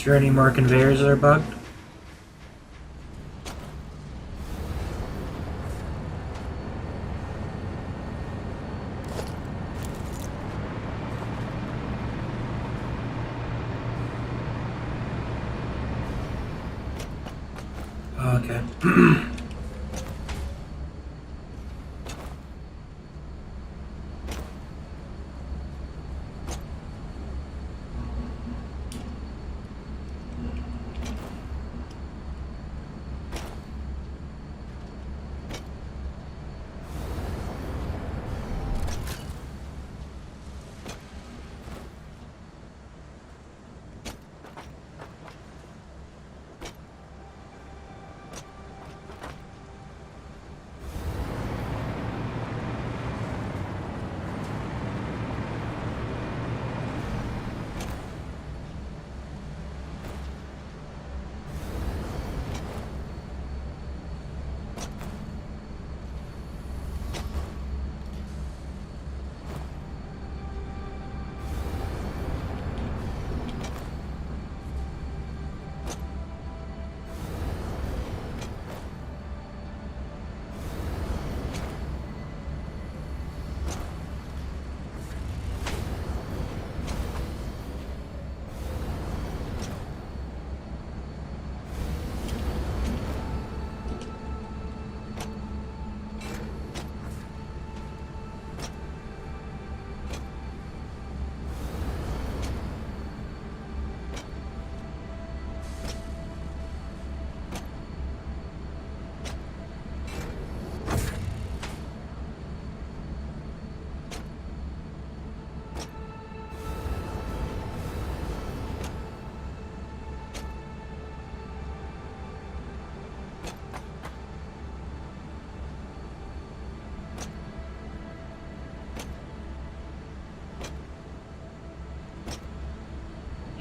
Is there any more conveyors that are bugged? Okay.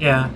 Yeah.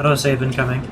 Autosave incoming.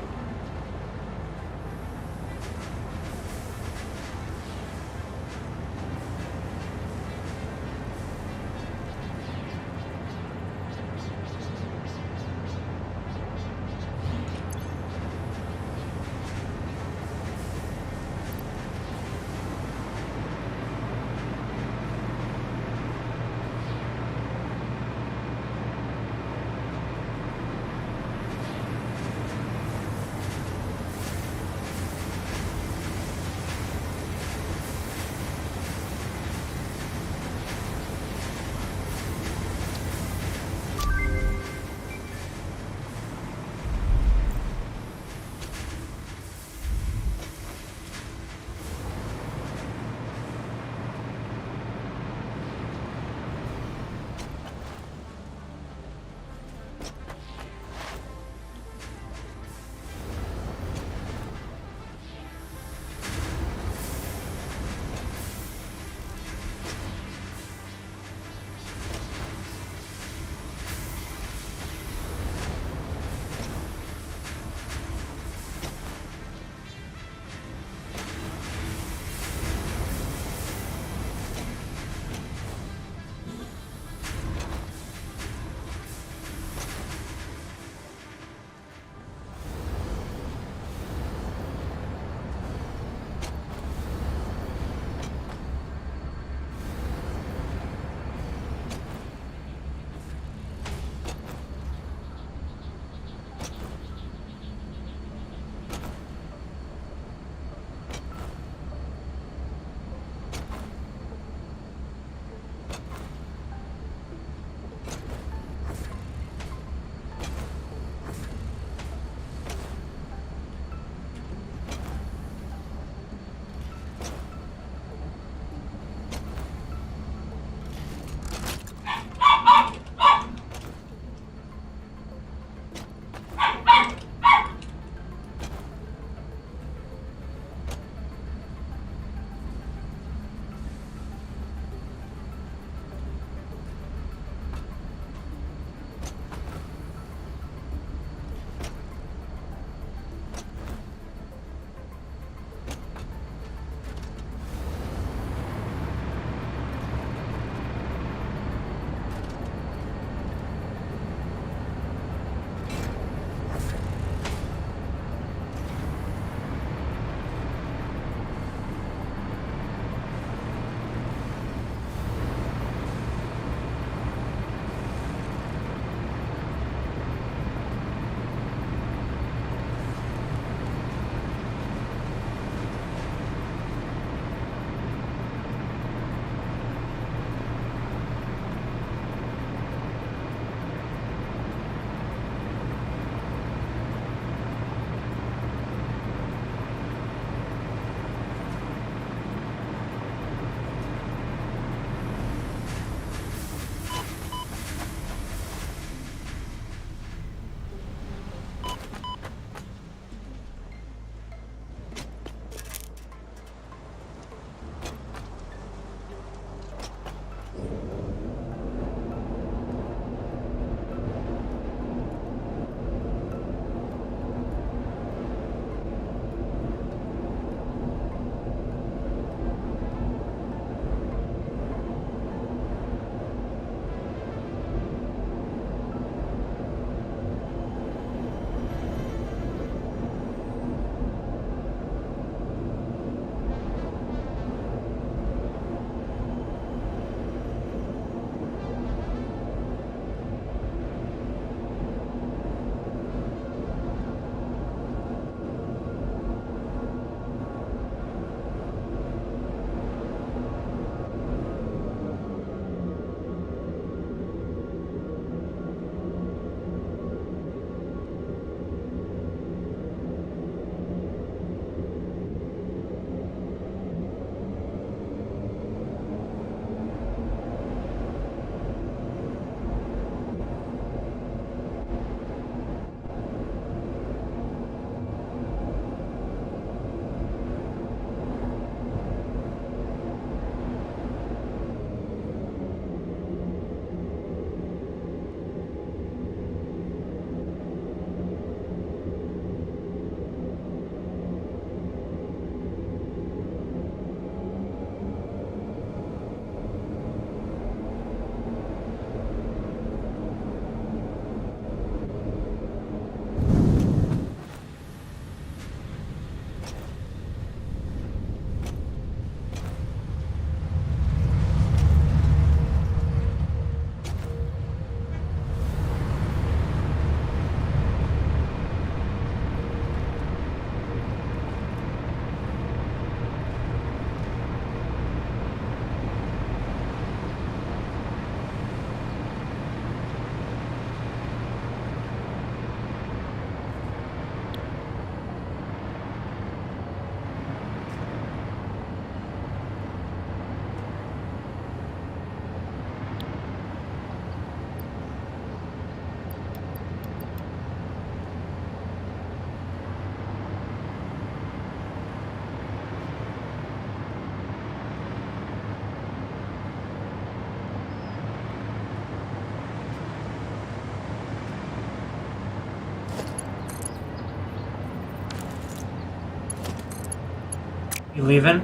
You leaving?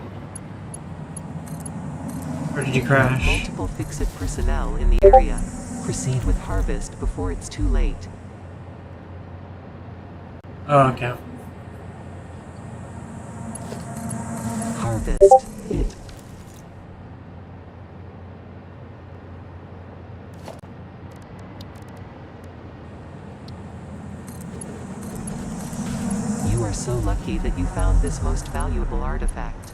Or did you crash? Multiple Fix-It personnel in the area. Proceed with harvest before it's too late. Oh, okay. Harvest. Hit. You are so lucky that you found this most valuable artifact.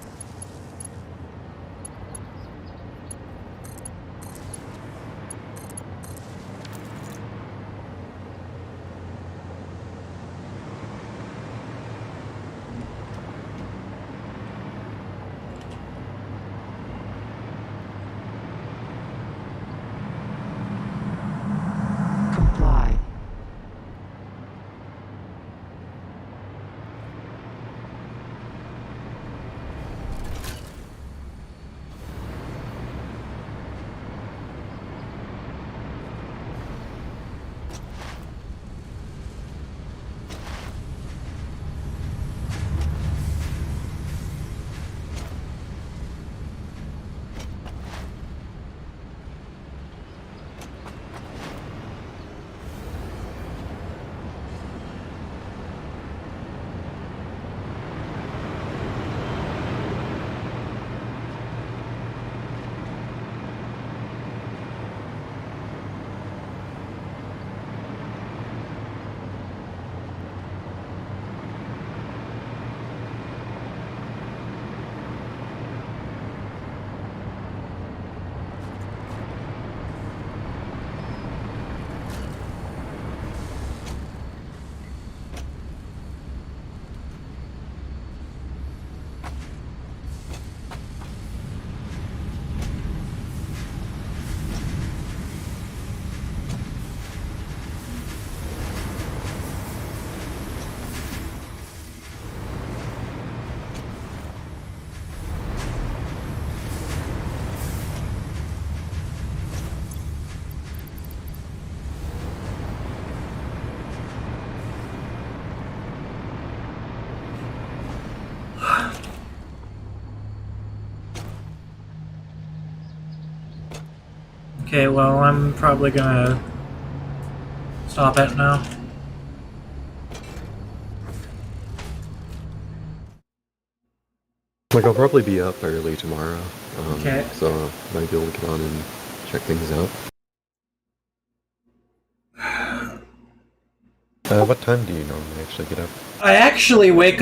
Comply. Okay, well, I'm probably gonna stop it now. Like, I'll probably be up early tomorrow. Okay. So I might be able to get on and check things out. What time do you normally actually get up? I actually wake